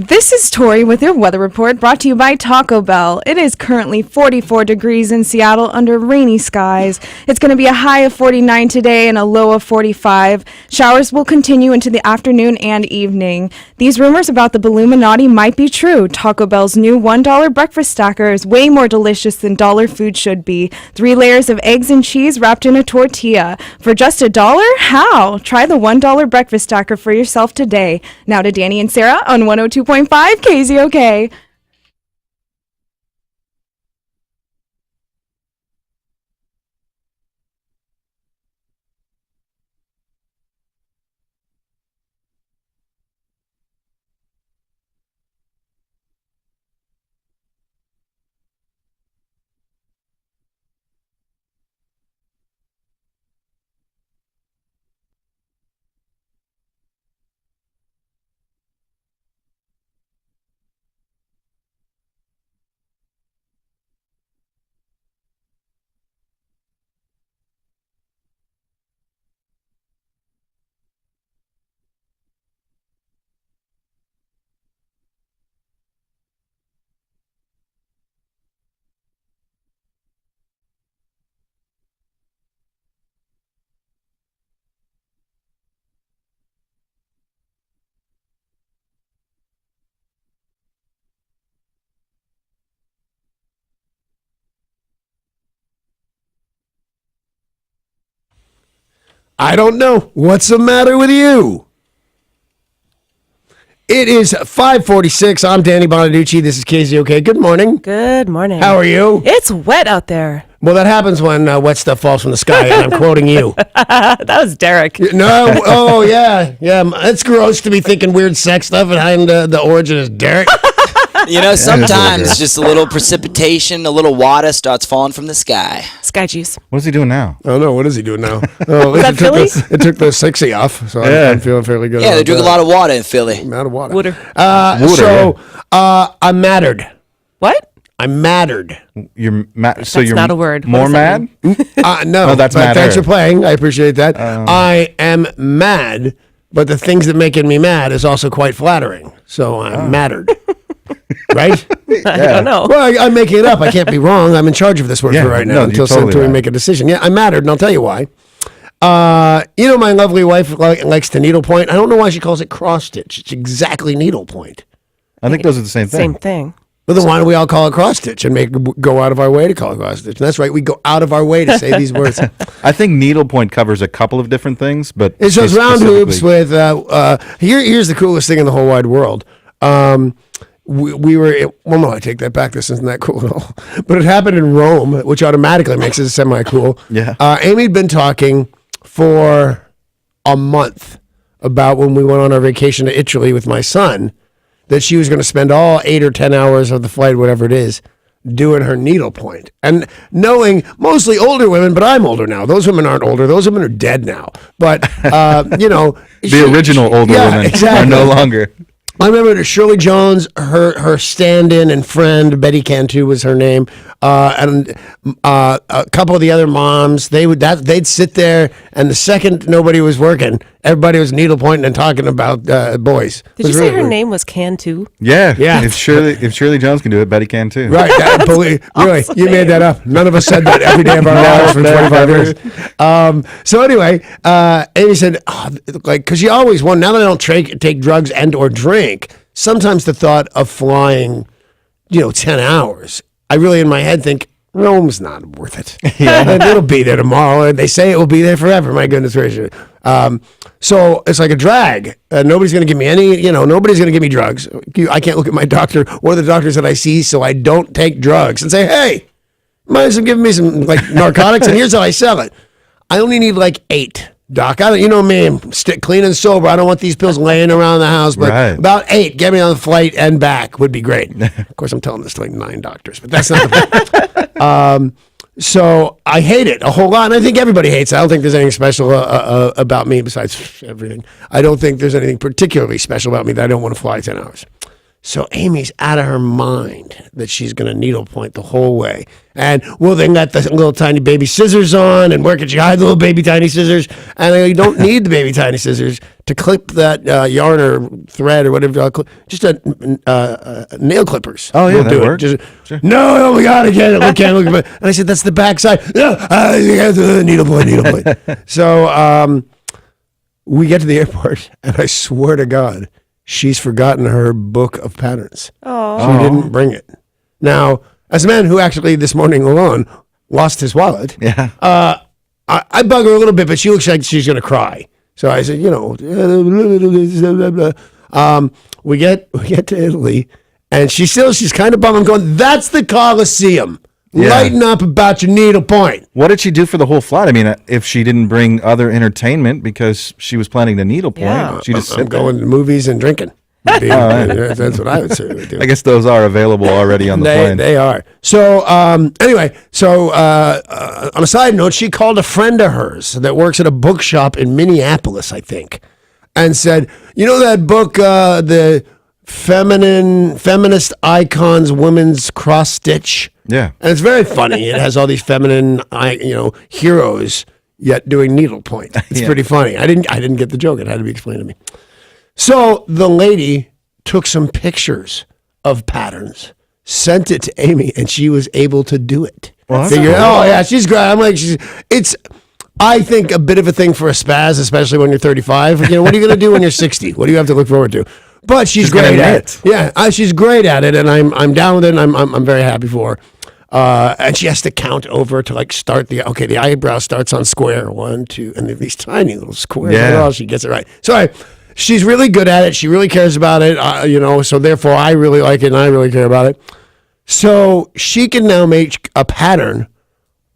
This is Tori with your weather report brought to you by Taco Bell. It is currently 44 degrees in Seattle under rainy skies. It's going to be a high of 49 today and a low of 45. Showers will continue into the afternoon and evening. These rumors about the Balluminati might be true. Taco Bell's new $1 breakfast stacker is way more delicious than dollar food should be. 3 layers of eggs and cheese wrapped in a tortilla. For just $1? How? Try the $1 breakfast stacker for yourself today. Now to Danny and Sarah on 102.5 KZOK. I don't know. What's the matter with you? It is 5:46. I'm Danny Bonaducci. This is KZOK. Good morning. Good morning. How are you? It's wet out there. Well, that happens when wet stuff falls from the sky, and I'm quoting you. That was Derek. No. Oh, yeah. Yeah. It's gross to be thinking weird sex stuff behind the origin is Derek. You know, sometimes just a little precipitation, a little water starts falling from the sky. Sky juice. What's he doing now? Oh, no. What is he doing now? Oh, that Philly? It took the sexy off, so I'm feeling fairly good. Yeah, they drink a lot of water in Philly. I'm out of water. Water. I'm mattered. What? I'm mattered. You're mad. So That's you're not a word. What More does that mad? No, Oh, that's but matter. thanks for playing. I appreciate that. I am mad, but the things that making me mad is also quite flattering. So I'm mattered. Right? I don't know. Well, I'm making it up. I can't be wrong. I'm in charge of this work Yeah, for right now no, until you're totally we right. make a decision. Yeah, I'm mattered, and I'll tell you why. My lovely wife likes to needlepoint. I don't know why she calls it cross stitch. It's exactly needlepoint. I think those are the same thing. Same thing. Well, then why don't we all call it cross stitch and go out of our way to call it cross stitch? And that's right. We go out of our way to say these words. I think needlepoint covers a couple of different things, but It's those round hoops specifically- with. Here's the coolest thing in the whole wide world. We were. Well, no, I take that back. This isn't that cool at all. But it happened in Rome, which automatically makes it semi-cool. Yeah. Amy'd been talking for a month about when we went on our vacation to Italy with my son, that she was going to spend all 8 or 10 hours of the flight, whatever it is, doing her needlepoint. And knowing mostly older women, but I'm older now. Those women aren't older. Those women are dead now. But, the original older women exactly. are no longer. I remember Shirley Jones, her stand-in and friend, Betty Cantu was her name, and a couple of the other moms. They'd sit there, and the second nobody was working, everybody was needlepointing and talking about boys. Did you say her name was Cantu? Yeah. Yeah. If Shirley Jones can do it, Betty can too. Right, really, you made that up. None of us said that every day of our lives for 25 years. So anyway, Amy said, because she always wanted, now that I don't take drugs and or drink, sometimes the thought of flying, 10 hours, I really in my head think, Rome's not worth it. It'll be there tomorrow. They say it will be there forever. My goodness gracious. So it's like a drag. Nobody's going to give me nobody's going to give me drugs. I can't look at my doctor or the doctors that I see, so I don't take drugs and say, hey, might as well give me some narcotics, and here's how I sell it. I only need 8. Doc, you know me, I'm clean and sober. I don't want these pills laying around the house, but Right. about 8, get me on the flight and back would be great. Of course, I'm telling this to 9 doctors, but that's not the point. So I hate it a whole lot, and I think everybody hates it. I don't think there's anything special about me besides everything. I don't think there's anything particularly special about me that I don't want to fly 10 hours. So Amy's out of her mind that she's going to needlepoint the whole way. And, well, they got the little tiny baby scissors on, and where could you hide the little baby tiny scissors? And you don't need the baby tiny scissors to clip that yarn or thread or whatever. Just nail clippers. Oh, yeah, will that do works. It. Sure. No, we got to get it. We can't look at it. And I said, that's the backside. No, you have to needlepoint. So we get to the airport, and I swear to God, she's forgotten her book of patterns. Oh. She didn't bring it. Now, as a man who actually this morning alone lost his wallet, Yeah. I bug her a little bit, but she looks like she's going to cry. So I said, we get to Italy, and she's kind of bummed. I'm going, that's the Colosseum. Yeah. Lighten up about your needlepoint. What did she do for the whole flight? I mean, if she didn't bring other entertainment because she was planning to needlepoint, Yeah. she just I'm sit there. going to movies and drinking. That's what I would say. I guess those are available already on the plane. They are. So anyway, on a side note, she called a friend of hers that works at a bookshop in Minneapolis, I think, and said, you know that book, the Feminist Icons Women's Cross Stitch? Yeah. And it's very funny. It has all these feminine, heroes yet doing needlepoint. It's pretty funny. I didn't get the joke. It had to be explained to me. So the lady took some pictures of patterns, sent it to Amy, and she was able to do it. Well, that's Figured, cool. oh yeah, she's great. I'm like, it's, I think, a bit of a thing for a spaz, especially when you're 35. What are you going to do when you're 60? What do you have to look forward to? But she's She's gonna great at knit. it. Yeah, she's great at it, and I'm down with it. And I'm very happy for her. And she has to count over to start the eyebrow starts on square 1, 2, and these tiny little squares. Yeah. Oh, she gets it right. So she's really good at it. She really cares about it. So therefore I really like it and I really care about it. So she can now make a pattern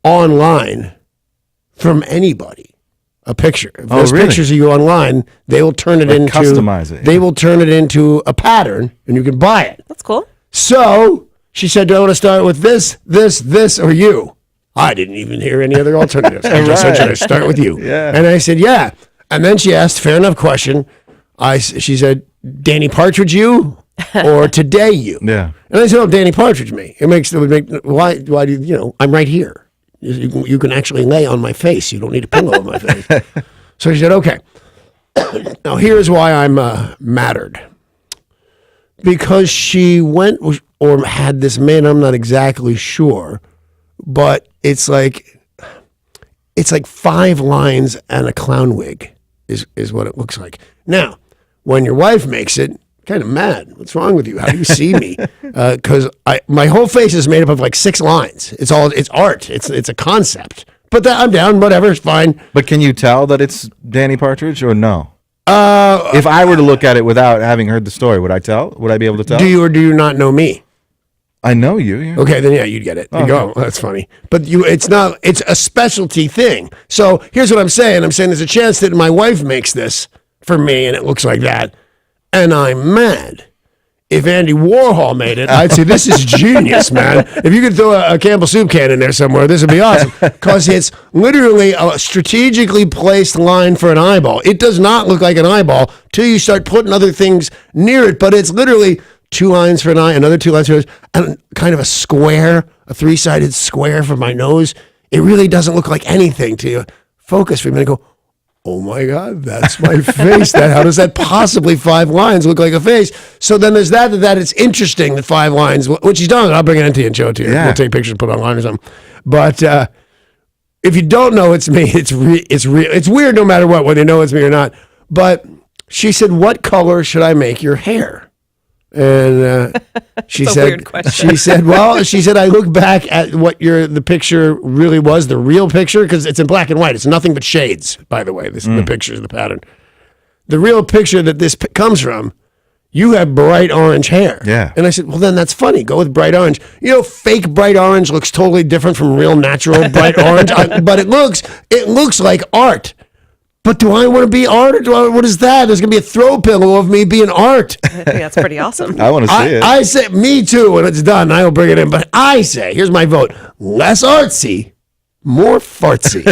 online from anybody. A picture. If there's really? pictures of you online, they will turn it into customize it, They yeah. will turn it into a pattern, and you can buy it. That's cool. So she said, "Do I want to start with this, or you?" I didn't even hear any other alternatives. I just said, "Should I start with you?" Yeah. And I said, "Yeah." And then she asked, fair enough question. She said, "Danny Partridge, you, or today, you?" Yeah. And I said, "Oh, Danny Partridge, me." It would make why do you I'm right here. You can actually lay on my face. You don't need a pillow on my face. So she said, "Okay." Now here's why I'm mattered. Because she went or had this man, I'm not exactly sure, but it's like 5 lines and a clown wig is what it looks like. Now, when your wife makes it, kind of mad. What's wrong with you? How do you see me? Because my whole face is made up of 6 lines. It's art. It's a concept. But I'm down. Whatever. It's fine. But can you tell that it's Danny Partridge or no? If I were to look at it without having heard the story, would I tell? Would I be able to tell? Do you or do you not know me? I know you. Yeah. Okay, then yeah, you'd get it. You go, that's funny. But it's a specialty thing. So here's what I'm saying. I'm saying there's a chance that my wife makes this for me and it looks like that. And I'm mad. If Andy Warhol made it, I'd say this is genius, man. If you could throw a Campbell soup can in there somewhere, this would be awesome. Because it's literally a strategically placed line for an eyeball. It does not look like an eyeball till you start putting other things near it, but it's literally 2 lines for an eye, another 2 lines for an eye, and kind of a square, a 3-sided square for my nose. It really doesn't look like anything to you. Focus for a minute and go, oh my God, that's my face. How does that possibly 5 lines look like a face? So then there's that it's interesting, the 5 lines, which he's done. I'll bring it into you and show it to you. Yeah. We'll take pictures and put it online or something. But if you don't know it's me, it's real. It's weird no matter what, whether you know it's me or not. But she said, what color should I make your hair? And she It's a said, weird question. she said, I look back at what the picture really was, the real picture, because it's in black and white. It's nothing but shades, by the way. This the picture is the pattern. The real picture that this comes from, you have bright orange hair. Yeah. And I said, well, then that's funny. Go with bright orange. Fake bright orange looks totally different from real natural bright orange, but it looks like art. But do I want to be art, or what is that? There's going to be a throw pillow of me being art. I think that's pretty awesome. I want to see it. I say, me too, when it's done, I will bring it in. But I say, here's my vote, less artsy, more fartsy.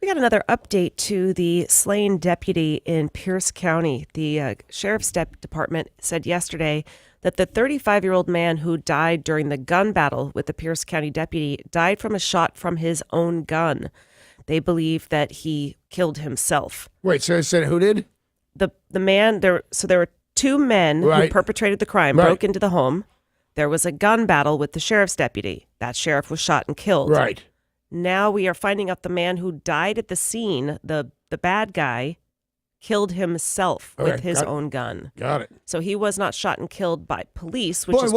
We got another update to the slain deputy in Pierce County. The Sheriff's Department said yesterday that the 35-year-old man who died during the gun battle with the Pierce County deputy died from a shot from his own gun. They believe that he killed himself. Wait, so I said who did? The man there. So there were two men who Right. perpetrated the crime, Right. broke into the home. There was a gun battle with the sheriff's deputy. That sheriff was shot and killed. Right. Now we are finding out the man who died at the scene, the bad guy, killed himself Okay, with his got it. own gun. Got it. So he was not shot and killed by police, which Boy, is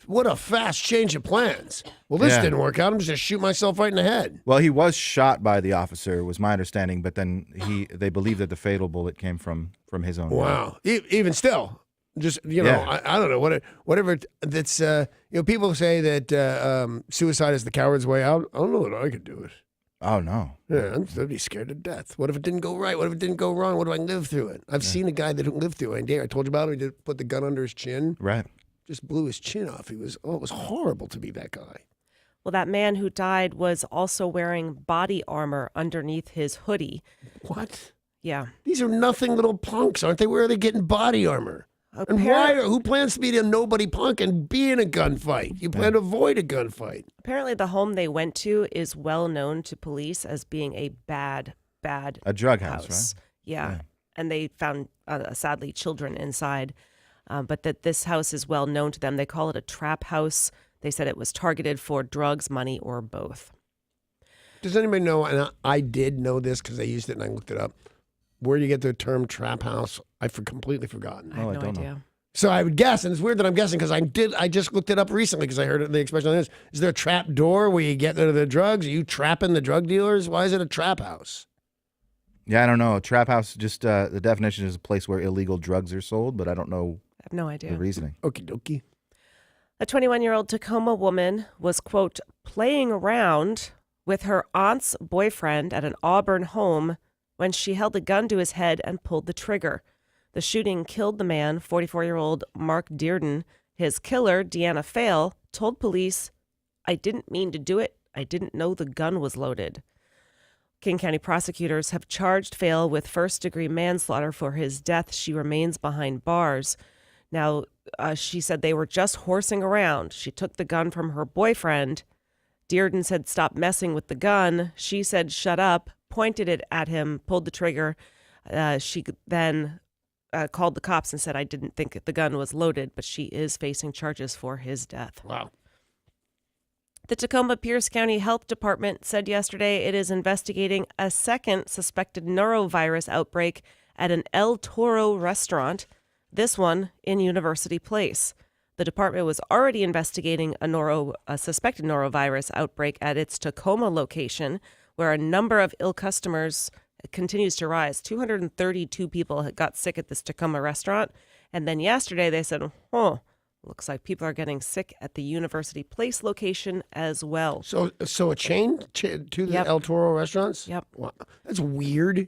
what a fast change of plans. Well, this Yeah. didn't work out. I'm just going to shoot myself right in the head. Well, he was shot by the officer, was my understanding, but then they believe that the fatal bullet came from his own gun. Wow. Even still, just, Yeah. I don't know. Whatever that's, people say that suicide is the coward's way out. I don't know that I could do it. Oh, no. Yeah, I'd be scared to death. What if it didn't go right? What if it didn't go wrong? What if I live through it? I've seen a guy that didn't live through it. I told you about him. He did put the gun under his chin. Right. Just blew his chin off. It was horrible to be that guy. well, that man who died was also wearing body armor underneath his hoodie. What? Yeah. These are nothing little punks, aren't they? Where are they getting body armor? And why? Who plans to be a nobody punk and be in a gunfight? You plan to avoid a gunfight. Apparently, the home they went to is well known to police as being a bad A drug house, right? Yeah. And they found, sadly, children inside. But that this house is well known to them. They call it a trap house. They said it was targeted for drugs, money, or both. Does anybody know, and I did know this because I used it and I looked it up, where you get the term trap house? I've completely forgotten. I have I no don't know. idea. So I would guess, and it's weird that I'm guessing because I just looked it up recently because I heard the expression on this. Is there a trap door where you get rid of the drugs? Are you trapping the drug dealers? Why is it a trap house? Yeah, I don't know. A trap house, just the definition is a place where illegal drugs are sold, but I don't know I have no idea. the reasoning. Okie dokie. A 21-year-old Tacoma woman was, quote, playing around with her aunt's boyfriend at an Auburn home when she held a gun to his head and pulled the trigger. The shooting killed the man, 44-year-old Mark Dearden. His killer, Deanna Fail, told police, "I didn't mean to do it. I didn't know the gun was loaded." King County prosecutors have charged Fail with first-degree manslaughter for his death. She remains behind bars. Now, she said they were just horsing around. She took the gun from her boyfriend. Dearden said, "Stop messing with the gun." She said, "Shut up," pointed it at him, pulled the trigger. She then called the cops and said, "I didn't think the gun was loaded," but she is facing charges for his death. Wow. The Tacoma Pierce County Health Department said yesterday it is investigating a second suspected norovirus outbreak at an El Toro restaurant, this one in University Place. The department was already investigating a suspected norovirus outbreak at its Tacoma location, where a number of ill customers continues to rise. 232 people got sick at this Tacoma restaurant. And then yesterday they said, looks like people are getting sick at the University Place location as well. So a chain to the Yep. El Toro restaurants? Yep. Wow. That's weird.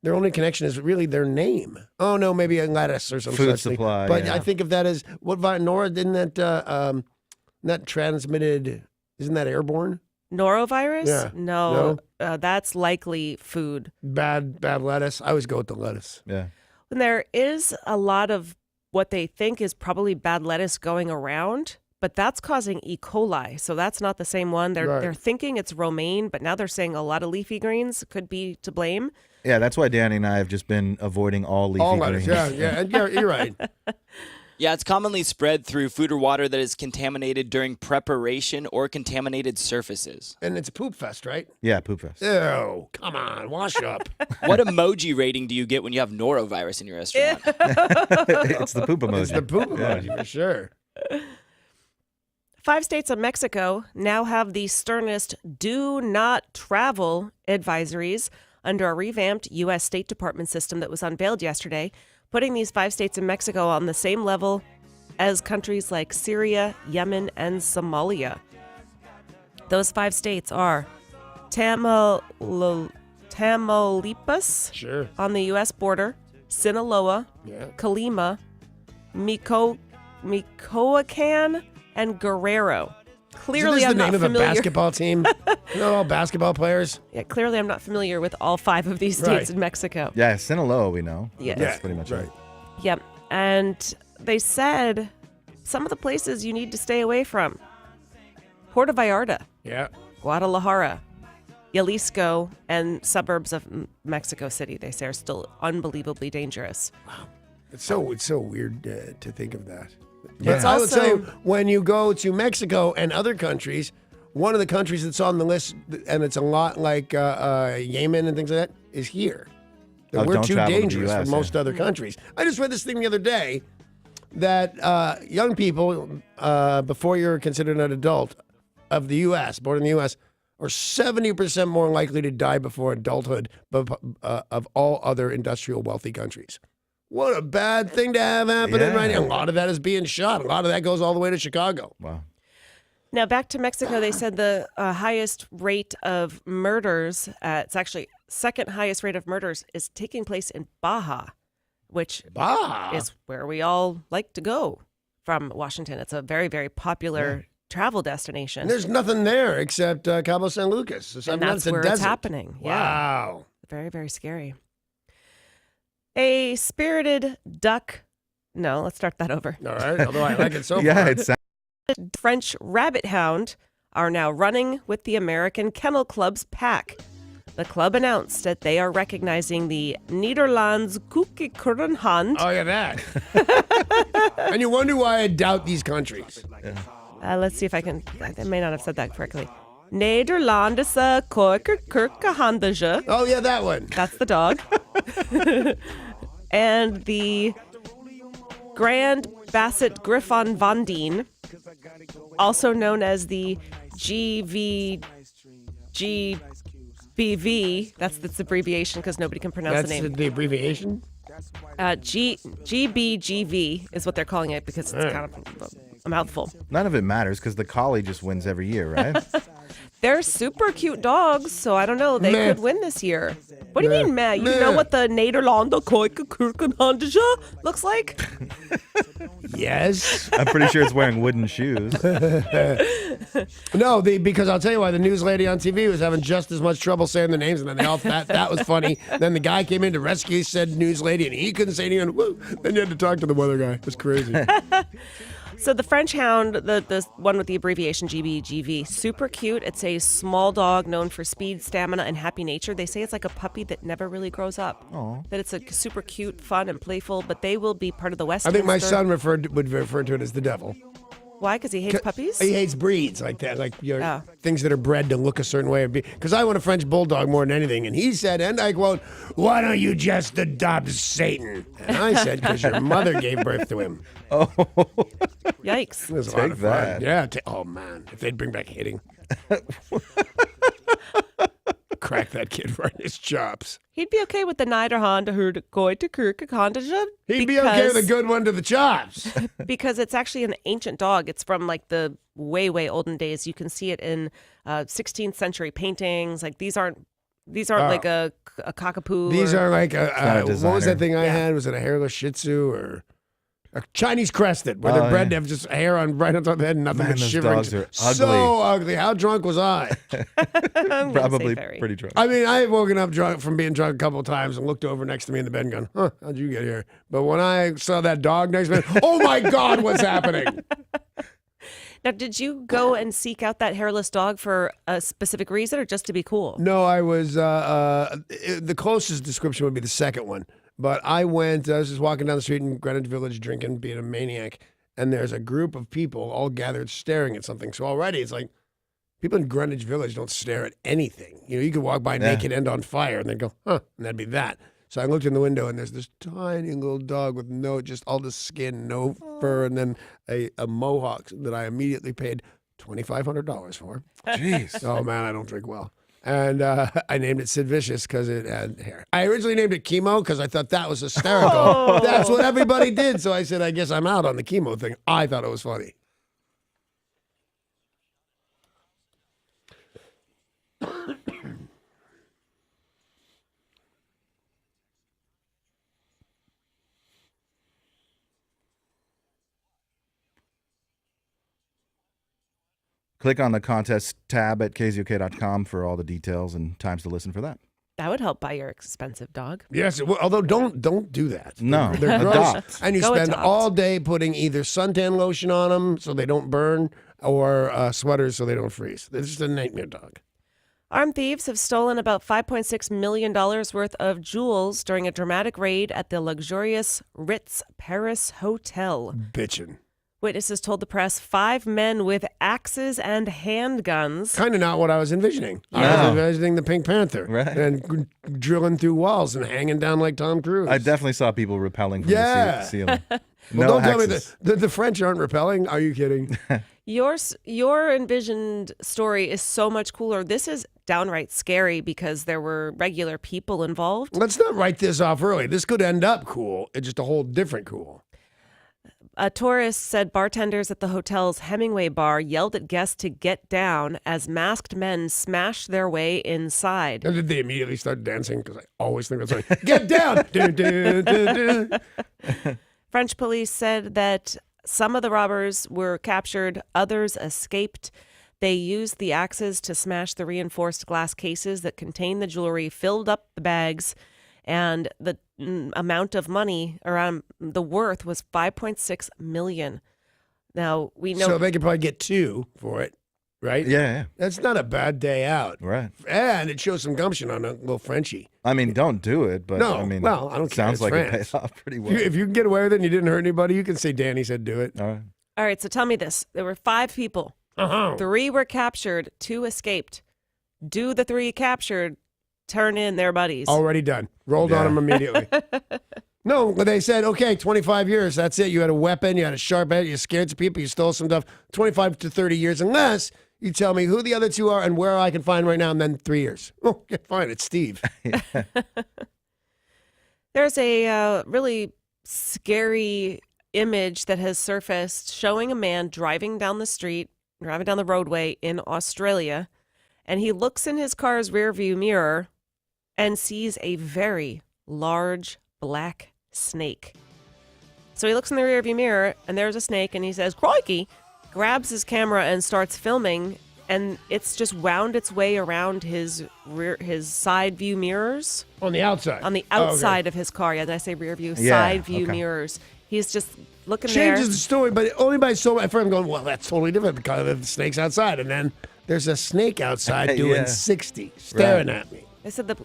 Their only connection is really their name. Oh, no, maybe a lettuce or something. Food supply, But yeah. I think of that as, Nora, didn't that transmitted, isn't that airborne? Norovirus? Yeah. No. That's likely food. Bad lettuce. I always go with the lettuce. Yeah. And there is a lot of what they think is probably bad lettuce going around, but that's causing E. coli. So that's not the same one. They're thinking it's romaine, but now they're saying a lot of leafy greens could be to blame. Yeah, that's why Danny and I have just been avoiding all leafy All greens. lettuce. Yeah. And you're right. Yeah, it's commonly spread through food or water that is contaminated during preparation or contaminated surfaces. And it's a poop fest, right? Yeah, poop fest. Ew, come on, wash up. What emoji rating do you get when you have norovirus in your restaurant? It's the poop emoji. It's the poop emoji for sure. 5 states of Mexico now have the sternest do not travel advisories under a revamped U.S. State Department system that was unveiled yesterday, putting these 5 states in Mexico on the same level as countries like Syria, Yemen, and Somalia. Those 5 states are Tamaulipas Sure. on the U.S. border, Sinaloa, Yeah. Colima, Michoacan, and Guerrero. Clearly, Isn't I'm this the not name of a familiar. basketball team? Not all basketball players. Yeah, clearly, I'm not familiar with all 5 of these states Right. in Mexico. Yeah, Sinaloa, we know. Yeah. That's pretty much right. it. Yep. And they said some of the places you need to stay away from: Puerto Vallarta, Yeah. Guadalajara, Jalisco, and suburbs of Mexico City. They say are still unbelievably dangerous. It's so weird to think of that. Yeah. But I would say Also- when you go to Mexico and other countries, one of the countries that's on the list, and it's a lot like Yemen and things like that, is here. That Oh, we're don't too travel to the dangerous for US, most other countries. I just read this thing the other day that young people, before you're considered an adult of the U.S., born in the U.S., are 70% more likely to die before adulthood of all other industrial wealthy countries. What a bad thing to have happening Yeah. right now. A lot of that is being shot. A lot of that goes all the way to Chicago. Wow. Now, back to Mexico, they said the highest rate of murders, it's actually second highest rate of murders, is taking place in Baja, which Bah. is where we all like to go from Washington. It's a very, very popular travel destination. And there's nothing there except Cabo San Lucas. So And that's that's where a desert. it's happening. Yeah. Wow. Very, very scary. A spirited duck. No, let's start that over. All right. Although I like it so Yeah, far. it's French rabbit hound are now running with the American Kennel Club's pack. The club announced that they are recognizing the Nederlands Koekekurenhand. Oh, yeah, that. And you wonder why I doubt these countries. Let's see if I can. I may not have said that correctly. Nederlandse Koekekurenhandje. Oh, yeah, that one. That's the dog. And the Grand Basset Griffon Van Dien, also known as the GBV. That's its abbreviation because nobody can pronounce That's the name. the abbreviation? GBGV is what they're calling it because it's kind of a mouthful. none of it matters because the collie just wins every year, right? They're super cute dogs, so I don't know. They Meh. could win this year. What do you mean, Matt? You Meh. know what the Nederlanden Koekekurenhandje looks like? Yes. I'm pretty sure it's wearing wooden shoes. No, because I'll tell you why. The news lady on TV was having just as much trouble saying the names, and then they all that was funny. Then the guy came in to rescue said news lady, and he couldn't say anything. Woo. Then you had to talk to the weather guy. It was crazy. So the French hound, the one with the abbreviation GBGV, super cute. It's a small dog known for speed, stamina, and happy nature. They say it's like a puppy that never really grows up. Aw. That it's a super cute, fun, and playful. But they will be part of the I Westminster. think my son would refer to it as the devil. Why? Because he hates puppies. He hates breeds like that, like Oh. things that are bred to look a certain way. Because I want a French bulldog more than anything. And he said, and I quote, "Why don't you just adopt Satan?" And I said, "Because your mother gave birth to him." Yikes! It was a Take lot of fun. that. Yeah. Oh man, if they'd bring back hitting, crack that kid right in his chops. He'd be okay with the Nederlanden Koekekurenhandje. He'd be okay with a good one to the chops. Because it's actually an ancient dog. It's from like the way, way olden days. You can see it in 16th century paintings. Like these aren't like a cockapoo. These or- are like not a what was that designer. thing I Yeah. had? Was it a hairless Shih Tzu or a Chinese crested, where Oh, they're bred yeah. to have just hair on right on top of the head and nothing Man, but those shivering. dogs are So ugly. How drunk was I? I'm gonna say Probably very. pretty drunk. I mean, I have woken up drunk from being drunk a couple of times and looked over next to me in the bed and gone, "Huh, how'd you get here?" But when I saw that dog next to me, oh my God, what's happening? Now, did you go and seek out that hairless dog for a specific reason or just to be cool? No, I was, the closest description would be the second one. But I was just walking down the street in Greenwich Village drinking, being a maniac, and there's a group of people all gathered staring at something. So already it's like, people in Greenwich Village don't stare at anything. You know, you could walk by naked and on fire and then go, huh, and that'd be that. So I looked in the window and there's this tiny little dog with just all the skin, no fur, and then a mohawk that I immediately paid $2,500 for. Jeez. Oh man, I don't drink well. And I named it Sid Vicious because it had hair. I originally named it Chemo because I thought that was hysterical. That's what everybody did. So I said, I guess I'm out on the chemo thing. I thought it was funny. Click on the contest tab at KZOK.com for all the details and times to listen for that. That would help buy your expensive dog. Yes, although don't do that. No, They're gross. adopt. And you Go spend adopt. all day putting either suntan lotion on them so they don't burn, or sweaters so they don't freeze. It's just a nightmare dog. Armed thieves have stolen about $5.6 million worth of jewels during a dramatic raid at the luxurious Ritz Paris Hotel. Bitchin'. Witnesses told the press 5 men with axes and handguns. Kind of not what I was envisioning. I was No. envisioning the Pink Panther. Right. And drilling through walls and hanging down like Tom Cruise. I definitely saw people rappelling from Yeah. the ceiling. Well, No don't tell me axes. the French aren't repelling. Are you kidding? Your envisioned story is so much cooler. This is downright scary because there were regular people involved. Let's not write this off early. This could end up cool. It's just a whole different cool. A tourist said bartenders at the hotel's Hemingway bar yelled at guests to get down as masked men smashed their way inside. And did they immediately start dancing? Because I always think that's like, get down! Dun, dun, dun, dun. French police said that some of the robbers were captured, others escaped. They used the axes to smash the reinforced glass cases that contained the jewelry, filled up the bags, and the amount of money around the worth was $5.6 million. Now, we know. So they could probably get 2 for it, right? Yeah. That's not a bad day out. Right. And it shows some gumption on a little Frenchie. I mean, don't do it, but No, I mean, well, I don't care. sounds It's like it France. pays off pretty well. If you can get away with it and you didn't hurt anybody, you can say Danny said do it. All right. All right, so tell me this. There were 5 people. Uh-huh. 3 were captured, 2 escaped. Do the 3 captured turn in their buddies? Already done. Rolled on Yeah. them immediately. No, but they said, okay, 25 years. That's it. You had a weapon. You had a sharp edge. You scared some people. You stole some stuff. 25 to 30 years, unless you tell me who the other 2 are and where I can find right now, and then 3 years. Oh, okay, fine. It's Steve. There's a really scary image that has surfaced showing a man driving down the roadway in Australia, and he looks in his car's rearview mirror and sees a very large black snake. So he looks in the rearview mirror, and there's a snake, and he says, "Crikey!" grabs his camera and starts filming, and it's just wound its way around his side view mirrors. On the outside. On the Oh, okay. outside of his car. Yeah, did I say rear view? Yeah, Side view okay. mirrors. He's just looking Changes there. the story, but only by so much. At first I'm going, well, that's totally different because the snake's outside. And then there's a snake outside doing Yeah. 60, staring Right. at me. They said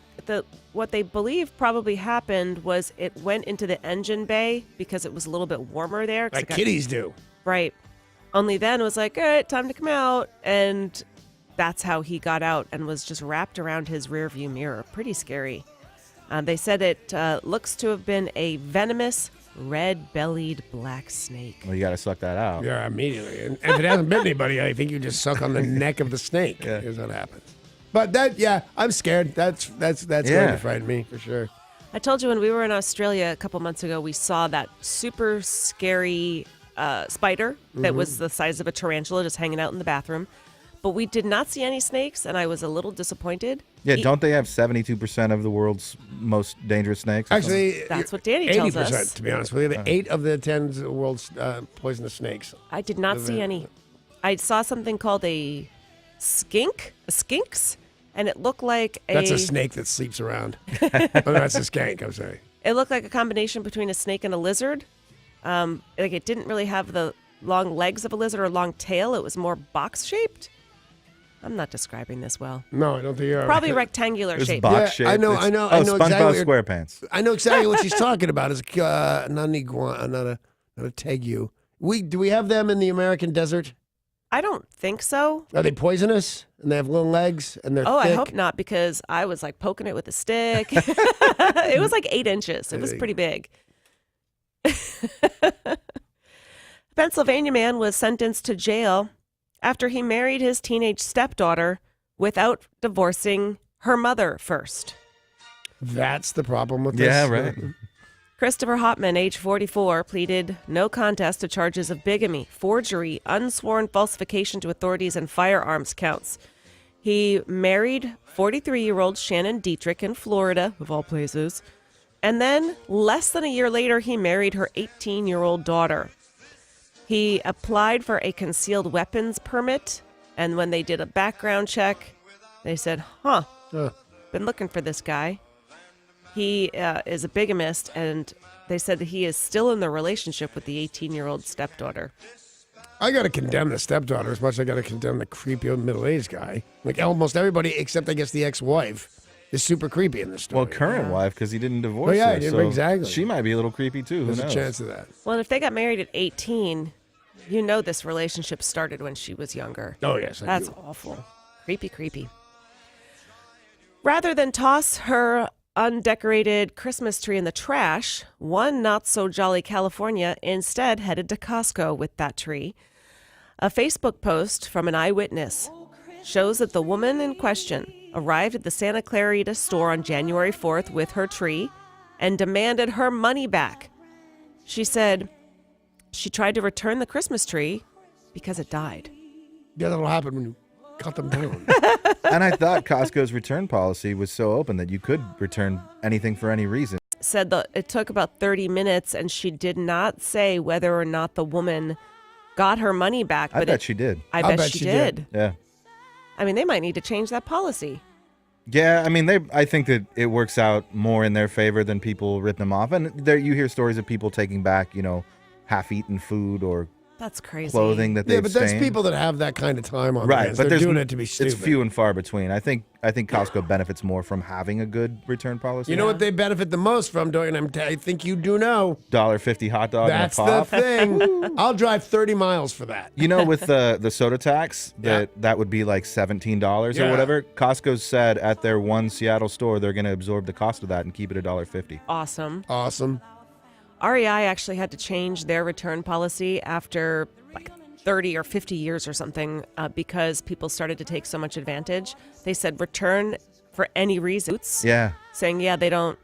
what they believe probably happened was it went into the engine bay because it was a little bit warmer there. 'cause Like it got- kitties do. Right. Only then it was like, all right, time to come out. And that's how he got out and was just wrapped around his rear view mirror. Pretty scary. They said it looks to have been a venomous, red-bellied black snake. Well, you got to suck that out. Yeah, immediately. And if it hasn't bit anybody, I think you just suck on the neck of the snake. Yeah. Is what happens. But I'm scared. That's going to frighten me for sure. I told you when we were in Australia a couple months ago, we saw that super scary spider that was the size of a tarantula just hanging out in the bathroom. But we did not see any snakes, and I was a little disappointed. Yeah, don't they have 72% of the world's most dangerous snakes? or something? Actually, That's what Danny tells 80%, us. to be honest with you. 8 of the 10 world's poisonous snakes. I did not see any. I saw something called a skinx, and it looked like That's a snake that sleeps around. Oh, that's a skank, I'm sorry. It looked like a combination between a snake and a lizard. Like it didn't really have the long legs of a lizard or long tail. It was more box shaped. I'm not describing this well. No, I don't think you are. Probably rectangular It's shape. box Yeah, shape. I know Oh, exactly SpongeBob what SquarePants. I know exactly what she's talking about. It's not an iguana, not a tegu. Do we have them in the American desert? I don't think so. Are they poisonous? And they have long legs and they're Oh, thick? I hope not, because I was like poking it with a stick. It was like 8 inches. It was pretty big. A Pennsylvania man was sentenced to jail after he married his teenage stepdaughter without divorcing her mother first. That's the problem with this. Yeah, right. Christopher Hopman, age 44, pleaded no contest to charges of bigamy, forgery, unsworn falsification to authorities, and firearms counts. He married 43-year-old Shannon Dietrich in Florida, of all places, and then less than a year later, he married her 18-year-old daughter. He applied for a concealed weapons permit And when they did a background check, they said, been looking for this guy. He is a bigamist, and they said that he is still in the relationship with the 18-year-old stepdaughter. I got to condemn the stepdaughter as much as I got to condemn the creepy old middle-aged guy. Like almost everybody except, I guess, the ex-wife is super creepy in this story. Well, current wife, because he didn't divorce yeah, her. he didn't, So exactly. She might be a little creepy, too. There's Who a knows? chance of that. Well, if they got married at 18, you know this relationship started when she was younger. Oh, yes, I That's do. awful. Creepy. Rather than toss her undecorated Christmas tree in the trash, one not-so-jolly California instead headed to Costco with that tree. A Facebook post from an eyewitness shows that the woman in question arrived at the Santa Clarita store on January 4th with her tree and demanded her money back. She said she tried to return the Christmas tree because it died. Yeah, that'll happen when you cut them down. And I thought Costco's return policy was so open that you could return anything for any reason. Said that it took about 30 minutes and she did not say whether or not the woman got her money back. I bet she did. I bet she did. Yeah. I mean, they might need to change that policy. Yeah, I mean, I think that it works out more in their favor than people rip them off. And there, you hear stories of people taking back, half-eaten food or That's crazy. clothing that they've Yeah, but that's stained. people that have that kind of time on their Right, hands. but They're there's doing it to be stupid. It's few and far between. I think Costco benefits more from having a good return policy. You know what they benefit the most from doing? I think you do know. $1.50 hot dog That's and a pop. the thing. I'll drive 30 miles for that. With the soda tax, that would be like $17 Yeah. or whatever. Costco said at their one Seattle store they're going to absorb the cost of that and keep it $1.50. Awesome. REI actually had to change their return policy after like 30 or 50 years or something because people started to take so much advantage. They said return for any reason. Yeah. Saying, they don't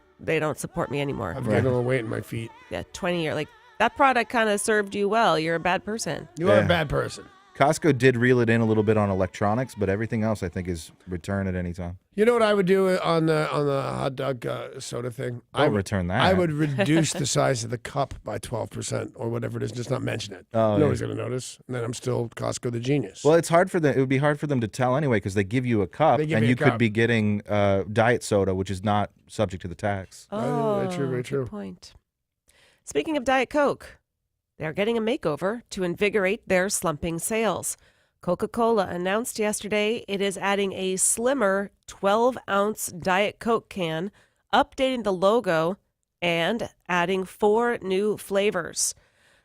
support me anymore. I've got a little weight in my feet. Yeah, 20 years. Like, that product kind of served you well. You're a bad person. You are a Yeah. bad person. Costco did reel it in a little bit on electronics, but everything else I think is return at any time. You know what I would do on the hot dog soda thing? I Don't would return that. I would reduce the size of the cup by 12% or whatever it is. Just not mention it. Oh, Nobody's going to notice. And then I'm still Costco the genius. Well, it's hard for them. It would be hard for them to tell anyway because they give you a cup They give and you a you could cup. be getting diet soda, which is not subject to the tax. Oh, very true, very good true. point. Speaking of Diet Coke, they're getting a makeover to invigorate their slumping sales. Coca-Cola announced yesterday it is adding a slimmer 12-ounce Diet Coke can, updating the logo, and adding 4 new flavors.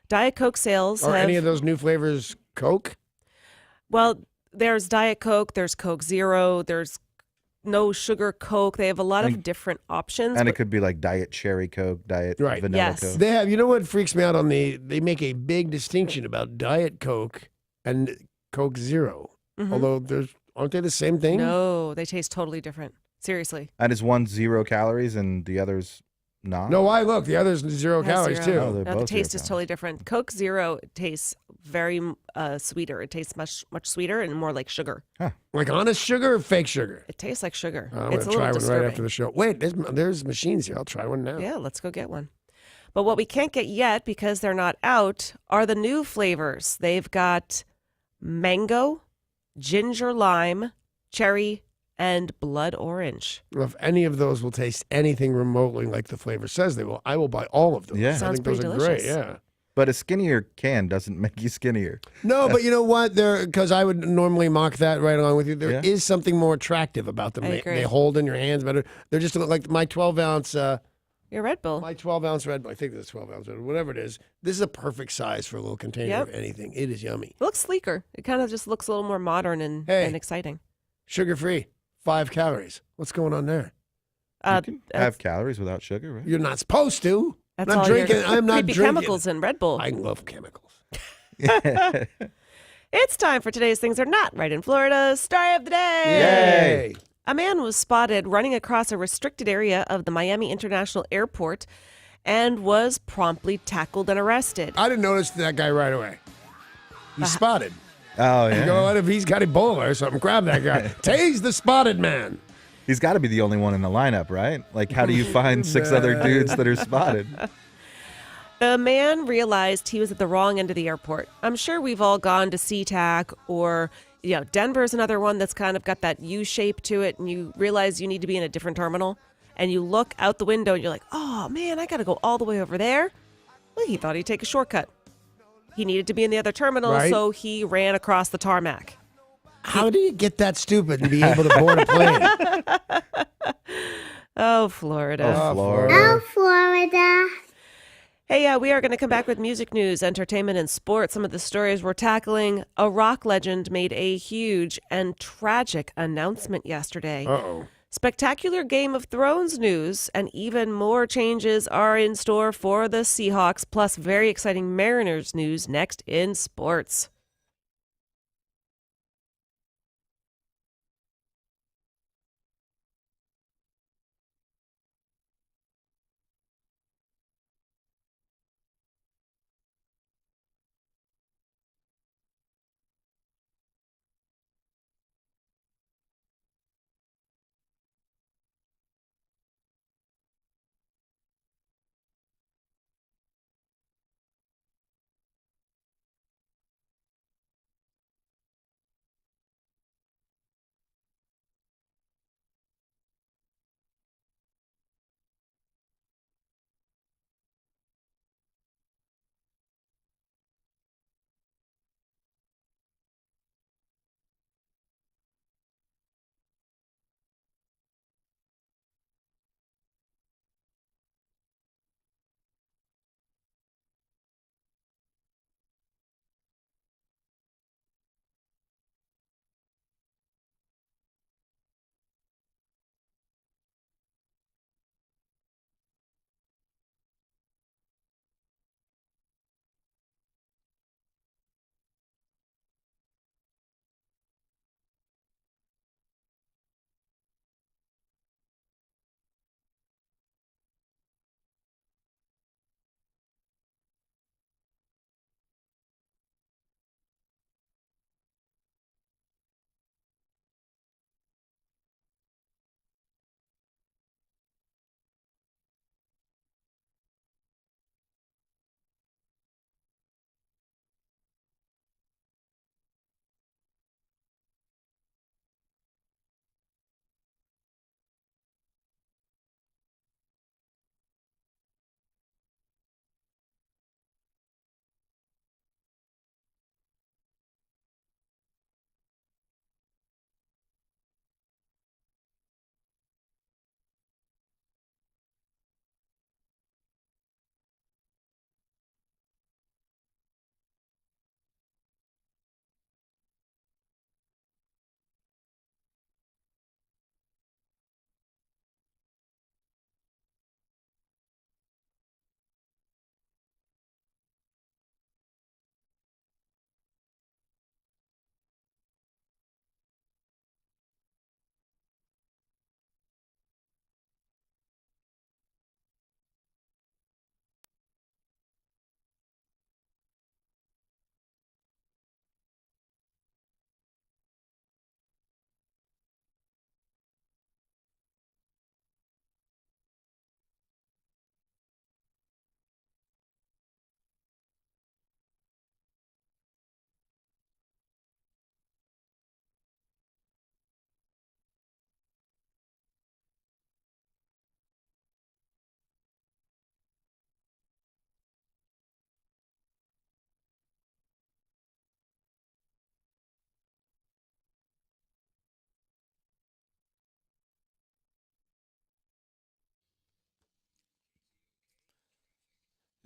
Diet Coke sales Are have... any of those new flavors Coke? Well, there's Diet Coke, there's Coke Zero, there's no sugar Coke. They have a lot of different options. And it but- could be like diet cherry Coke, diet Right. vanilla Yes. Coke. They have. You know what freaks me out on they make a big distinction about Diet Coke and Coke Zero. Mhm. Although aren't they the same thing? No, they taste totally different. Seriously. And is one 0 calories and the other's not? No, why? Look, the other's 0 It has calories zero. Oh, too. they're No, the both taste 0 is totally different. Coke Zero tastes very sweeter. It tastes much sweeter and more like sugar. Like honest sugar or fake sugar? It tastes like sugar. I'm It's a gonna try little one disturbing. right after the show. Wait, there's machines here. I'll try one now. Yeah, let's go get one. But what we can't get yet because they're not out are the new flavors. They've got mango, ginger lime, cherry, and blood orange. Well, if any of those will taste anything remotely like the flavor says they will, I will buy all of them. Yeah. I Sounds think those pretty are great. delicious. Yeah. But a skinnier can doesn't make you skinnier. No, but you know what? Because I would normally mock that right along with you. There is Yeah. something more attractive about them. I They agree. they hold in your hands better. They're just like my 12-ounce. Your Red Bull. My 12-ounce Red Bull. I think it's 12-ounce Red Bull. Whatever it is. This is a perfect size for a little container Yep. of anything. It is yummy. It looks sleeker. It kind of just looks a little more modern and Hey. exciting. Sugar-free. 5 calories. What's going on there? You can have calories without sugar, right? You're not supposed to. That's I'm not all your drinking. I'm not creepy drinking. chemicals in Red Bull. I love chemicals. It's time for today's Things Are Not Right in Florida. Story of the day. Yay! A man was spotted running across a restricted area of the Miami International Airport and was promptly tackled and arrested. I didn't notice that guy right away. He's spotted. Oh, You yeah. go, what if he's got Ebola or something? Grab that guy. Tase the spotted man. He's got to be the only one in the lineup, right? Like, how do you find 6 other dudes that are spotted? The man realized he was at the wrong end of the airport. I'm sure we've all gone to SeaTac or Denver's another one that's kind of got that U shape to it, and you realize you need to be in a different terminal, and you look out the window and you're like, oh man, I got to go all the way over there. Well, he thought he'd take a shortcut. He needed to be in the other terminal, Right. so he ran across the tarmac. How do you get that stupid and be able to board a plane? Oh, Florida. Oh, Florida. Florida. Hey, we are going to come back with music news, entertainment, and sports. Some of the stories we're tackling. A rock legend made a huge and tragic announcement yesterday. Uh-oh. Spectacular Game of Thrones news, and even more changes are in store for the Seahawks, plus very exciting Mariners news next in sports.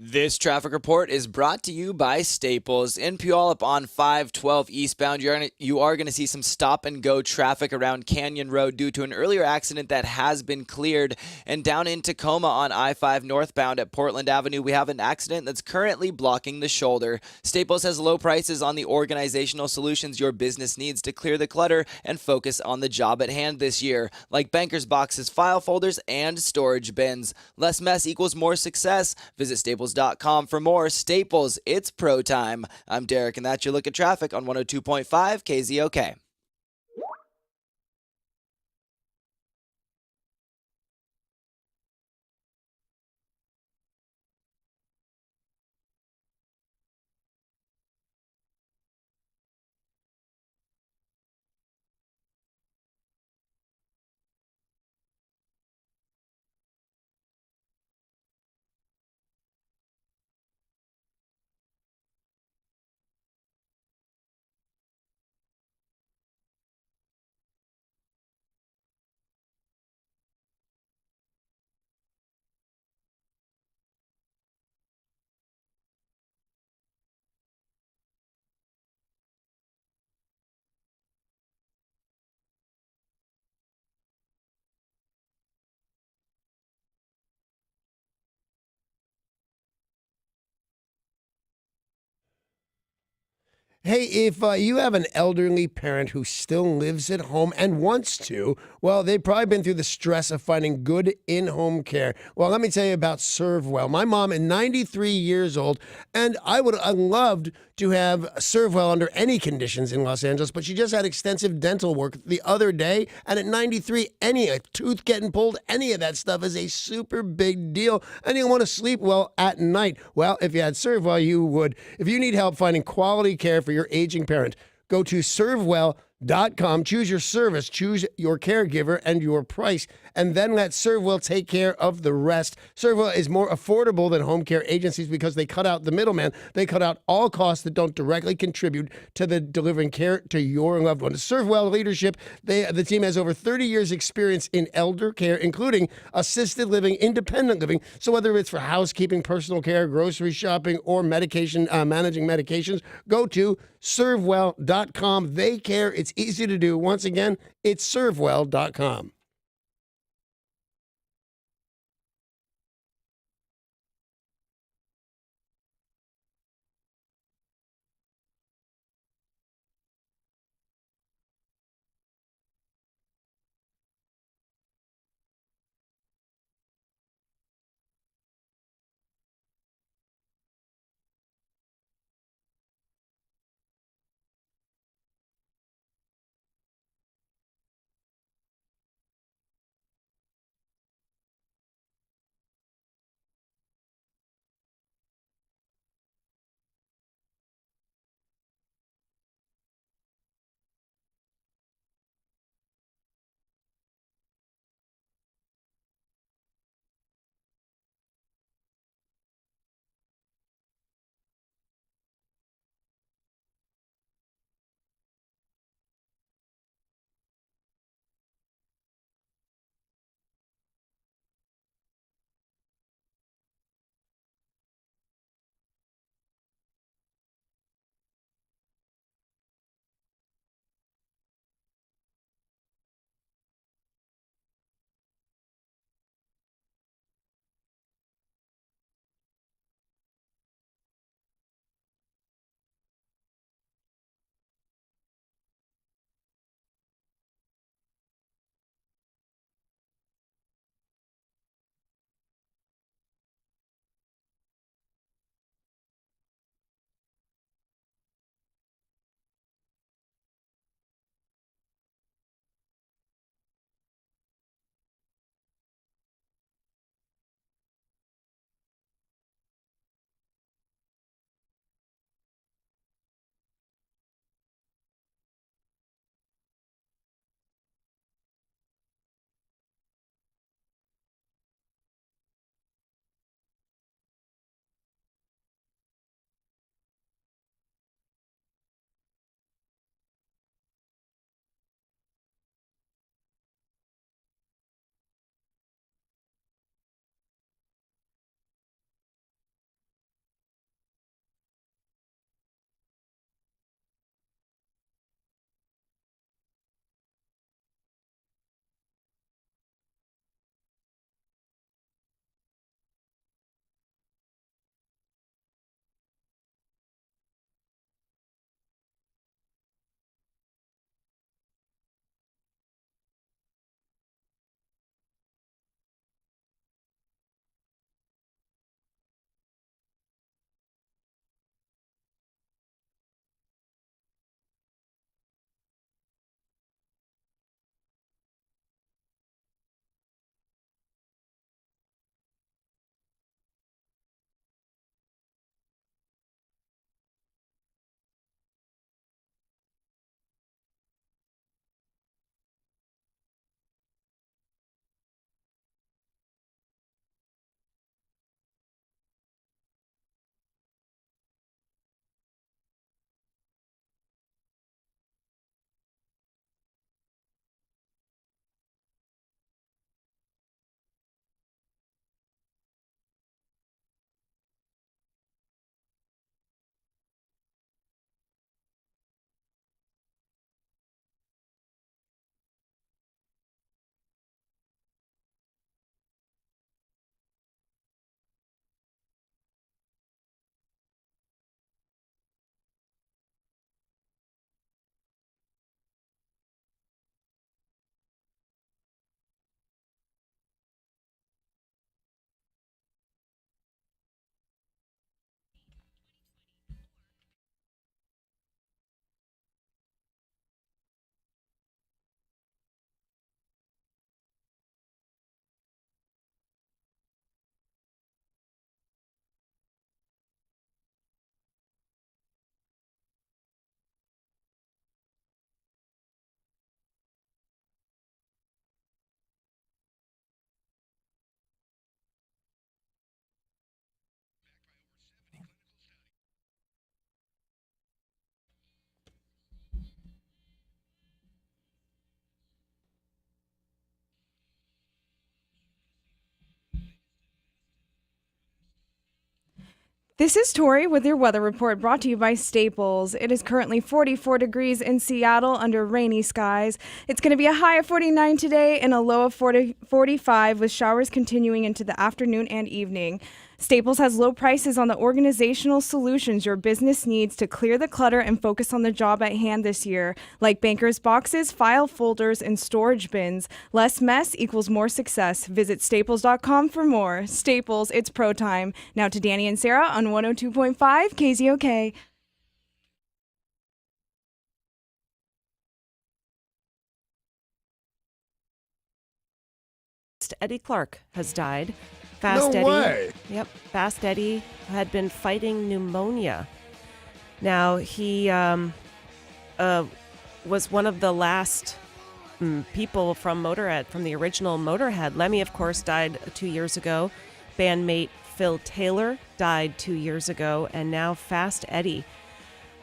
This traffic report is brought to you by Staples. In Puyallup on 512 eastbound, you are going to see some stop and go traffic around Canyon Road due to an earlier accident that has been cleared. And down in Tacoma on I-5 northbound at Portland Avenue, we have an accident that's currently blocking the shoulder. Staples has low prices on the organizational solutions your business needs to clear the clutter and focus on the job at hand this year, like banker's boxes, file folders, and storage bins. Less mess equals more success. Visit Staples.com for more. Staples, it's pro time. I'm Derek, and that's your look at traffic on 102.5 KZOK. Hey, if you have an elderly parent who still lives at home and wants to, well, they've probably been through the stress of finding good in-home care. Well, let me tell you about ServeWell. My mom is 93 years old, and I would have loved to have ServeWell under any conditions in Los Angeles, but she just had extensive dental work the other day, and at 93, a tooth getting pulled, any of that stuff is a super big deal, and you want to sleep well at night. Well, if you had ServeWell, you would. If you need help finding quality care for your aging parent, go to servewell.com, choose your service, choose your caregiver and your price, and then let ServeWell take care of the rest. ServeWell is more affordable than home care agencies because they cut out the middleman. They cut out all costs that don't directly contribute to the delivering care to your loved one. ServeWell leadership, the team has over 30 years experience in elder care, including assisted living, independent living. So whether it's for housekeeping, personal care, grocery shopping, or medication, managing medications, go to servewell.com. They care. It's easy to do. Once again, it's servewell.com. This is Tori with your weather report brought to you by Staples. It is currently 44 degrees in Seattle under rainy skies. It's going to be a high of 49 today and a low of 45 with showers continuing into the afternoon and evening. Staples has low prices on the organizational solutions your business needs to clear the clutter and focus on the job at hand this year, like bankers' boxes, file folders, and storage bins. Less mess equals more success. Visit staples.com for more. Staples, it's pro time. Now to Danny and Sarah on 102.5 KZOK. Eddie Clark has died. Fast No Eddie. way. Yep. Fast Eddie had been fighting pneumonia. Now, he was one of the last people from Motorhead, from the original Motorhead. Lemmy, of course, died 2 years ago. Bandmate Phil Taylor died 2 years ago. And now Fast Eddie.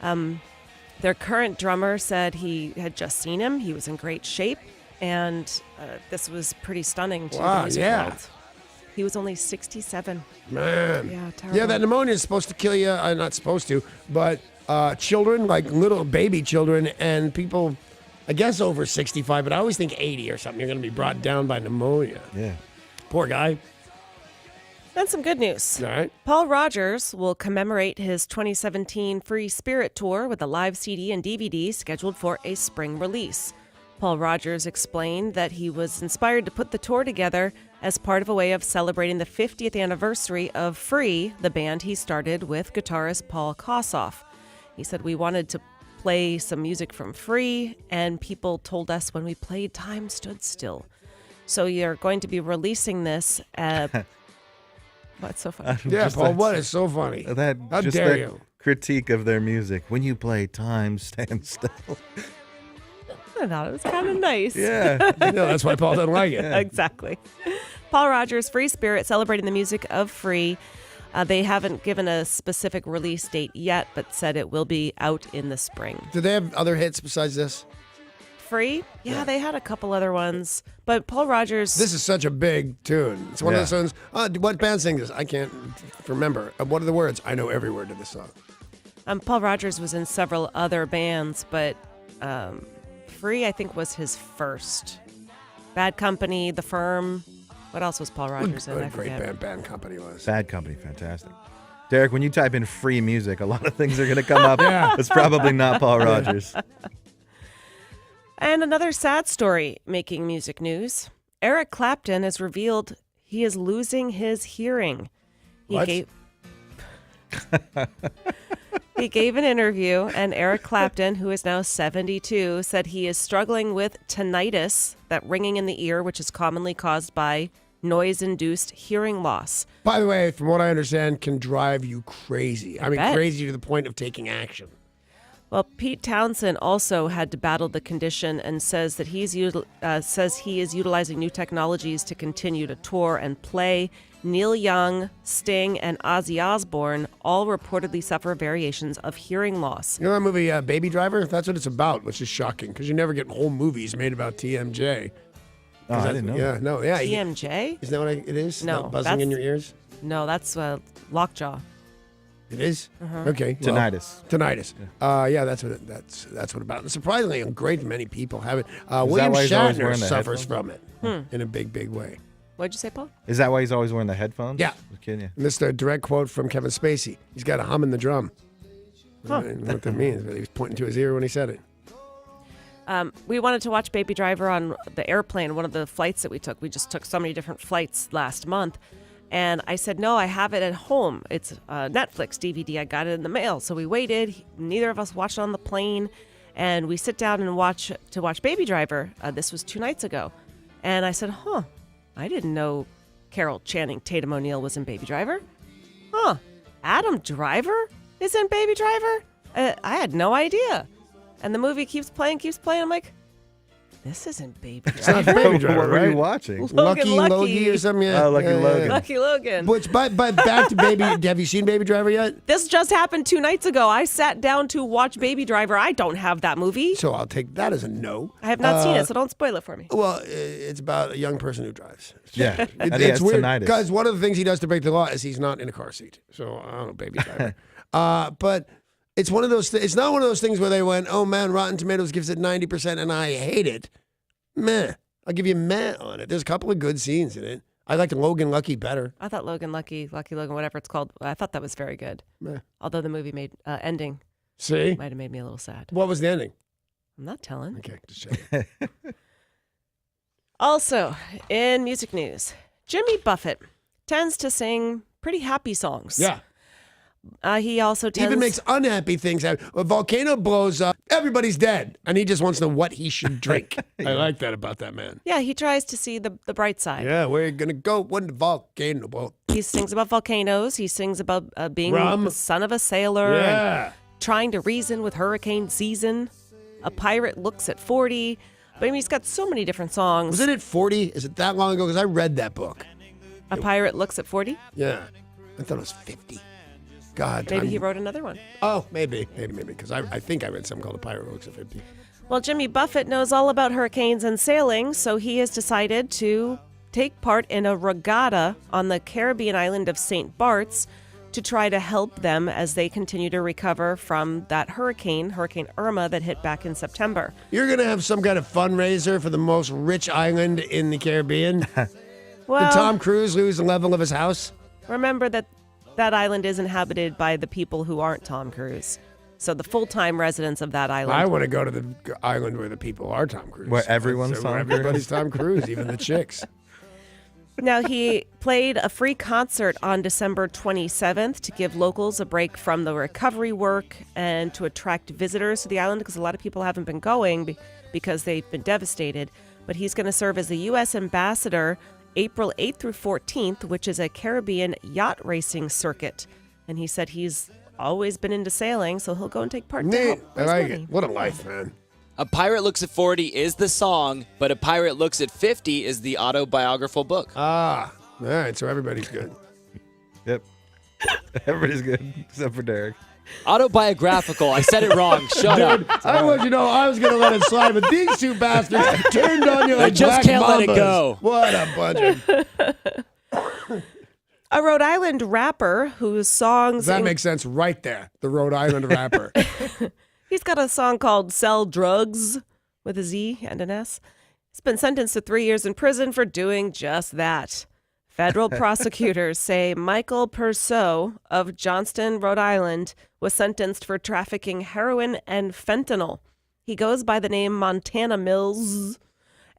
Their current drummer said he had just seen him. He was in great shape. And this was pretty stunning to the music world. He was only 67. Man. Yeah, terrible. Yeah, that pneumonia is supposed to kill you. Not supposed to, but children, like little baby children, and people, I guess over 65, but I always think 80 or something, you're going to be brought down by pneumonia. Yeah. Poor guy. Then some good news. All right. Paul Rogers will commemorate his 2017 Free Spirit Tour with a live CD and DVD scheduled for a spring release. Paul Rogers explained that he was inspired to put the tour together as part of a way of celebrating the 50th anniversary of Free, the band he started with guitarist Paul Kossoff. He said, "We wanted to play some music from Free, and people told us when we played, time stood still. So you're going to be releasing this What's so funny? Yeah, Just Paul, that- what is so funny? That How just dare that you? critique of their music. When you play, time stands still. I thought it was kind of nice. Yeah. I know, that's why Paul doesn't like it. Exactly. Paul Rogers, Free Spirit, celebrating the music of Free. They haven't given a specific release date yet, but said it will be out in the spring. Do they have other hits besides this? Free? Yeah, they had a couple other ones. But Paul Rogers... This is such a big tune. It's one of Yeah. those songs. What band sings this? I can't remember. What are the words? I know every word to this song. Paul Rogers was in several other bands, but Free, I think, was his first. Bad Company, The Firm. What else was Paul Rogers in? What I a great forget. band company was. Bad Company, fantastic. Derek, when you type in free music, a lot of things are going to come up. Yeah. It's probably not Paul Rogers. And another sad story making music news. Eric Clapton has revealed he is losing his hearing. What? He gave an interview, and Eric Clapton, who is now 72, said he is struggling with tinnitus, that ringing in the ear, which is commonly caused by noise-induced hearing loss. By the way, from what I understand, can drive you crazy. I mean, bet. crazy to the point of taking action. Well, Pete Townsend also had to battle the condition and says that he is utilizing new technologies to continue to tour and play. Neil Young, Sting, and Ozzy Osbourne all reportedly suffer variations of hearing loss. You know that movie, Baby Driver? That's what it's about, which is shocking because you never get whole movies made about TMJ. Oh, I didn't know. Yeah, that. no, yeah. TMJ? Isn't that what it is? No, Not buzzing in your ears? No, that's Lockjaw. It is? Uh-huh. Okay. well, Tinnitus. Tinnitus. Yeah, that's what about. And surprisingly, a great many people have it. that William why he's always Shatner wearing the suffers headphones? from it in a big, big way. What'd you say, Paul? Is that why he's always wearing the headphones? Yeah. The kid, yeah. And this is a direct quote from Kevin Spacey. He's got a hum in the drum. I don't know what that means, but he was pointing to his ear when he said it. We wanted to watch Baby Driver on the airplane, one of the flights that we took. We just took so many different flights last month. And I said, no, I have it at home. It's a Netflix DVD. I got it in the mail. So we waited. Neither of us watched it on the plane. And we sit down and watch Baby Driver. This was 2 nights ago. And I said, I didn't know Carol Channing Tatum O'Neill was in Baby Driver. Adam Driver is in Baby Driver? I had no idea. And the movie keeps playing. I'm like, This isn't Baby It's not Driver. Baby Driver, What were right? you watching? Logan Lucky. Logie or something. Yeah. Oh, Lucky Logan. Lucky Logan. Which, but back to Baby. Have you seen Baby Driver yet? This just happened 2 nights ago. I sat down to watch Baby Driver. I don't have that movie. So I'll take that as a no. I have not seen it, so don't spoil it for me. Well, it's about a young person who drives. Yeah. And he It's has weird tinnitus. because one of the things he does to break the law is he's not in a car seat. So I don't know, Baby Driver. But it's one of those. It's not one of those things where they went, "Oh man, Rotten Tomatoes gives it 90% and I hate it." Meh. I'll give you meh on it. There's a couple of good scenes in it. I liked Logan Lucky better. I thought Logan Lucky Logan, whatever it's called, I thought that was very good. Meh. Although the movie ending See, might have made me a little sad. what was the ending? I'm not telling. Okay, just checking. Also, in music news, Jimmy Buffett tends to sing pretty happy songs. Yeah. He also tends... Even makes unhappy things happen. A volcano blows up, everybody's dead, and he just wants to know what he should drink. I like that about that man. Yeah, he tries to see the bright side. Yeah, we're gonna go when the volcano blows. He sings about volcanoes. He sings about being Rum. the son of a sailor and Yeah. trying to reason with hurricane season. A pirate looks at 40. But I mean, he's got so many different songs. Wasn't it 40? Is it that long ago? Because I read that book. A pirate looks at 40? Yeah. I thought it was 50. God. Maybe he wrote another one. Oh, maybe. Because I think I read something called A Pirate Looks at 50. Well, Jimmy Buffett knows all about hurricanes and sailing, so he has decided to take part in a regatta on the Caribbean island of St. Bart's to try to help them as they continue to recover from that Hurricane Irma, that hit back in September. You're going to have some kind of fundraiser for the most rich island in the Caribbean? Well, Did Tom Cruise lose the level of his house? remember that island is inhabited by the people who aren't Tom Cruise. So the full-time residents of that island. I want to go to the island where the people are Tom Cruise. Where everyone's Tom where Cruise? everybody's Tom Cruise, even the chicks. Now, he played a free concert on December 27th to give locals a break from the recovery work and to attract visitors to the island, because a lot of people haven't been going because they've been devastated. But he's going to serve as the U.S. ambassador April 8th through 14th, which is a Caribbean yacht racing circuit. And he said he's always been into sailing, so he'll go and take part to Neat. help I raise like money. it. What a life, man. A Pirate Looks at 40 is the song, but A Pirate Looks at 50 is the autobiographical book. Ah, all right. So everybody's good. Yep. Everybody's good except for Derek. Autobiographical. I said it wrong. Shut up. I want you to know I was going to let it slide, but these two bastards turned on you like just black can't let it mambas. go. What a bunch. A Rhode Island rapper whose songs... That makes sense right there. The Rhode Island rapper. He's got a song called Sell Drugs with a Z and an S. He's been sentenced to 3 years in prison for doing just that. Federal prosecutors say Michael Perceau of Johnston, Rhode Island, was sentenced for trafficking heroin and fentanyl. He goes by the name Montana Mills,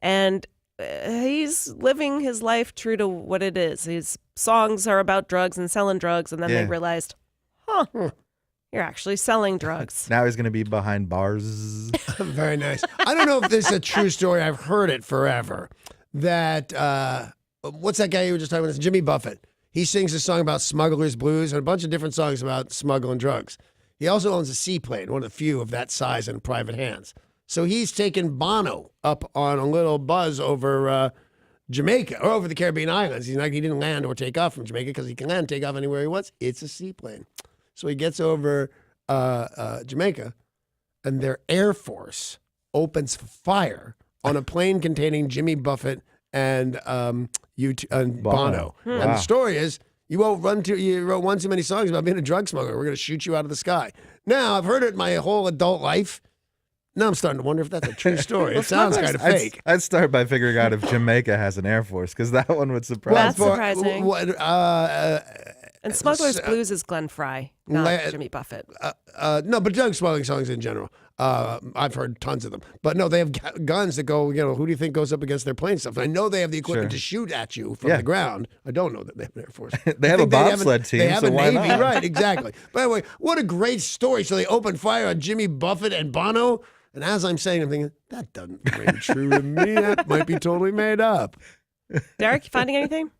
and he's living his life true to what it is. His songs are about drugs and selling drugs, and then they Yeah. realized, you're actually selling drugs. Now he's going to be behind bars. Very nice. I don't know if this is a true story. I've heard it forever. That, what's that guy you were just talking about? Jimmy Buffett. He sings a song about smuggler's blues and a bunch of different songs about smuggling drugs. He also owns a seaplane, one of the few of that size in private hands. So he's taken Bono up on a little buzz over Jamaica, or over the Caribbean islands. He didn't land or take off from Jamaica because he can land and take off anywhere he wants. It's a seaplane. So he gets over Jamaica, and their Air Force opens fire on a plane containing Jimmy Buffett and Bono. And Wow. the story is, you wrote one too many songs about being a drug smuggler. We're going to shoot you out of the sky. Now, I've heard it my whole adult life. Now I'm starting to wonder if that's a true story. It sounds kind of fake. I'd start by figuring out if Jamaica has an Air Force, because that one would surprise That's me. surprising. And Smuggler's Blues is Glenn Fry, not Jimmy Buffett. No, but drug smuggling songs in general. I've heard tons of them. But no, they have guns that go, who do you think goes up against their plane stuff? And I know they have the equipment to shoot at you from the ground. I don't know that they have an Air Force. They have a bobsled team, They have so a why Navy, not? right, exactly. By the way, what a great story. So they opened fire on Jimmy Buffett and Bono. And as I'm saying, I'm thinking, that doesn't ring true to me. That might be totally made up. Derek, you finding anything?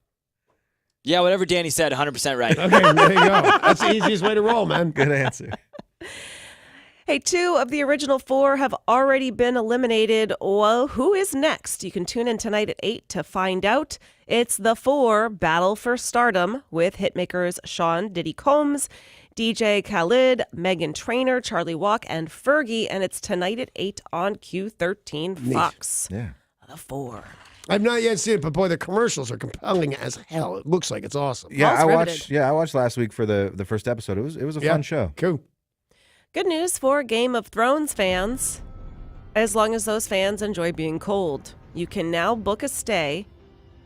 Yeah, whatever Danny said, 100% right. Okay, there you go. That's the easiest way to roll, man. Good answer. Hey, 2 of the original 4 have already been eliminated. Well, who is next? You can tune in tonight at 8 to find out. It's the 4 Battle for Stardom with hitmakers Sean Diddy Combs, DJ Khaled, Megan Trainor, Charlie Walk, and Fergie. And it's tonight at 8 on Q13 Fox. Yeah. The 4. I've not yet seen it, but boy, the commercials are compelling as hell. It looks like it's awesome. Yeah, Paul's I riveted. watched. Yeah, I watched last week for the first episode. It was a fun show. Cool. Good news for Game of Thrones fans. As long as those fans enjoy being cold, you can now book a stay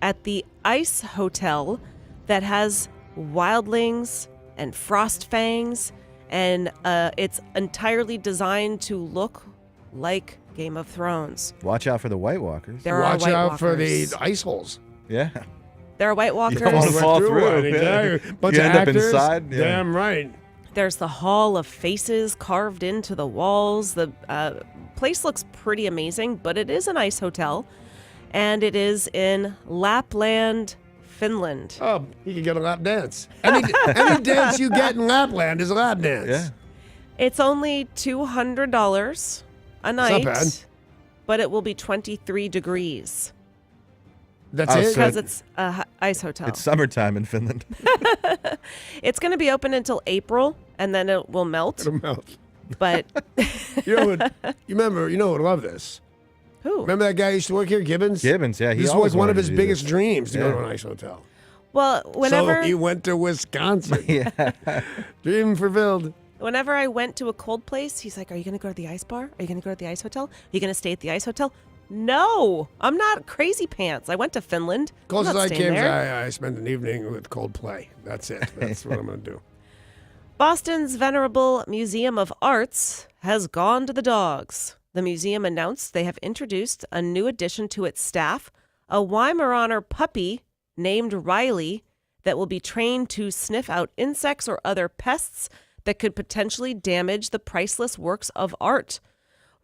at the Ice Hotel that has wildlings and frost fangs, and it's entirely designed to look like Game of Thrones. Watch out for the White Walkers. There Watch are White out for the Walkers. ice holes. Yeah. There are White Walkers. don't wanna fall through. one, Yeah. exactly. Bunch You of end up actors. inside, yeah. Damn right. There's the Hall of Faces carved into the walls. The place looks pretty amazing, but it is an ice hotel, and it is in Lapland, Finland. Oh, you can get a lap dance. Any dance you get in Lapland is a lap dance. Yeah. It's only $200 a night, bad. but it will be 23 degrees That's Oh, it. so- because it's a ice hotel. It's summertime in Finland. It's going to be open until April, and then it will melt. It'll melt. But You know what? You would love this. who? Remember that guy who used to work here, Gibbons? Gibbons, yeah. This always was one of wanted his to do biggest this. dreams to go Yeah. to an ice hotel. Well, whenever So he went to Wisconsin. Yeah. Dream fulfilled. Whenever I went to a cold place, he's like, "Are you going to go to the ice bar? Are you going to go to the ice hotel? Are you going to stay at the ice hotel?" No, I'm not crazy pants. I went to Finland. I'm Closest not I staying came, there. I spent an evening with Coldplay. That's it. That's what I'm going to do. Boston's venerable Museum of Arts has gone to the dogs. The museum announced they have introduced a new addition to its staff, a Weimaraner puppy named Riley that will be trained to sniff out insects or other pests that could potentially damage the priceless works of art.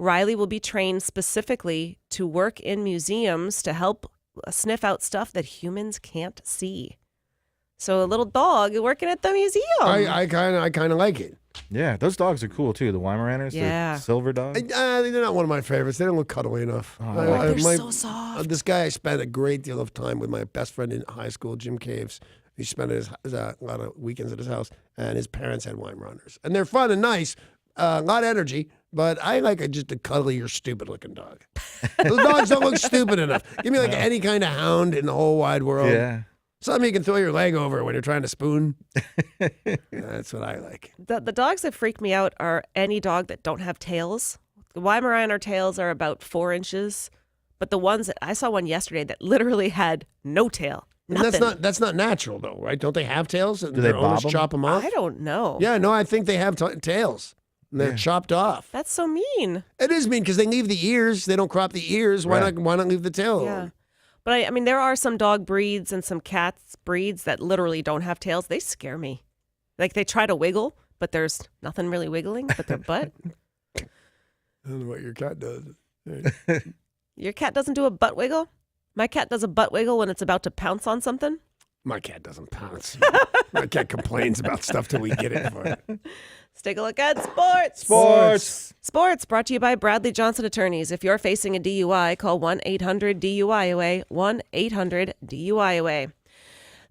Riley will be trained specifically to work in museums to help sniff out stuff that humans can't see. So a little dog working at the museum. I kind of like it. Yeah, those dogs are cool too. The Weimaraners, Yeah. the silver dogs. They're not one of my favorites. They don't look cuddly enough. They're so soft. This guy I spent a great deal of time with, my best friend in high school, Jim Caves. He spent a lot of weekends at his house, and his parents had Weimaraners. And they're fun and nice, a lot of energy, but I like just a cuddlier, stupid-looking dog. Those dogs don't look stupid enough. Give me any kind of hound in the whole wide world. Yeah. Something you can throw your leg over when you're trying to spoon. That's what I like. The dogs that freak me out are any dog that don't have tails. The Weimaraner tails are about 4 inches, but the ones that I saw one yesterday that literally had no tail. And Nothing. that's not natural though, right? Don't they have tails? And Do they their owners bob 'em? chop them off? I don't know. Yeah, no, I think they have tails. And they're chopped off. That's so mean. It is mean because they leave the ears. They don't crop the ears. Right. Why not leave the tail? Yeah. alone? But I mean, there are some dog breeds and some cats breeds that literally don't have tails. They scare me. Like they try to wiggle, but there's nothing really wiggling but their butt. I don't know what your cat does. Your cat doesn't do a butt wiggle? My cat does a butt wiggle when it's about to pounce on something. My cat doesn't pounce. My cat complains about stuff till we get it for it. Let's take a look at sports. Sports. Sports brought to you by Bradley Johnson Attorneys. If you're facing a DUI, call 1-800-DUI-AWAY, 1-800-DUI-AWAY.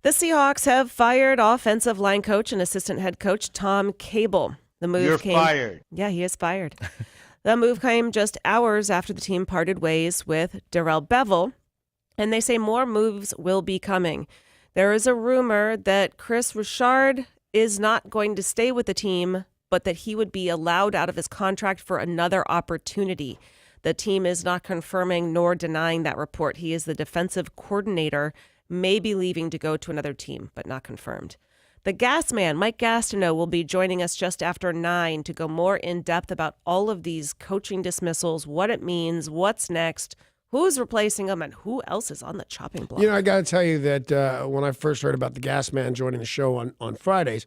The Seahawks have fired offensive line coach and assistant head coach Tom Cable. The move fired. Yeah, he is fired. The move came just hours after the team parted ways with Darrell Bevel, and they say more moves will be coming. There is a rumor that Chris Richard is not going to stay with the team, but that he would be allowed out of his contract for another opportunity. The team is not confirming nor denying that report. He is the defensive coordinator, may be leaving to go to another team, but not confirmed. The Gas Man, Mike Gastineau, will be joining us just after 9 to go more in depth about all of these coaching dismissals, what it means, what's next, who's replacing them, and who else is on the chopping block. You know, I got to tell you that when I first heard about the Gas Man joining the show on Fridays,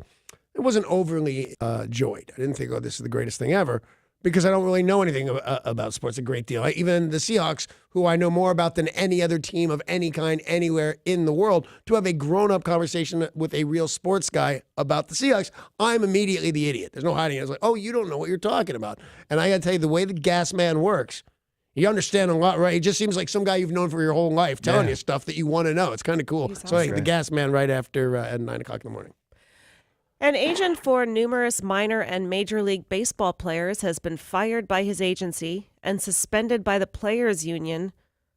it wasn't overly joyed. I didn't think, oh, this is the greatest thing ever. because I don't really know anything about sports a great deal. Even the Seahawks, who I know more about than any other team of any kind anywhere in the world, to have a grown-up conversation with a real sports guy about the Seahawks, I'm immediately the idiot. There's no hiding it. It's like, oh, you don't know what you're talking about. And I got to tell you, the way the gas man works, you understand a lot, right? It just seems like some guy you've known for your whole life telling you stuff that you want to know. It's kind of cool. So I think the gas man right after at 9 o'clock in the morning. An agent for numerous minor and Major League Baseball players has been fired by his agency and suspended by the Players Union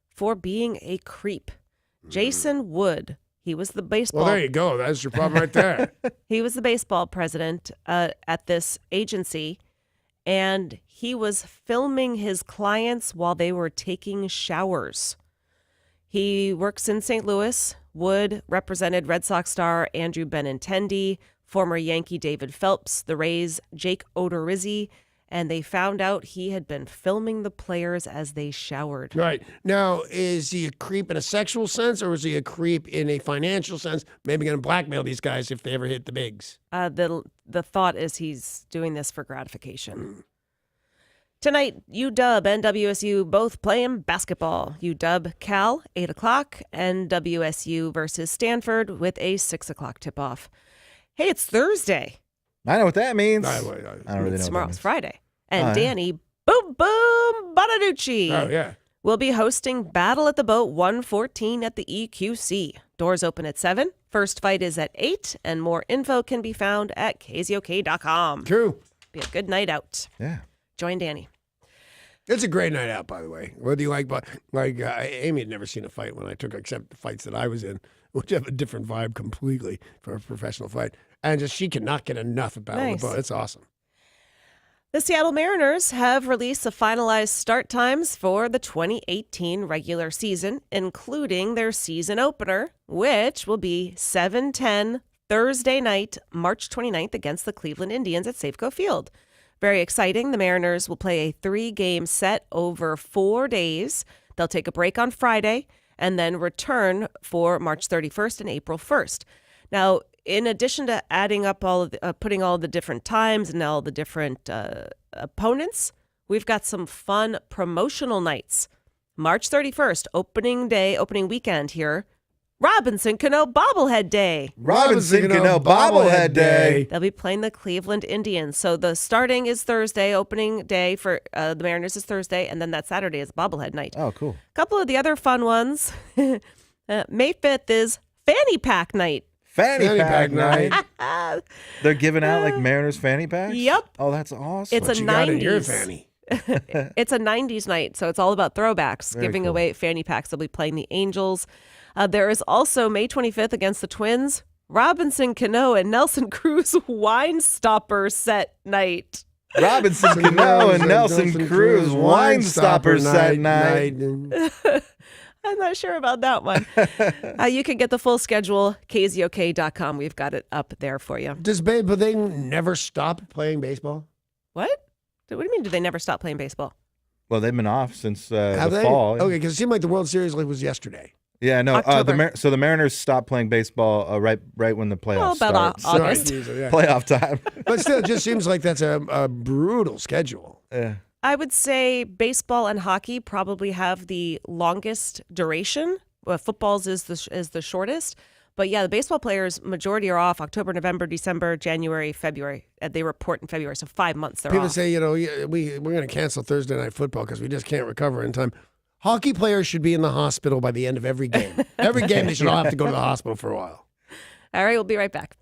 for being a creep. Jason Wood, he was the baseball. Well, there you go. That's your problem right there. He was the baseball president at this agency, and he was filming his clients while they were taking showers. He works in St. Louis. Wood represented Red Sox star Andrew Benintendi, former Yankee David Phelps, the Rays' Jake Odorizzi, and they found out he had been filming the players as they showered. Right. Now, is he a creep in a sexual sense, or is he a creep in a financial sense? Maybe going to blackmail these guys if they ever hit the bigs. The thought is he's doing this for gratification. Tonight, UW and WSU both playing basketball. UW Cal, 8 o'clock, and WSU versus Stanford with a 6 o'clock tip-off. Hey, it's Thursday. I know what that means. I I don't really know. Tomorrow's what that means. Friday. And Oh, yeah. Danny Boom Boom Bonaducci Oh, yeah. will be hosting Battle at the Boat 114 at the EQC. Doors open at 7. First fight is at 8, and more info can be found at KZOK.com. True. Be a good night out. Yeah. Join Danny. It's a great night out, by the way. Whether you like Amy had never seen a fight when I took her, except the fights that I was in, which have a different vibe completely for a professional fight. And just she cannot get enough of Battle of Nice. the Boat. It's awesome. The Seattle Mariners have released the finalized start times for the 2018 regular season, including their season opener, which will be 7:10 Thursday night, March 29th against the Cleveland Indians at Safeco Field. Very exciting. The Mariners will play a 3-game set over 4 days. They'll take a break on Friday and then return for March 31st and April 1st. Now, in addition to adding up all of putting all the different times and all the different opponents, we've got some fun promotional nights. March 31st, opening weekend here. Robinson Cano Bobblehead Day. Robinson Cano Bobblehead Day. They'll be playing the Cleveland Indians. So the starting is Thursday, opening day for the Mariners is Thursday, and then that Saturday is Bobblehead Night. Oh, cool. A couple of the other fun ones. May 5th is Fanny Pack Night. Fanny pack night. Uh, They're giving out like Mariners fanny packs? Yep. Oh, that's awesome. It's What a you got in your 90s. fanny? It's a 90s night, so it's all about throwbacks, Very giving cool. away fanny packs. They'll be playing the Angels. There is also May 25th against the Twins, Robinson Cano and Nelson Cruz Wine Stopper Set Night. Robinson Cano and Nelson Cruz Wine Stopper set night. I'm not sure about that one. You can get the full schedule, KZOK.com. We've got it up there for you. But they never stop playing baseball? What? What do you mean, do they never stop playing baseball? Well, they've been off since Have the they? fall. Okay, because it seemed like the World Series was yesterday. Yeah, no. October. So the Mariners stopped playing baseball right when the playoffs about start. August. Yeah. Playoff time. But still, it just seems like that's a brutal schedule. Yeah. I would say baseball and hockey probably have the longest duration. Football's is the shortest. But yeah, the baseball players, majority are off October, November, December, January, February. They report in February, so 5 months they're People off. say, we're going to cancel Thursday Night Football because we just can't recover in time. Hockey players should be in the hospital by the end of every game. Every game, they should all have to go to the hospital for a while. All right, we'll be right back.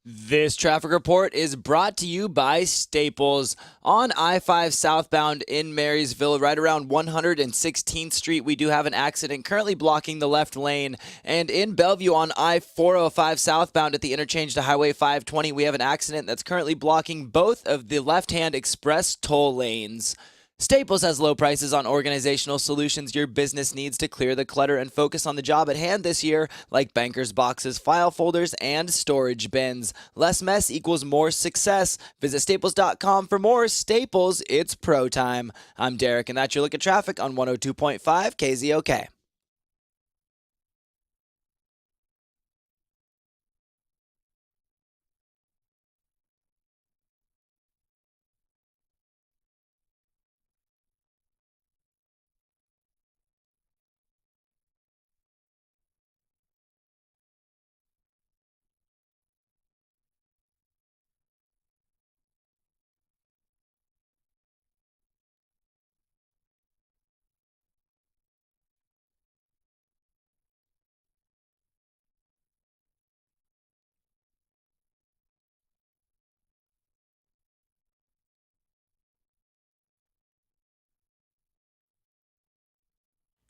This traffic report is brought to you by Staples. On I-5 southbound in Marysville, right around 116th Street, we do have an accident currently blocking the left lane. And in Bellevue on I-405 southbound at the interchange to Highway 520, we have an accident that's currently blocking both of the left-hand express toll lanes. Staples has low prices on organizational solutions your business needs to clear the clutter and focus on the job at hand this year, like bankers boxes, file folders, and storage bins. Less mess equals more success. Visit staples.com for more. Staples, it's pro time. I'm Derek, and that's your look at traffic on 102.5 KZOK.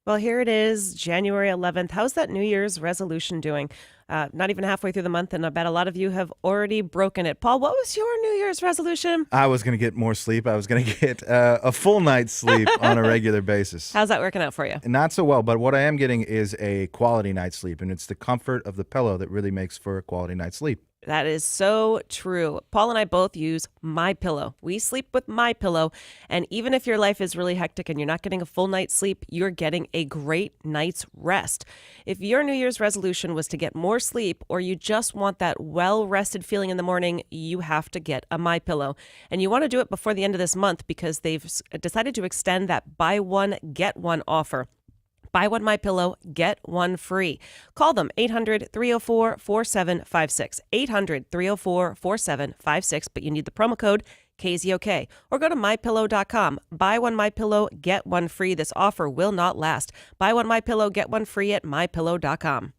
Well, here it is, January 11th. How's that New Year's resolution doing? Not even halfway through the month, and I bet a lot of you have already broken it. Paul, what was your New Year's resolution? I was going to get more sleep. I was going to get a full night's sleep on a regular basis. How's that working out for you? Not so well, but what I am getting is a quality night's sleep, and it's the comfort of the pillow that really makes for a quality night's sleep. That is so true. Paul and I both use My Pillow. We sleep with My Pillow, and even if your life is really hectic and you're not getting a full night's sleep, you're getting a great night's rest. If your New Year's resolution was to get more sleep, or you just want that well-rested feeling in the morning, you have to get a My Pillow. And you want to do it before the end of this month because they've decided to extend that buy one, get one offer. Buy one My Pillow, get one free. Call them 800-304-4756. 800-304-4756, but you need the promo code KZOK. Or go to mypillow.com. Buy one My Pillow, get one free. This offer will not last. Buy one My Pillow, get one free at mypillow.com.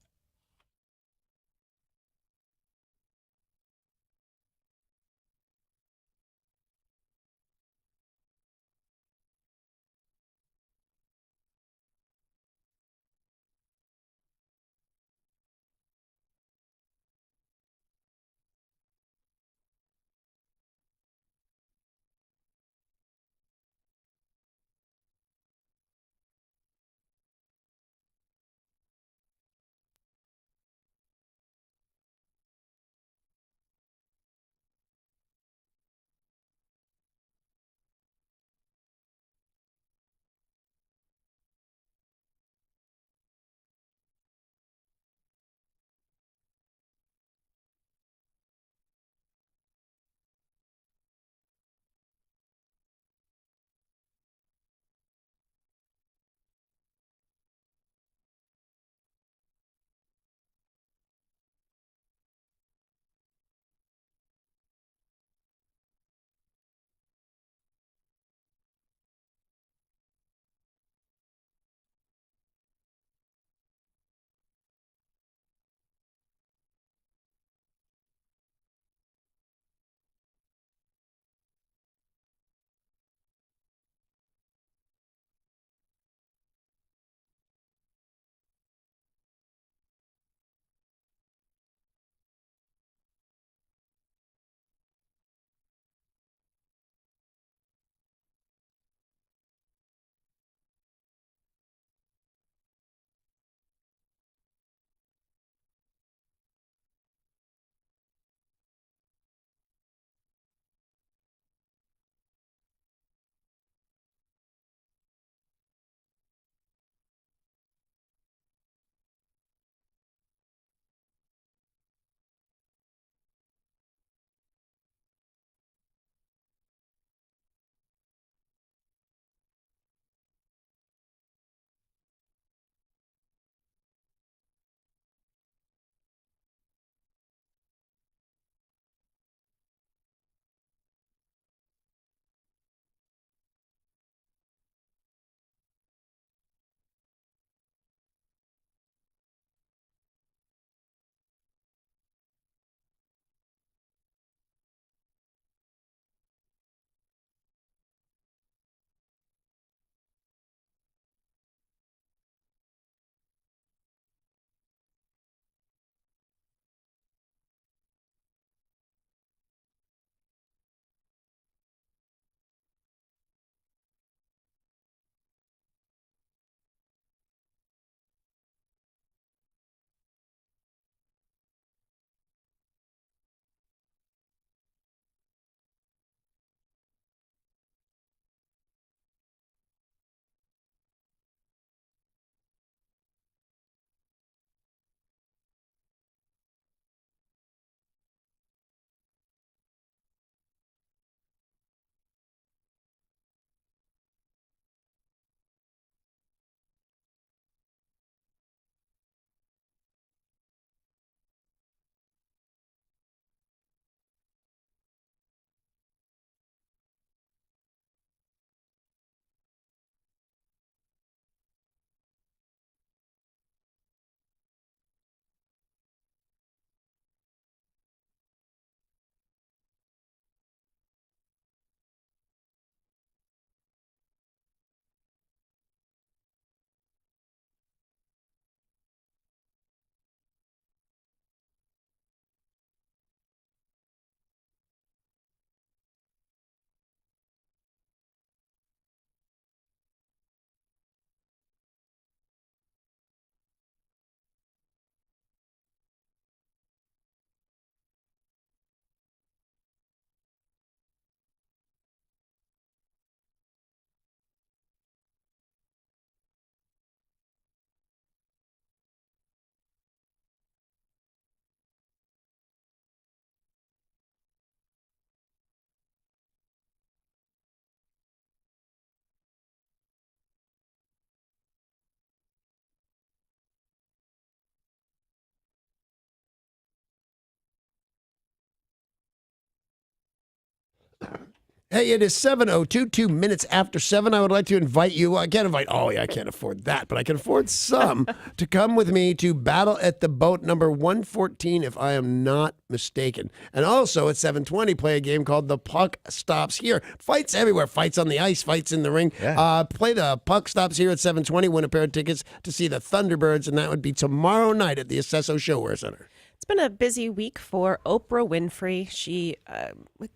Hey, it is 7:02, 2 minutes after 7. I would like to invite you. I can't invite all. I can't afford that, but I can afford some to come with me to Battle at the Boat number 114, if I am not mistaken. And also at 7:20, play a game called The Puck Stops Here. Fights everywhere. Fights on the ice, fights in the ring. Yeah. Play The Puck Stops Here at 7:20. Win a pair of tickets to see the Thunderbirds, and that would be tomorrow night at the Acesso Showwear Center. It's been a busy week for Oprah Winfrey. She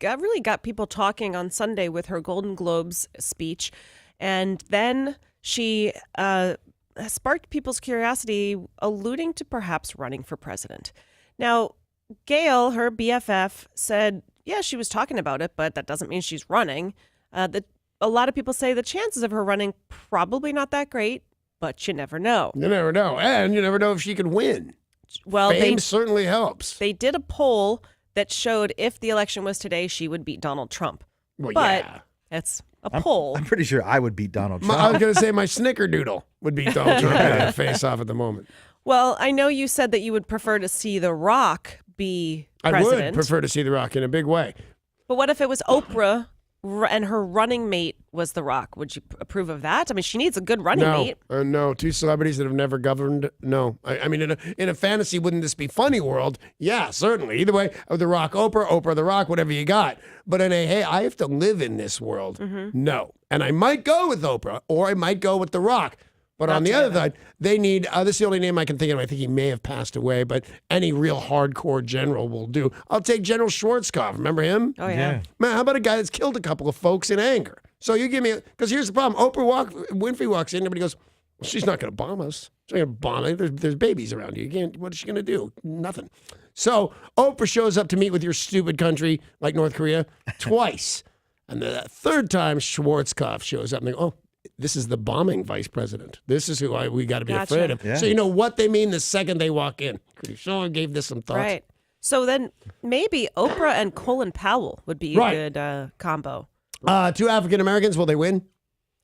really got people talking on Sunday with her Golden Globes speech. And then she sparked people's curiosity, alluding to perhaps running for president. Now, Gail, her BFF, said, yeah, she was talking about it, but that doesn't mean she's running. A lot of people say the chances of her running probably not that great, but you never know. You never know. And you never know if she can win. Well, Fame certainly helps. they did a poll that showed if the election was today, she would beat Donald Trump. Well, But yeah. it's a poll. I'm pretty sure I would beat Donald Trump. I was going to say my snickerdoodle would be Donald Trump in a face-off at the moment. Well, I know you said that you would prefer to see The Rock be I president. would prefer to see The Rock in a big way. But what if it was Oprah and her running mate was The Rock? Would you approve of that? I mean, she needs a good running mate. No. Two celebrities that have never governed. No. I mean, in a fantasy, wouldn't this be funny world? Yeah, certainly. Either way, The Rock, Oprah, The Rock, whatever you got. But in a, hey, I have to live in this world. No. And I might go with Oprah, or I might go with The Rock. But on the other side, they need, this is the only name I can think of. I think he may have passed away, but any real hardcore general will do. I'll take General Schwarzkopf. Remember him? Oh, yeah. Man, how about a guy that's killed a couple of folks in anger? So you give me, because here's the problem. Winfrey walks in, everybody goes, well, she's not going to bomb us. She's not going to bomb us. There's babies around you. You can't, what is she going to do? Nothing. So Oprah shows up to meet with your stupid country like North Korea twice. And the third time, Schwarzkopf shows up and they go, oh, this is the bombing vice president. This is who we got to be Gotcha. afraid of. Yeah. So you know what they mean the second they walk in. So I gave this some thought. Right. So then maybe Oprah and Colin Powell would be a Right. good combo. Two African Americans, will they win?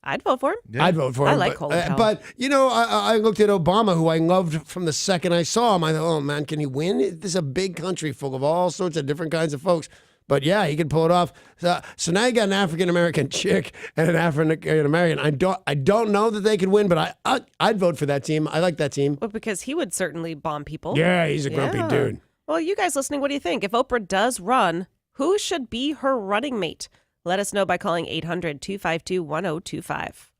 I'd vote for him. Yeah. I'd vote for him. I like but, Colin Powell. But, you know, I looked at Obama, who I loved from the second I saw him. I thought, oh, man, can he win? This is a big country full of all sorts of different kinds of folks. But, yeah, he can pull it off. So now you got an African-American chick and an African-American. I don't know that they could win, but I'd vote for that team. I like that team. Well, because he would certainly bomb people. Yeah, he's a grumpy Yeah. dude. Well, you guys listening, what do you think? If Oprah does run, who should be her running mate? Let us know by calling 800-252-1025.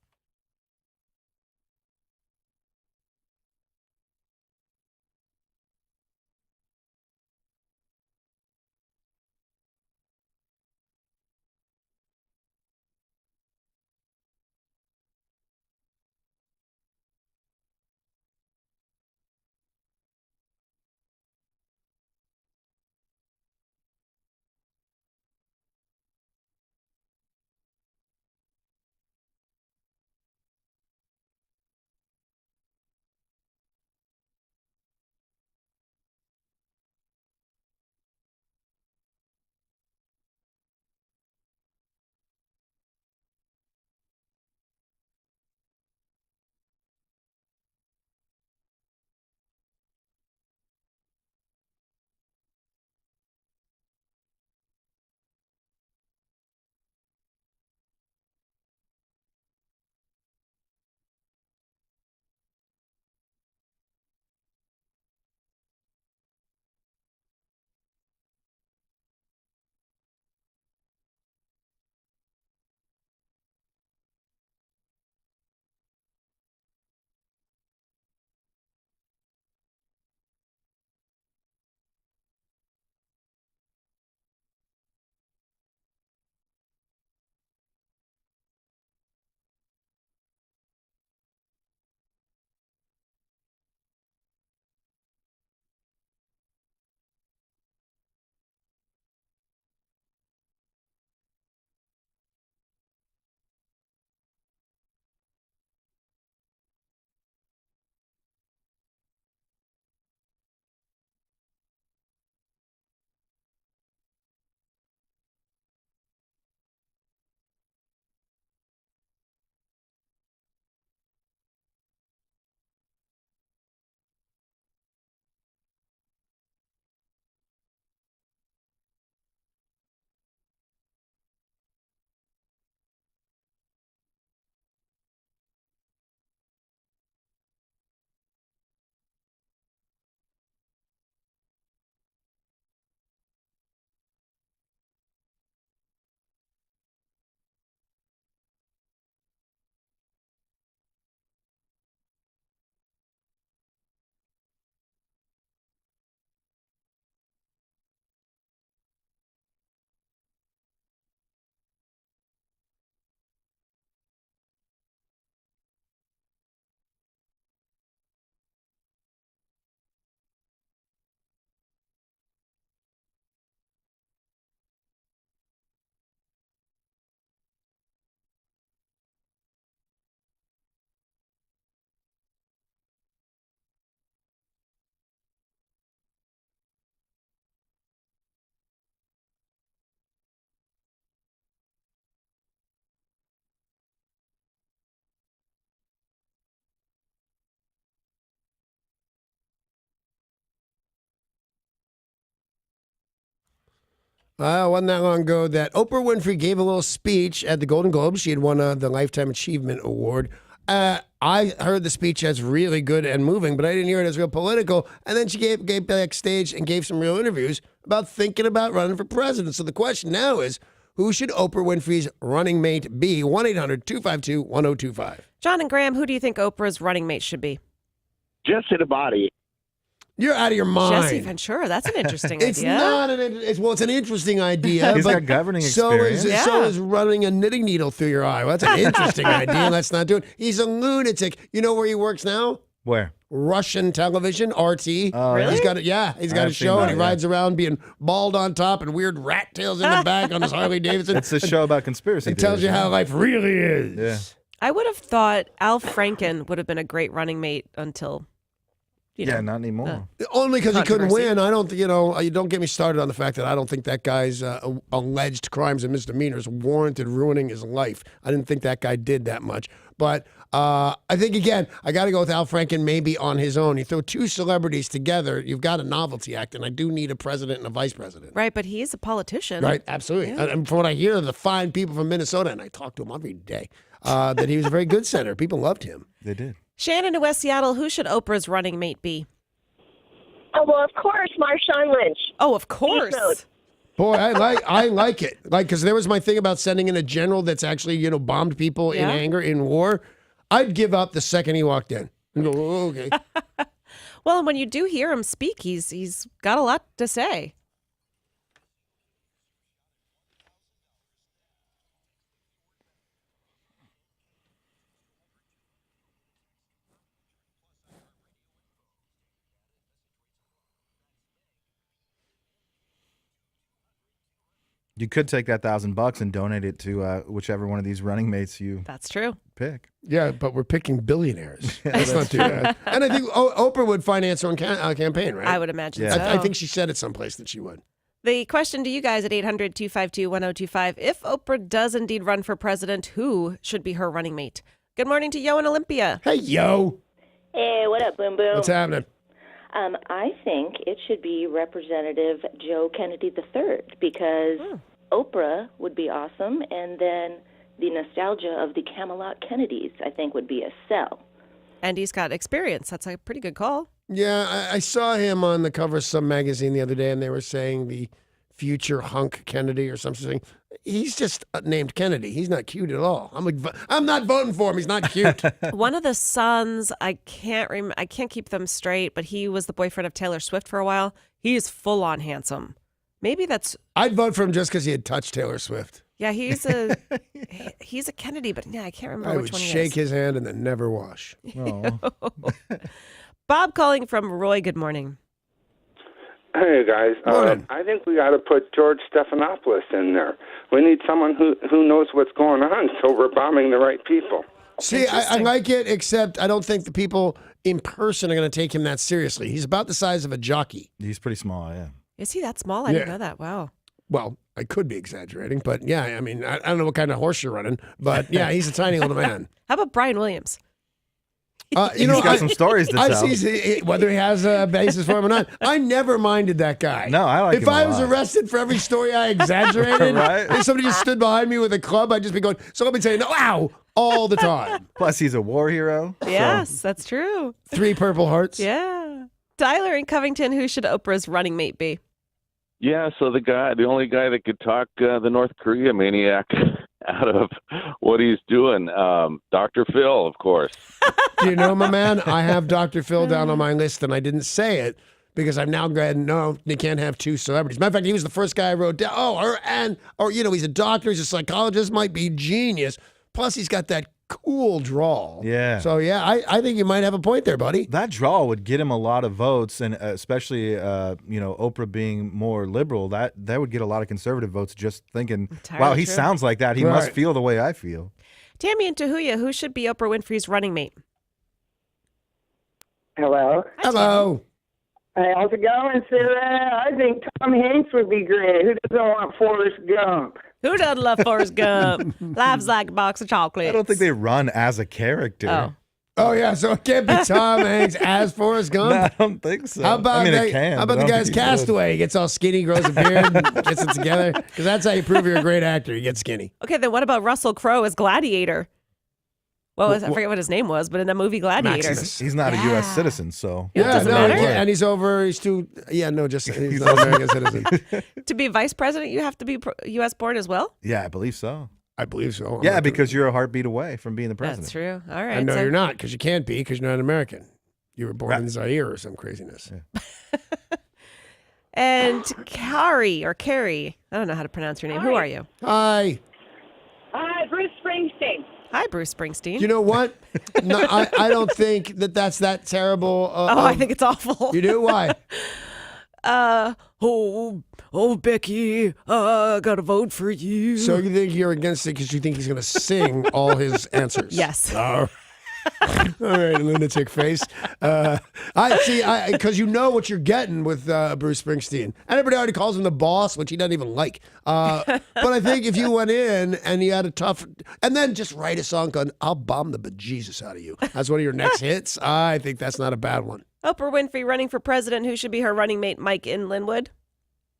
Wasn't that long ago that Oprah Winfrey gave a little speech at the Golden Globes. She had won the Lifetime Achievement Award. I heard the speech as really good and moving, but I didn't hear it as real political. And then she gave backstage and gave some real interviews about thinking about running for president. So the question now is, who should Oprah Winfrey's running mate be? 1-800-252-1025. John and Graham, who do you think Oprah's running mate should be? Jesse the body. You're out of your mind. Jesse Ventura. That's an interesting It's idea. not it's an interesting idea. He's but got governing so experience. so is running a knitting needle through your eye. Well, that's an interesting idea. Let's not do it. He's a lunatic. You know where he works now? Where? Russian television, RT. Oh, Really? He's got he's got a I've seen show that, and he yeah. rides around being bald on top and weird rat tails in the back on his Harley Davidson. It's a show about conspiracy It tells you theories, how life really is. Yeah. I would have thought Al Franken would have been a great running mate until, Yeah, not anymore. Only because he couldn't Controversy. win. I don't, you don't get me started on the fact that I don't think that guy's alleged crimes and misdemeanors warranted ruining his life. I didn't think that guy did that much. But I think, again, I got to go with Al Franken maybe on his own. You throw two celebrities together, you've got a novelty act, and I do need a president and a vice president. right, but he is a politician. Right, absolutely. And from what I hear of the fine people from Minnesota, and I talk to him every day, that he was a very good senator. People loved him. They did. Shannon in West Seattle, who should Oprah's running mate be? Oh, well, of course, Marshawn Lynch. Oh, of course. Mode. Boy, I like it. Like, because there was my thing about sending in a general that's actually, bombed people in Yeah. anger, in war. I'd give up the second he walked in. And go, oh, okay. Well, and when you do hear him speak, he's got a lot to say. You could take that $1,000 and donate it to whichever one of these running mates you That's true. pick. Yeah, but we're picking billionaires. Let's not do that. And I think Oprah would finance her own campaign, right? I would imagine Yeah. so. I think she said it someplace that she would. The question to you guys at 800-252-1025, if Oprah does indeed run for president, who should be her running mate? Good morning to Yo in Olympia. Hey, yo. Hey, what up, Boom Boom? What's happening? I think it should be Representative Joe Kennedy III because Oprah would be awesome, and then the nostalgia of the Camelot Kennedys, I think, would be a sell. And he's got experience. That's a pretty good call. Yeah, I saw him on the cover of some magazine the other day, and they were saying the future hunk Kennedy or something. He's just named Kennedy. He's not cute at all. I'm not voting for him. He's not cute. One of the sons, I can't keep them straight, but he was the boyfriend of Taylor Swift for a while. He is full on handsome. Maybe that's I'd vote for him just because he had touched Taylor Swift. yeah. He's a Kennedy, but yeah, I can't remember I which would one he shake is. his hand and then never wash. Oh. Bob calling from Roy. Good morning. Hey guys, Morning. I think we got to put George Stephanopoulos in there. We need someone who knows what's going on, so we're bombing the right people. See, I like it, except I don't think the people in person are going to take him that seriously. He's about the size of a jockey. He's pretty small, yeah. Is he that small? I didn't know that. Wow. Well, I could be exaggerating, but yeah, I mean, I don't know what kind of horse you're running, but yeah, he's a tiny little man. How about Brian Williams? You know, He's got some stories to I tell. see whether he has a basis for him or not. I never minded that guy. No, I like If him a I was lot. arrested for every story I exaggerated, Right? if somebody just stood behind me with a club, I'd just be going, so let me say, no, ow, all the time. Plus, he's a war hero. so- Yes, that's true. 3 Purple Hearts. Yeah. Tyler in Covington, who should Oprah's running mate be? Yeah, so the only guy that could talk the North Korea maniac out of what he's doing, Dr. Phil, of course. Do you know, my man? I have Dr. Phil down on my list, and I didn't say it because I'm now glad. No, they can't have 2 celebrities. Matter of fact, he was the first guy I wrote down. Or he's a doctor, he's a psychologist, might be genius. Plus, he's got that cool drawl. Yeah. So yeah, I think you might have a point there, buddy. That draw would get him a lot of votes, and especially Oprah being more liberal, that would get a lot of conservative votes. Just thinking, Entirely wow, he true. sounds like that. He must Right. feel the way I feel. Tammy in Tahuya, who should be Oprah Winfrey's running mate? Hello. Hello. Hey, how's it going, Sarah? I think Tom Hanks would be great. Who doesn't want Forrest Gump? Who doesn't love Forrest Gump? Life's like a box of chocolate. I don't think they run as a character. Oh. Oh yeah, so it can't be Tom Hanks as Forrest Gump. No, I don't think so. How about it can. How about the guy's Castaway? He gets all skinny, grows a beard, and gets it together. Because that's how you prove you're a great actor. You get skinny. Okay, then what about Russell Crowe as Gladiator? Well, I forget what his name was, but in the movie Gladiator. Maximus. He's not a U.S. citizen, so. Yeah, doesn't matter. And he's too. Yeah, no, just he's not an American citizen. To be vice president, you have to be U.S. born as well? Yeah, I believe so. I believe so. Yeah, because you're a heartbeat away from being the president. That's true. All right. And no, you're not, because you can't be, because you're not an American. You were born in Zaire or some craziness. Yeah. And Carrie, I don't know how to pronounce your name. Who are you? Hi. Hi, Bruce Springsteen. Hi, Bruce Springsteen. You know what? No, I don't think that's that terrible. I think it's awful. You do? Why? Becky, I gotta vote for you. So you think you're against it because you think he's going to sing all his answers? Yes. All right, lunatic face. Because you know what you're getting with Bruce Springsteen. Everybody already calls him the boss, which he doesn't even like. But I think if you went in and you had and then just write a song called "I'll Bomb the Bejesus Out of You." That's one of your next hits. I think that's not a bad one. Oprah Winfrey running for president. Who should be her running mate? Mike in Linwood.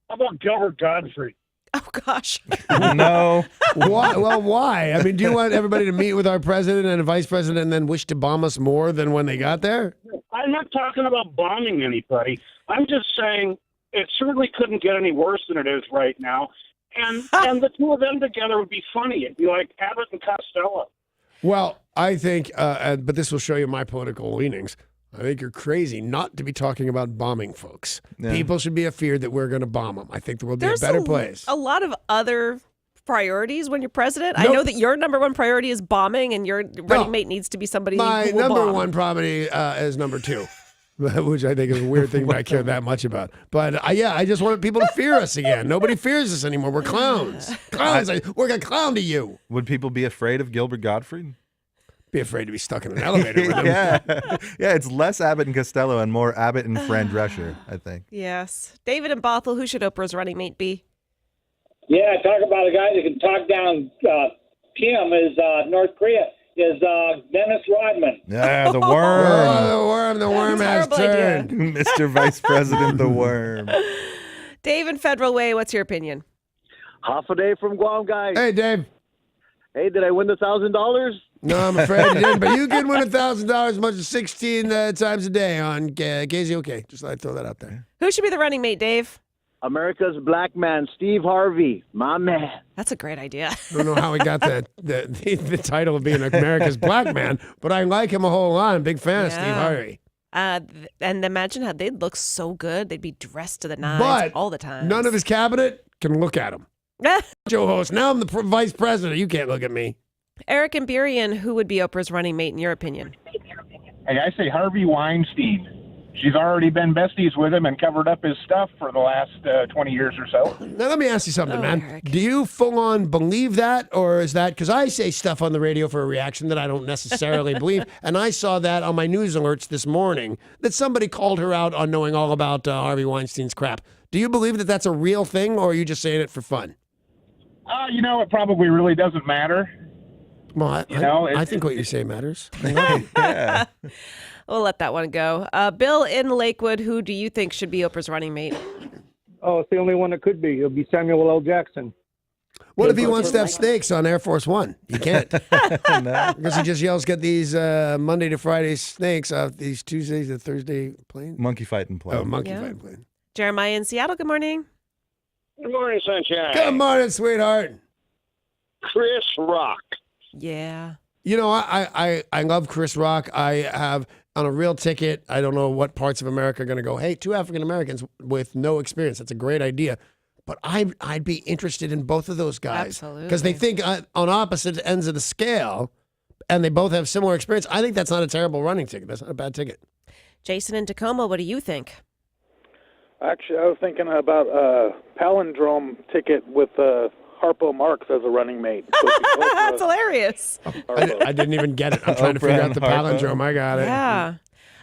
How about Gilbert Godfrey? Oh gosh. No. Why? Well, why? I mean, do you want everybody to meet with our president and vice president and then wish to bomb us more than when they got there? I'm not talking about bombing anybody. I'm just saying it certainly couldn't get any worse than it is right now. And the two of them together would be funny. It'd be like Abbott and Costello. Well, I think, but this will show you my political leanings. I think you're crazy not to be talking about bombing folks. Yeah. People should be afeared that we're going to bomb them. I think there will be a better place. A lot of other priorities when you're president. Nope. I know that your number one priority is bombing, and your running mate needs to be somebody My who will number bomb. one priority is number two, which I think is a weird thing that I care that much about. But I just want people to fear us again. Nobody fears us anymore. We're clowns. Clowns. We're going to clown to you. Would people be afraid of Gilbert Gottfried? Be afraid to be stuck in an elevator with him. Yeah, it's less Abbott and Costello and more Abbott and Fran Drescher, I think. Yes. David and Bothell, who should Oprah's running mate be? Yeah, talk about a guy that can talk down Kim is North Korea, is Dennis Rodman. Yeah, the worm. The worm has turned. Mr. Vice President, the worm. Dave in Federal Way, what's your opinion? Half a day from Guam, guys. Hey, Dave. Hey, did I win the $1,000? No, I'm afraid you didn't. But you can win $1,000 as much as 16 times a day on KZOK. Just thought I'd throw that out there. Who should be the running mate, Dave? America's black man, Steve Harvey, my man. That's a great idea. I don't know how he got the title of being America's black man, but I like him a whole lot. I'm a big fan of Steve Harvey. And imagine how they'd look so good. They'd be dressed to the nines all the time. None of his cabinet can look at him. Joe host, now I'm the vice president. You can't look at me. Eric and Burien, who would be Oprah's running mate in your opinion? Hey, I say Harvey Weinstein. She's already been besties with him and covered up his stuff for the last 20 years or so. Now, let me ask you something, man. Eric. Do you full on believe that, or is that because I say stuff on the radio for a reaction that I don't necessarily believe? And I saw that on my news alerts this morning that somebody called her out on knowing all about Harvey Weinstein's crap. Do you believe that that's a real thing, or are you just saying it for fun? It probably really doesn't matter. Well, I think what you say matters. Yeah. We'll let that one go. Bill in Lakewood, who do you think should be Oprah's running mate? Oh, it's the only one that could be. It'll be Samuel L. Jackson. What if he wants to have snakes on Air Force One? He can't. No. Because he just yells, get these Monday to Friday snakes off these Tuesday to Thursday plane. Monkey fighting plane. Oh, monkey fighting plane. Jeremiah in Seattle, good morning. Good morning, Sunshine. Good morning, sweetheart. Chris Rock. Yeah. You know, I love Chris Rock. I have on a real ticket. I don't know what parts of America are going to go, hey, 2 African Americans with no experience. That's a great idea. But I'd be interested in both of those guys. Absolutely. Because they think on opposite ends of the scale, and they both have similar experience. I think that's not a terrible running ticket. That's not a bad ticket. Jason in Tacoma, what do you think? Actually, I was thinking about a palindrome ticket with Harpo Marx as a running mate. So That's hilarious. I didn't even get it. I'm trying to figure out the palindrome. I got it. Yeah.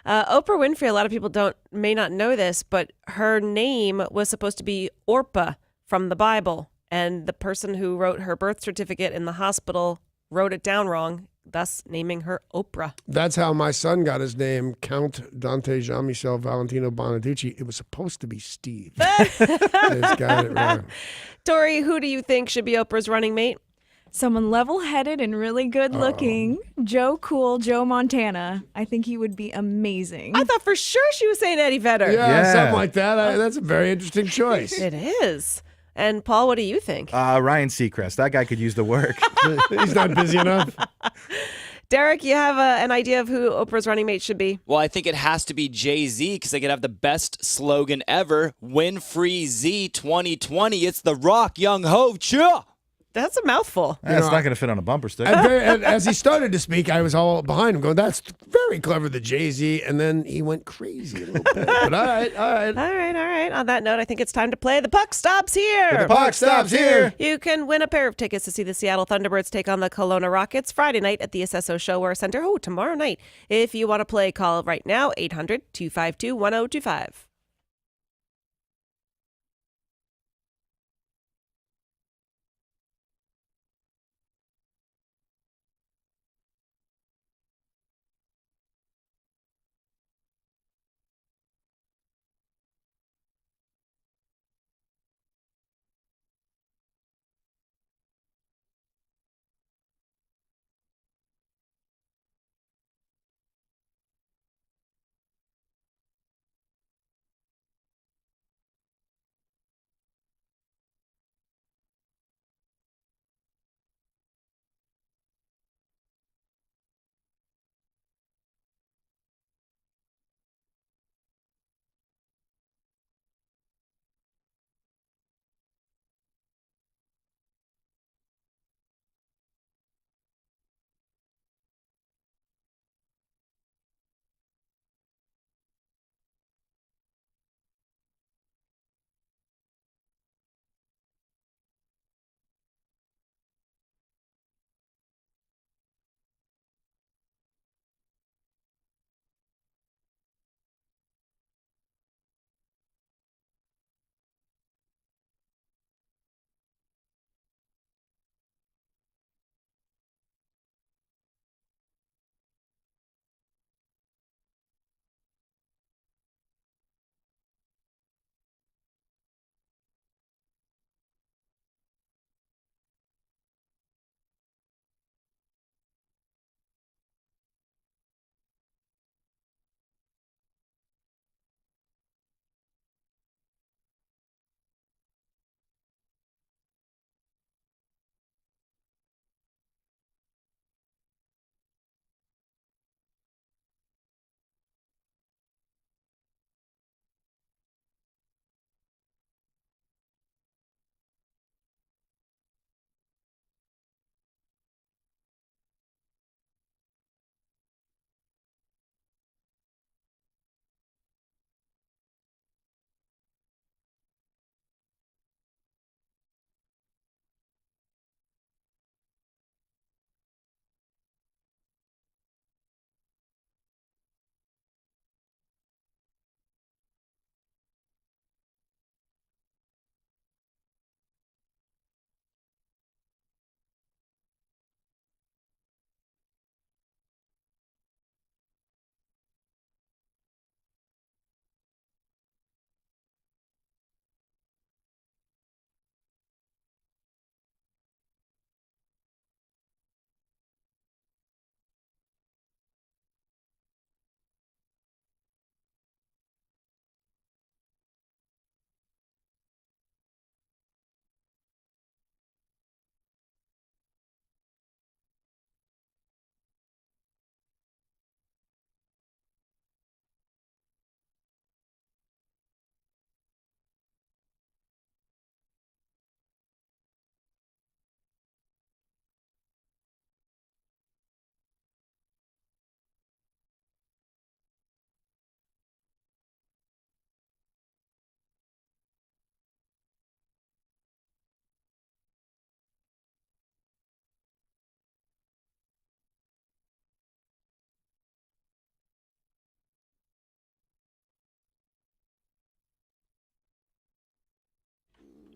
Oprah Winfrey, a lot of people may not know this, but her name was supposed to be Orpah from the Bible. And the person who wrote her birth certificate in the hospital wrote it down wrong. thus naming her Oprah. That's how my son got his name, Count Dante Jean-Michel Valentino Bonaducci. It was supposed to be Steve. Just got it wrong. Tori, who do you think should be Oprah's running mate? Someone level-headed and really good-looking. Joe Cool, Joe Montana. I think he would be amazing. I thought for sure she was saying Eddie Vedder. Yeah, something like that. That's a very interesting choice. It is. And Paul, what do you think? Ryan Seacrest. That guy could use the work. He's not busy enough. Derek, you have an idea of who Oprah's running mate should be? Well, I think it has to be Jay-Z because they could have the best slogan ever. Win Free Z 2020. It's The Rock, Young Ho. Chia. That's a mouthful. That's not going to fit on a bumper sticker. And as he started to speak, I was all behind him going, that's very clever, the Jay-Z. And then he went crazy a little bit. But all right. All right. On that note, I think it's time to play The Puck Stops Here. The puck stops here. You can win a pair of tickets to see the Seattle Thunderbirds take on the Kelowna Rockets Friday night at the SSO Showwear Center. Oh, tomorrow night. If you want to play, call right now, 800-252-1025.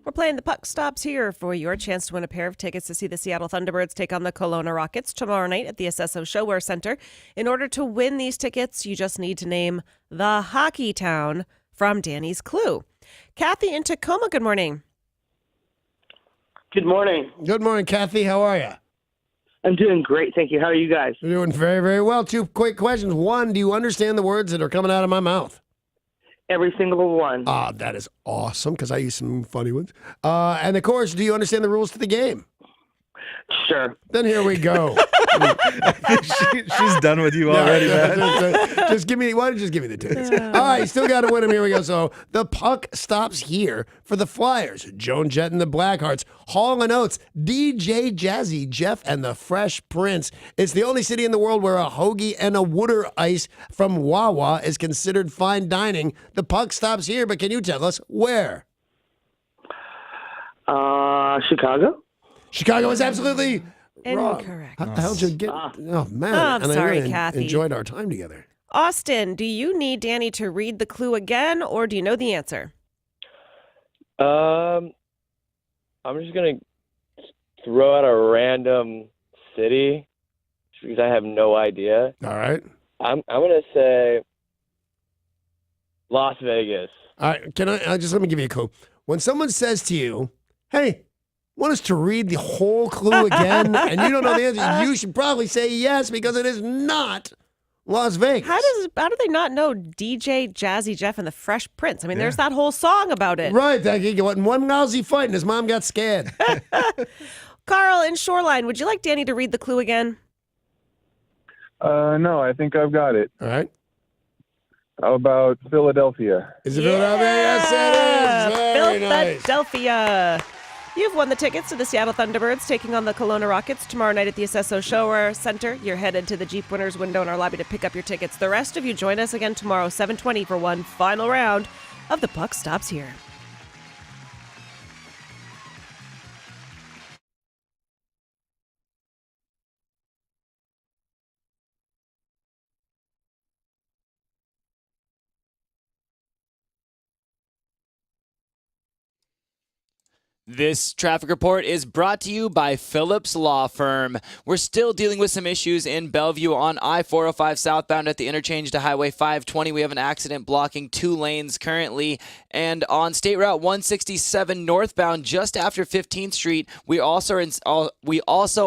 We're playing the Puck Stops here for your chance to win a pair of tickets to see the Seattle Thunderbirds take on the Kelowna Rockets tomorrow night at the SSO Showwear Center. In order to win these tickets, you just need to name the hockey town from Danny's Clue. Kathy in Tacoma, good morning. Good morning. Good morning, Kathy. How are you? I'm doing great, thank you. How are you guys? You're doing very, very well. 2 quick questions. One, do you understand the words that are coming out of my mouth? Every single one. Ah, that is awesome, because I use some funny ones. And of course, do you understand the rules to the game? Sure. Then here we go. She's done with you already, man. Just give me. Why don't you just give me the tickets? All right, still got to win them. Here we go. So the puck stops here for the Flyers. Joan Jett and the Blackhearts. Hall and Oates. DJ Jazzy Jeff and the Fresh Prince. It's the only city in the world where a hoagie and a water ice from Wawa is considered fine dining. The puck stops here, but can you tell us where? Chicago. Chicago is absolutely incorrect. How the hell did you get? Oh man! I'm and sorry, I really Kathy. enjoyed our time together. Austin, do you need Danny to read the clue again, or do you know the answer? I'm just gonna throw out a random city because I have no idea. All right. I'm gonna say Las Vegas. All right. Can I just let me give you a clue? When someone says to you, "Hey, want us to read the whole clue again?" and you don't know the answer, you should probably say yes, because it is not Las Vegas. How do they not know DJ Jazzy Jeff and the Fresh Prince? I mean, there's that whole song about it. Right. He got in one lousy fight and his mom got scared. Carl in Shoreline, would you like Danny to read the clue again? No, I think I've got it. All right. How about Philadelphia? Is it Philadelphia? Yes, it is. Very nice. Philadelphia. You've won the tickets to the Seattle Thunderbirds taking on the Kelowna Rockets tomorrow night at the SSO Showwear Center. You're headed to the Jeep Winners window in our lobby to pick up your tickets. The rest of you join us again tomorrow, 7:20, for one final round of The Puck Stops Here. This traffic report is brought to you by Phillips Law Firm. We're still dealing with some issues in Bellevue on I-405 southbound at the interchange to Highway 520. We have an accident blocking 2 lanes currently. And on State Route 167 northbound just after 15th Street, we also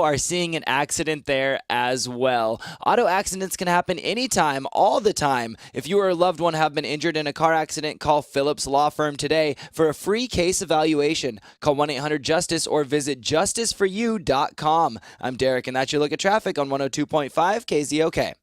are seeing an accident there as well. Auto accidents can happen anytime, all the time. If you or a loved one have been injured in a car accident, call Phillips Law Firm today for a free case evaluation. Call 1-800-JUSTICE or visit justiceforyou.com. I'm Derek, and that's your look at traffic on 102.5 KZOK.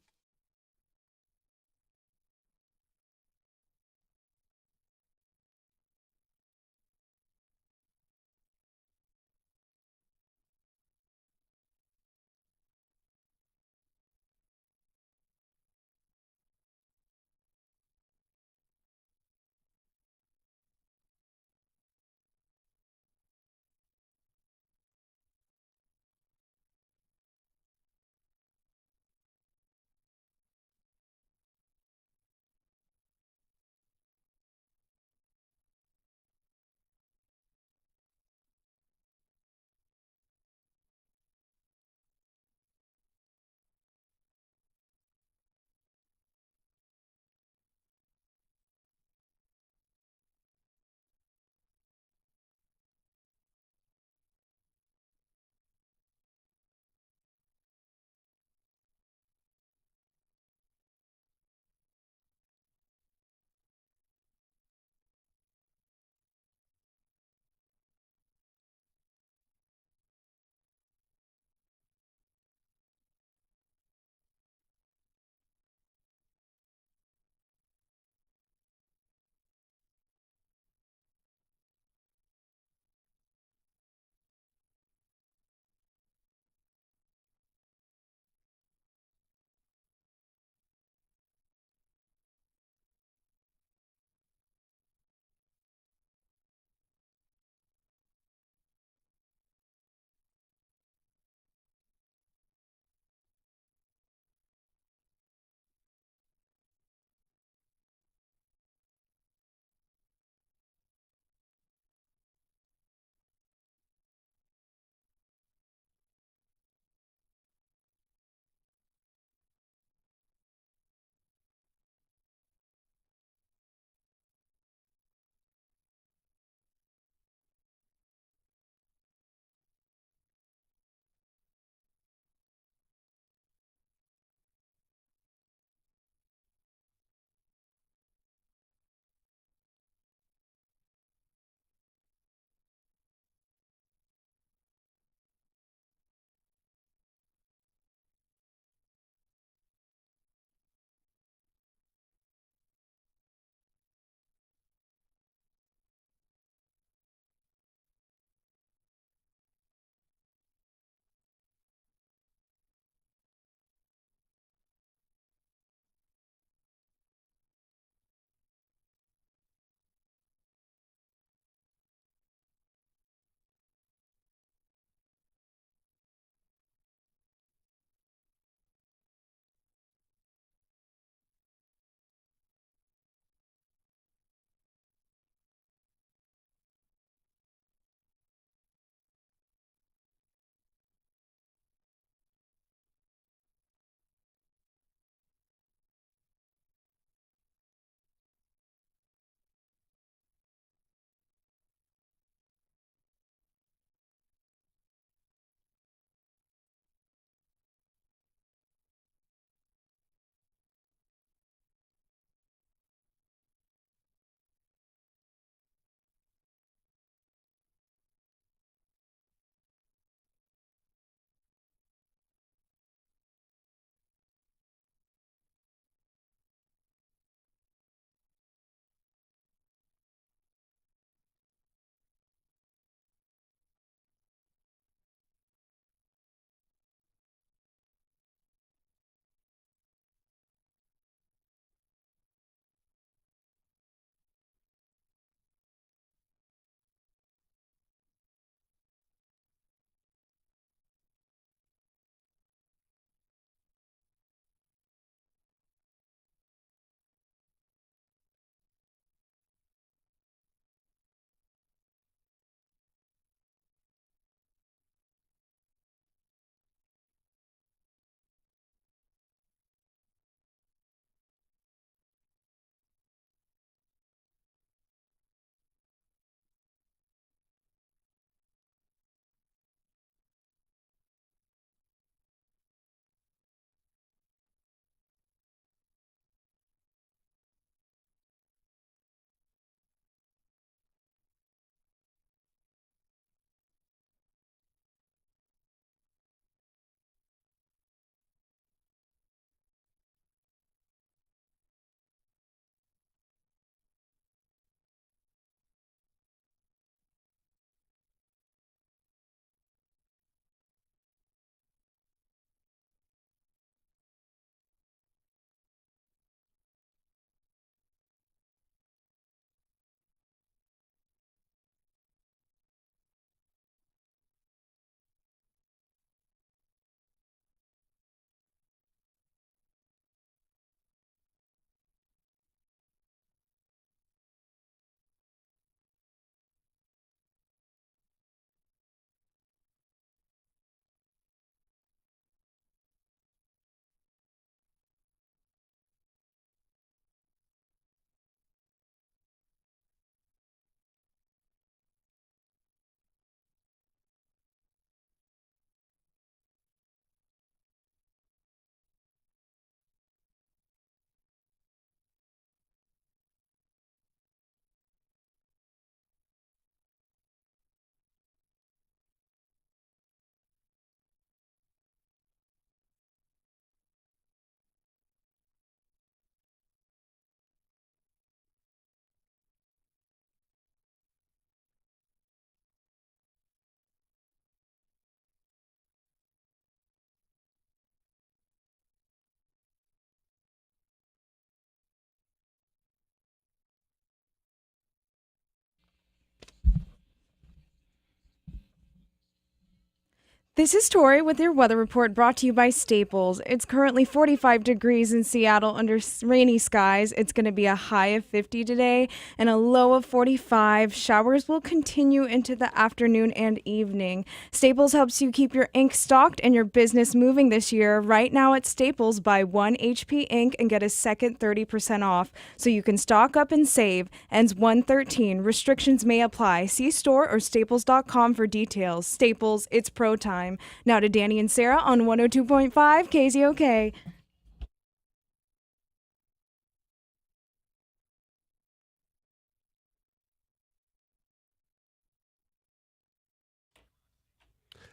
This is Tori with your weather report brought to you by Staples. It's currently 45 degrees in Seattle under rainy skies. It's going to be a high of 50 today and a low of 45. Showers will continue into the afternoon and evening. Staples helps you keep your ink stocked and your business moving this year. Right now at Staples, buy 1 HP ink and get a second 30% off so you can stock up and save. Ends 1/13. Restrictions may apply. See store or staples.com for details. Staples, it's pro time. Now to Danny and Sarah on 102.5 KZOK.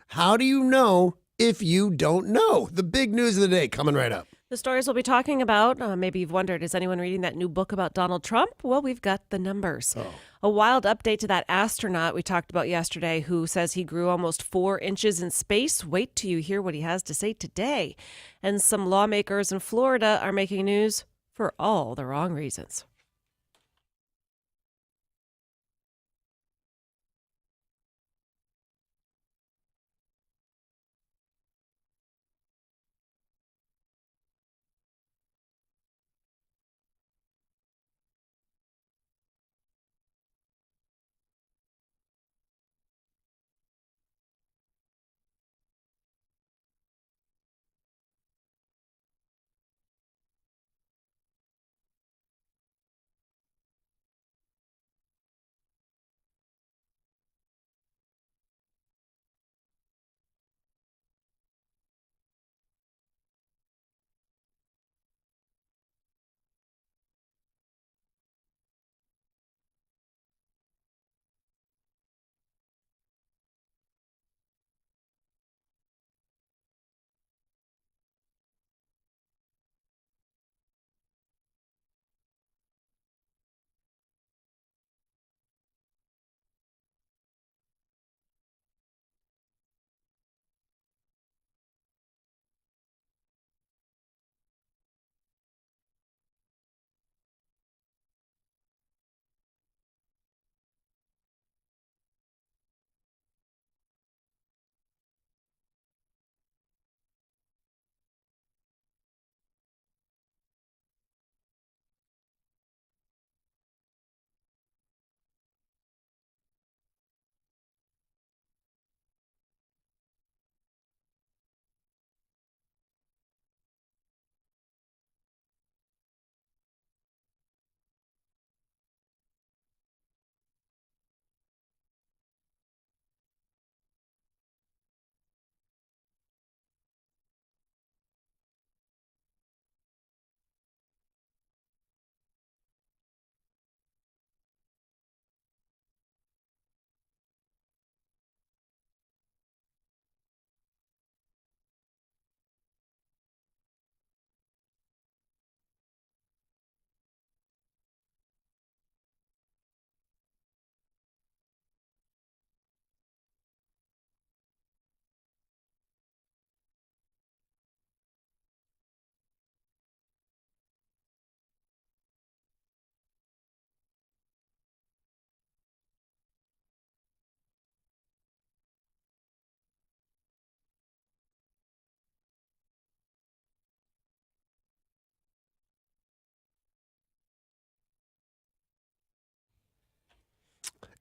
How do you know if you don't know? The big news of the day coming right up. The stories we'll be talking about, maybe you've wondered, is anyone reading that new book about Donald Trump? Well, we've got the numbers. A wild update to that astronaut we talked about yesterday who says he grew almost 4 inches in space. Wait till you hear what he has to say today. And some lawmakers in Florida are making news for all the wrong reasons.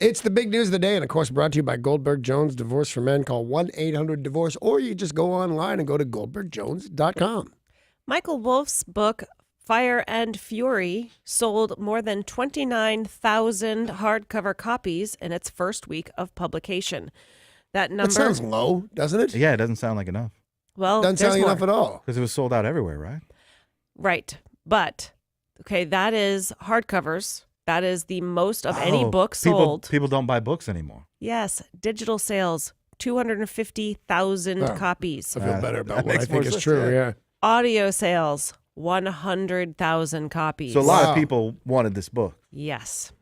It's the big news of the day, and of course, brought to you by Goldberg Jones Divorce for Men. Call 1-800-DIVORCE, or you just go online and go to goldbergjones.com. Michael Wolff's book, Fire and Fury, sold more than 29,000 hardcover copies in its first week of publication. That number sounds low, doesn't it? Yeah, it doesn't sound like enough. Well, doesn't sound like enough at all. Because it was sold out everywhere, right? Right. But, okay, that is hardcovers. That is the most of any book sold. People don't buy books anymore. Yes. Digital sales, 250,000 copies. I feel better about what I think is true, yeah. Audio sales, 100,000 copies. So a lot of people wanted this book. Yes.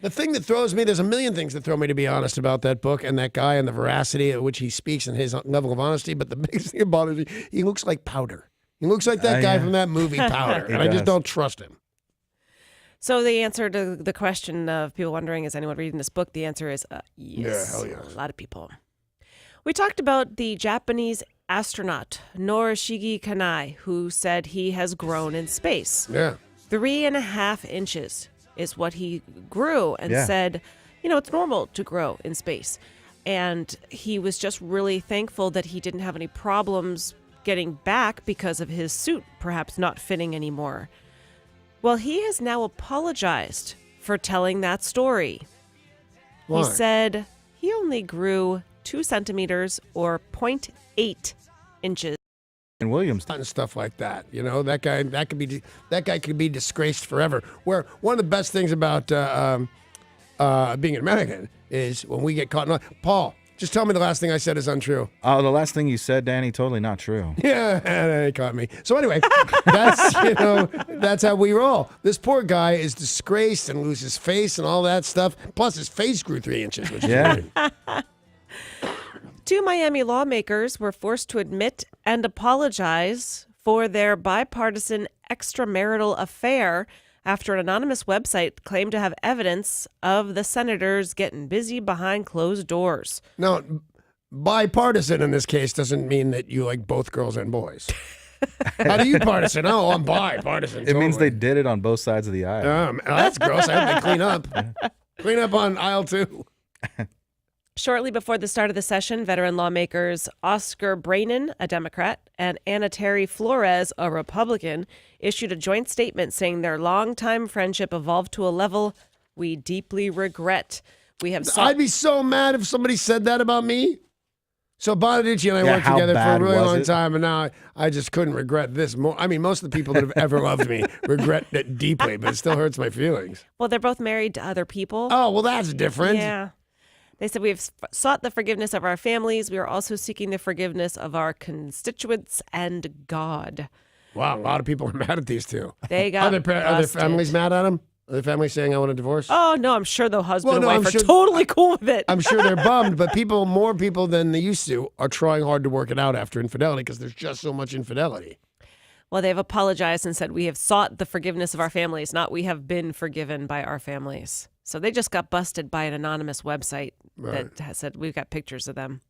The thing that throws me, there's a million things that throw me, to be honest, about that book and that guy and the veracity at which he speaks and his level of honesty. But the biggest thing about it, he looks like Powder. He looks like that guy from that movie Powder. And I just don't trust him. So the answer to the question of people wondering, is anyone reading this book? The answer is yes. Yeah, hell yes. A lot of people. We talked about the Japanese astronaut Norishige Kanai, who said he has grown in space. Yeah. 3.5 inches is what he grew, and said, it's normal to grow in space. And he was just really thankful that he didn't have any problems getting back because of his suit perhaps not fitting anymore. Well, he has now apologized for telling that story. Why? He said he only grew 2 centimeters or 0.8 inches. And Williams and stuff like that, that guy could be disgraced forever. Where one of the best things about being an American is when we get caught. Paul, just tell me the last thing I said is untrue. Oh, the last thing you said, Danny, totally not true. Yeah, they caught me. So anyway, that's how we roll. This poor guy is disgraced and loses his face and all that stuff. Plus, his face grew 3 inches, which is weird. 2 Miami lawmakers were forced to admit and apologize for their bipartisan extramarital affair after an anonymous website claimed to have evidence of the senators getting busy behind closed doors. Now, bipartisan in this case doesn't mean that you like both girls and boys. How do you partisan? Oh, I'm bipartisan. It means they did it on both sides of the aisle. That's gross. I hope they clean up. Clean up on aisle 2. Shortly before the start of the session, veteran lawmakers Oscar Brainin, a Democrat, and Anna Terry Flores, a Republican, issued a joint statement saying their longtime friendship evolved to a level we deeply regret. I'd be so mad if somebody said that about me. So Bonaducci and I worked together for a really long time, and now I just couldn't regret this more. I mean, most of the people that have ever loved me regret it deeply, but it still hurts my feelings. Well, they're both married to other people. Oh, well, that's different. Yeah. They said, we've sought the forgiveness of our families. We are also seeking the forgiveness of our constituents and God. Wow, a lot of people are mad at these two. They got Are their families mad at them? Are their families saying, I want a divorce? Oh, no, I'm sure the husband and wife are totally cool with it. I'm sure they're bummed, but more people than they used to are trying hard to work it out after infidelity because there's just so much infidelity. Well, they've apologized and said, we have sought the forgiveness of our families, not we have been forgiven by our families. So they just got busted by an anonymous website that has said, we've got pictures of them.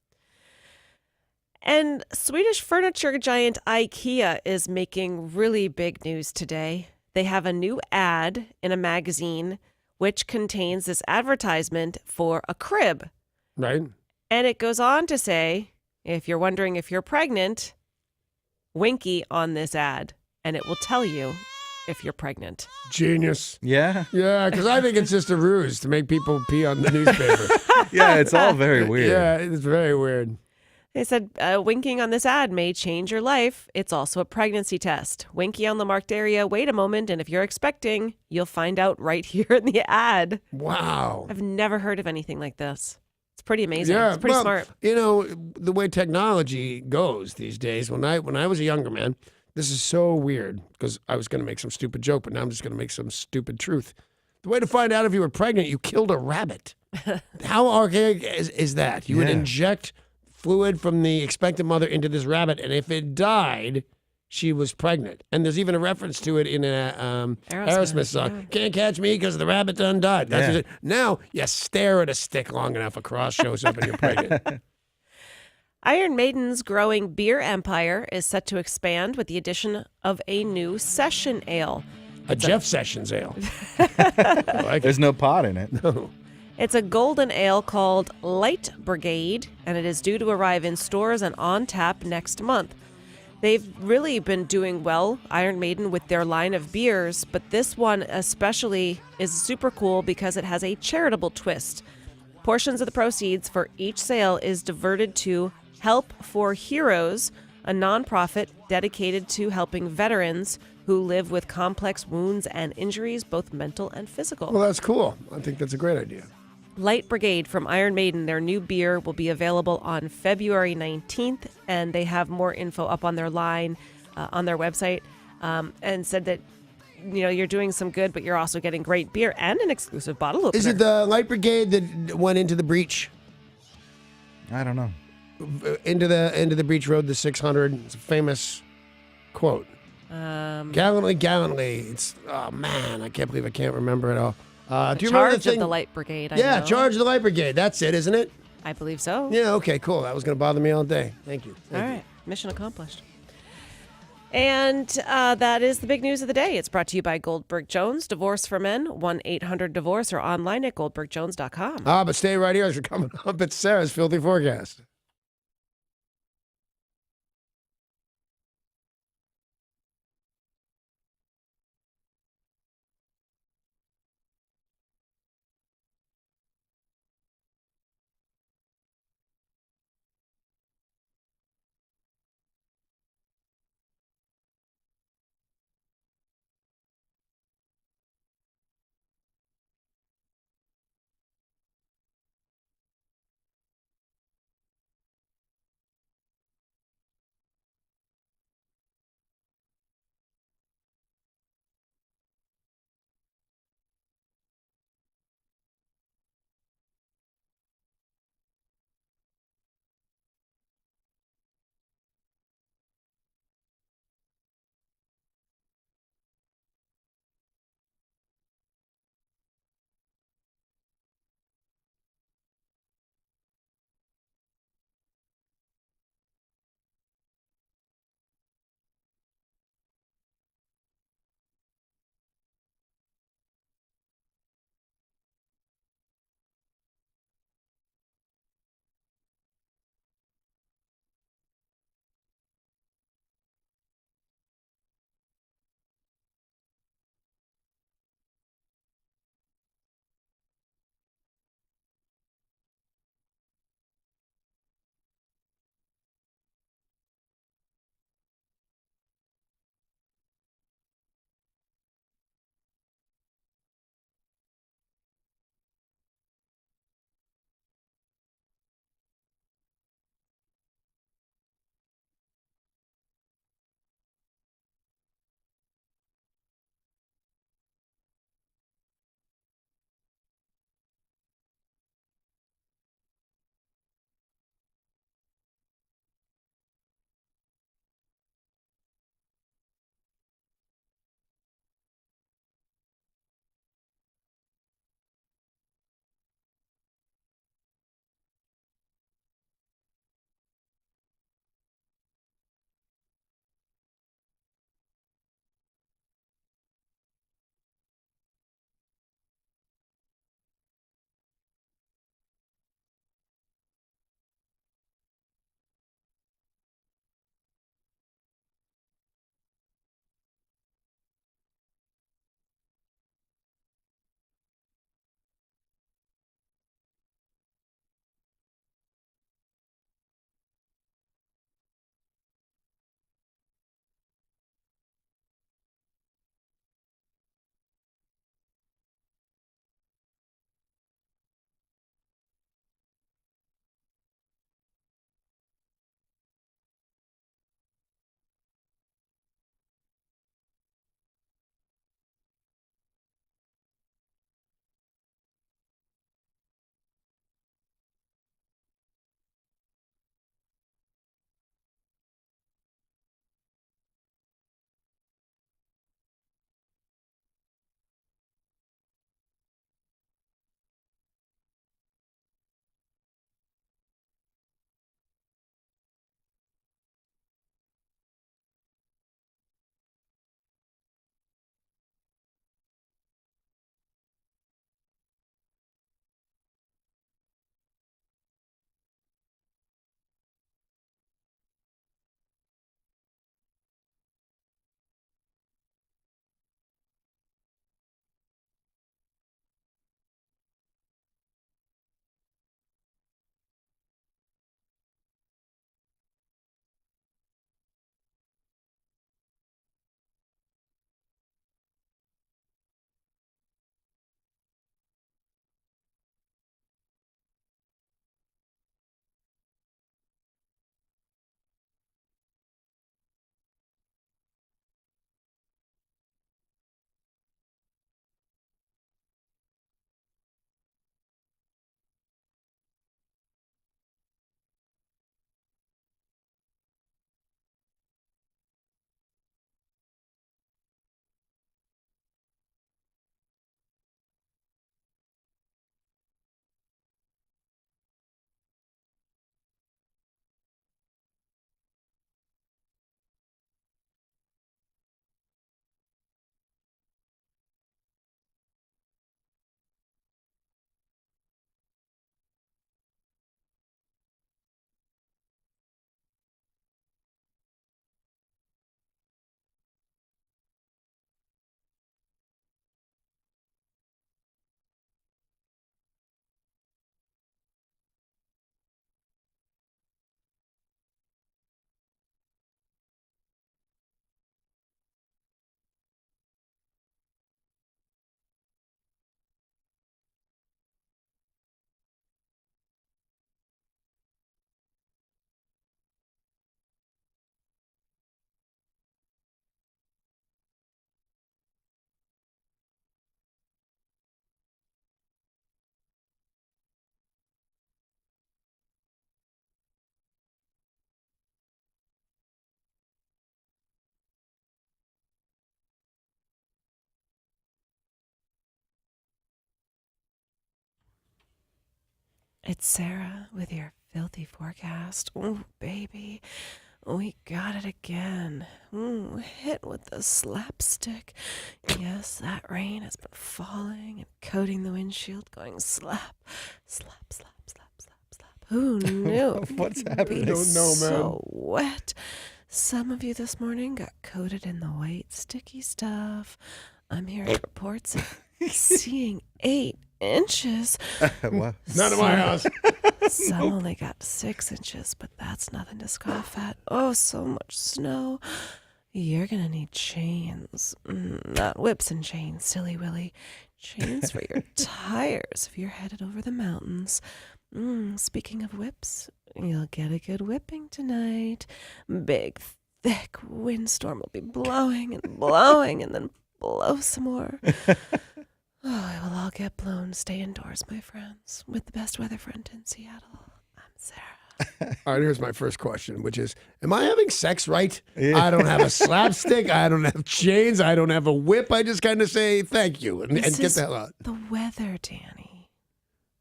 And Swedish furniture giant IKEA is making really big news today. They have a new ad in a magazine which contains this advertisement for a crib. Right. And it goes on to say, if you're wondering if you're pregnant, Winky on this ad, and it will tell you if you're pregnant. Genius. Yeah? Yeah, because I think it's just a ruse to make people pee on the newspaper. Yeah, it's all very weird. Yeah, it's very weird. They said, winking on this ad may change your life. It's also a pregnancy test. Winky on the marked area. Wait a moment, and if you're expecting, you'll find out right here in the ad. Wow. I've never heard of anything like this. It's pretty amazing. Yeah, It's pretty smart. The way technology goes these days, when I was a younger man, this is so weird because I was going to make some stupid joke, but now I'm just going to make some stupid truth. The way to find out if you were pregnant, you killed a rabbit. How archaic is that? You would inject fluid from the expectant mother into this rabbit, and if it died, she was pregnant. And there's even a reference to it in a Aerosmith song. Yeah. Can't catch me because the rabbit done died. That's what it, now you stare at a stick long enough, a cross shows up and you're pregnant. Iron Maiden's growing beer empire is set to expand with the addition of a new session ale. Jeff Sessions ale. There's no pot in it. No. It's a golden ale called Light Brigade, and it is due to arrive in stores and on tap next month. They've really been doing well, Iron Maiden, with their line of beers, but this one especially is super cool because it has a charitable twist. Portions of the proceeds for each sale is diverted to Help for Heroes, a nonprofit dedicated to helping veterans who live with complex wounds and injuries, both mental and physical. Well, that's cool. I think that's a great idea. Light Brigade from Iron Maiden, their new beer, will be available on February 19th, and they have more info up on their line, on their website, and said that, you're doing some good, but you're also getting great beer and an exclusive bottle opener. Is it the Light Brigade that went into the breach? I don't know. Into the breach rode the 600. It's a famous quote. Gallantly. It's, oh man, I can't believe I can't remember it all. Do you remember the thing? Of the Light Brigade. Charge of the Light Brigade. That's it, isn't it? I believe so. Yeah, okay, cool. That was going to bother me all day. Thank you. All right. Mission accomplished. And that is the big news of the day. It's brought to you by Goldberg Jones. Divorce for Men, 1-800-DIVORCE, or online at goldbergjones.com. But stay right here as we're coming up. It's Sarah's Filthy Forecast. It's Sarah with your filthy forecast. Oh, baby, we got it again. Ooh, hit with the slapstick. Yes, that rain has been falling and coating the windshield, going slap, slap, slap, slap, slap, slap. Who knew? What's It'd happening? be I don't know, man. so wet. Some of you this morning got coated in the white, sticky stuff. I'm hearing reports of seeing 8 inches. What? Not in my house. Some only got 6 inches, but that's nothing to scoff at. Oh, so much snow. You're gonna need chains. Not whips and chains, silly Willy. Chains for your tires if you're headed over the mountains. Speaking of whips, you'll get a good whipping tonight. Big, thick windstorm will be blowing and blowing and then blow some more. Oh, it will all get blown. Stay indoors, my friends. With the best weather front in Seattle, I'm Sarah. All right, here's my first question, which is, am I having sex right? I don't have a slapstick. I don't have chains. I don't have a whip. I just kind of say thank you and This get is the hell out. the weather, Danny.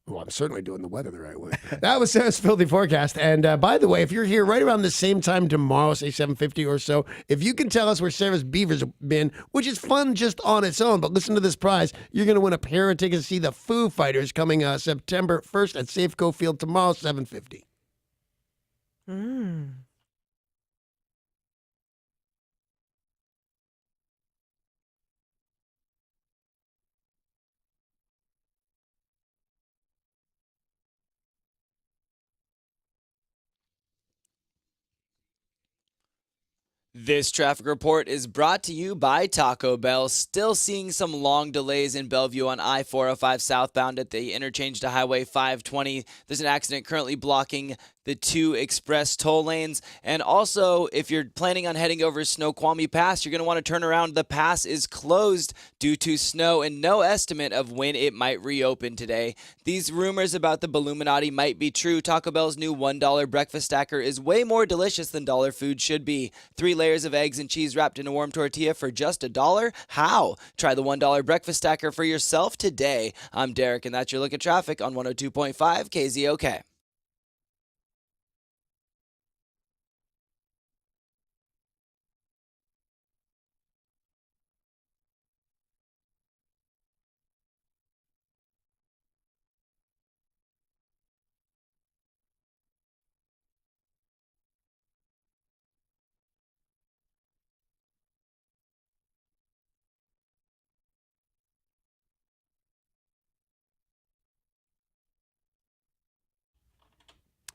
Well, I'm certainly doing the weather the right way. That was Sarah's Filthy Forecast. And by the way, if you're here right around the same time tomorrow, say 7:50 or so, if you can tell us where Sarah's Beavers have been, which is fun just on its own, but listen to this prize. You're going to win a pair of tickets to see the Foo Fighters coming September 1st at Safeco Field tomorrow, 7:50. This traffic report is brought to you by Taco Bell. Still seeing some long delays in Bellevue on I-405 southbound at the interchange to Highway 520. There's an accident currently blocking the 2 express toll lanes. And also, if you're planning on heading over Snoqualmie Pass, you're going to want to turn around. The pass is closed due to snow and no estimate of when it might reopen today. These rumors about the Balluminati might be true. Taco Bell's new $1 breakfast stacker is way more delicious than dollar food should be. 3 layers of eggs and cheese wrapped in a warm tortilla for just $1? How? Try the $1 breakfast stacker for yourself today. I'm Derek, and that's your look at traffic on 102.5 KZOK.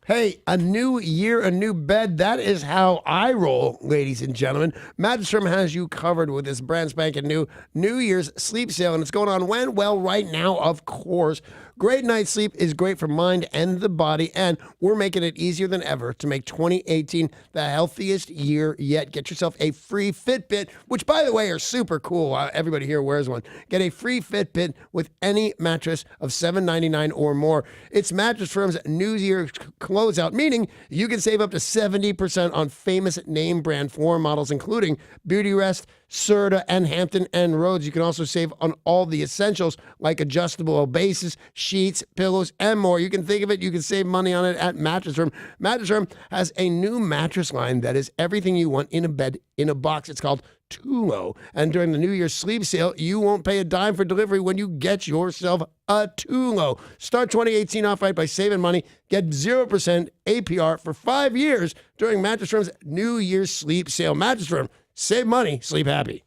Hey, a new year, a new bed. That is how I roll, ladies and gentlemen. Mattress Firm has you covered with this brand spanking new New Year's sleep sale, and it's going on when? Well, right now, of course. Great night's sleep is great for mind and the body, and we're making it easier than ever to make 2018 the healthiest year yet. Get yourself a free Fitbit, which, by the way, are super cool. Everybody here wears one. Get a free Fitbit with any mattress of $7.99 or more. It's Mattress Firm's New Year closeout, meaning you can save up to 70% on famous name brand floor models, including Beautyrest, Serta, and Hampton and Rhodes. You can also save on all the essentials like adjustable bases, sheets, pillows, and more. You can think of it, you can save money on it at Mattress Firm. Mattress Firm has a new mattress line that is everything you want in a bed in a box. It's called Tulo. And during the New Year's sleep sale, you won't pay a dime for delivery when you get yourself a Tulo. Start 2018 off right by saving money. Get 0% APR for 5 years during Mattress Firm's New Year's sleep sale. Mattress Firm. Save money, sleep happy.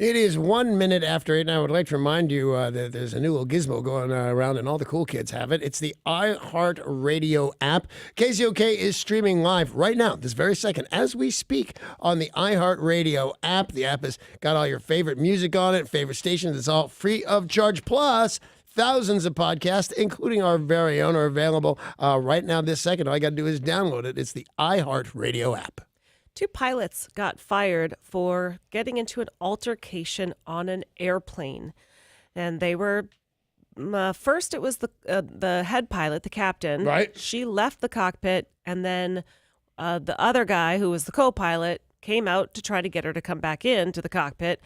It is 1 minute after 8, and I would like to remind you that there's a new little gizmo going around, and all the cool kids have it. It's the iHeart Radio app. KZOK is streaming live right now, this very second, as we speak, on the iHeart Radio app. The app has got all your favorite music on it, favorite stations. It's all free of charge. Plus, thousands of podcasts, including our very own, are available right now this second. All you got to do is download it. It's the iHeart Radio app. 2 pilots got fired for getting into an altercation on an airplane. And they were, first it was the head pilot, the captain. Right. She left the cockpit, and then the other guy, who was the co-pilot, came out to try to get her to come back into the cockpit,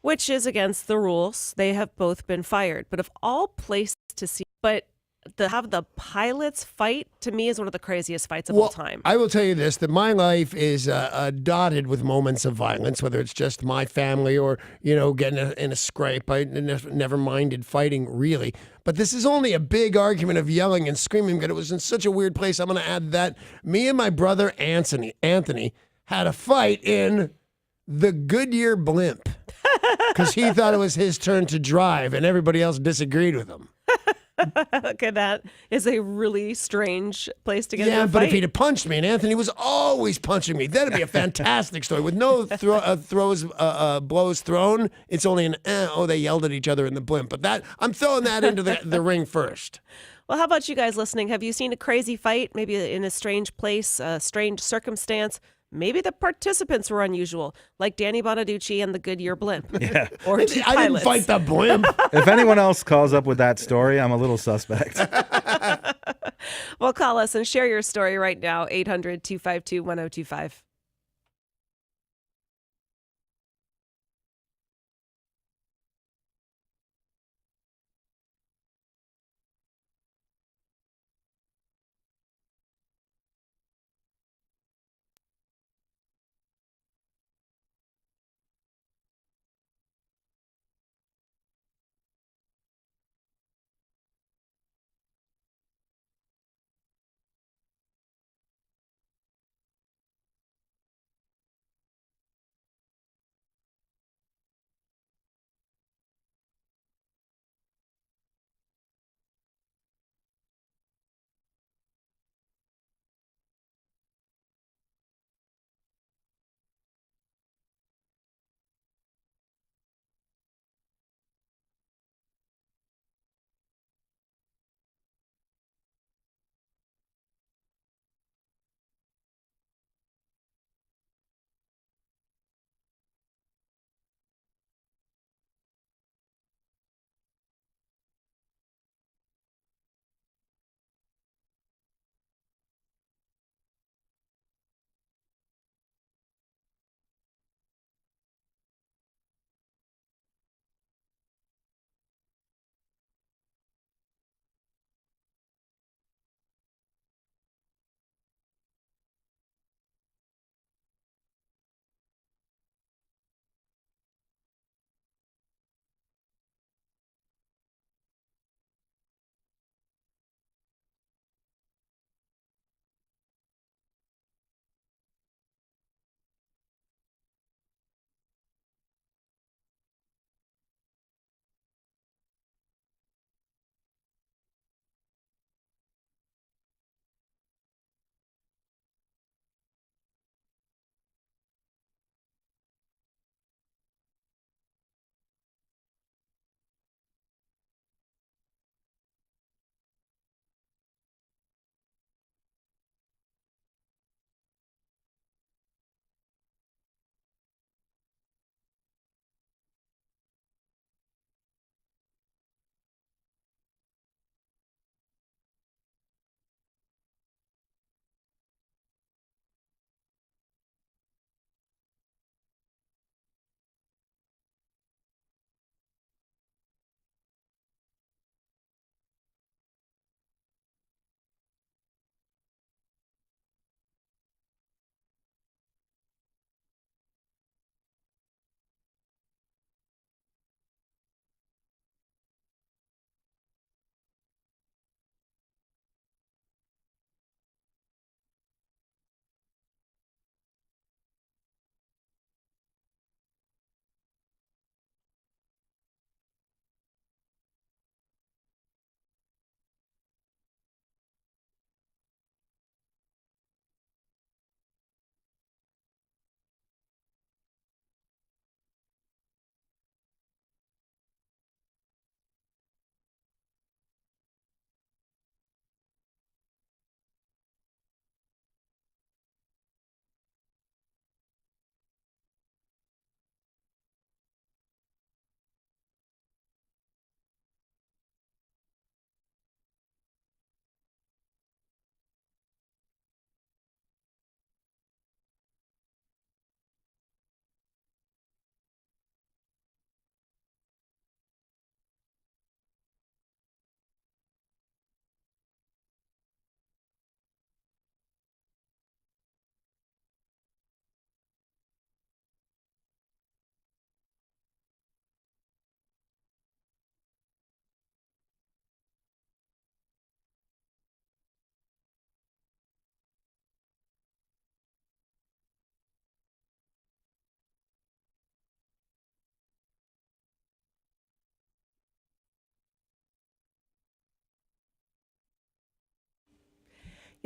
which is against the rules. They have both been fired. But of all places to see, to have the pilots fight, to me, is one of the craziest fights of all time. I will tell you this, that my life is dotted with moments of violence, whether it's just my family or, getting in a scrape. I never minded fighting, really. But this is only a big argument of yelling and screaming, but it was in such a weird place. I'm going to add that. Me and my brother Anthony had a fight in the Goodyear blimp because he thought it was his turn to drive and everybody else disagreed with him. Okay, that is a really strange place to get into a Yeah, but fight. if he'd have punched me, and Anthony was always punching me, that'd be a fantastic story. With no blows thrown, it's only they yelled at each other in the blimp. But I'm throwing that into the ring first. Well, how about you guys listening? Have you seen a crazy fight, maybe in a strange place, a strange circumstance? Maybe the participants were unusual, like Danny Bonaducci and the Goodyear blimp. Yeah. Or I didn't fight the blimp. If anyone else calls up with that story, I'm a little suspect. Well, call us and share your story right now, 800-252-1025.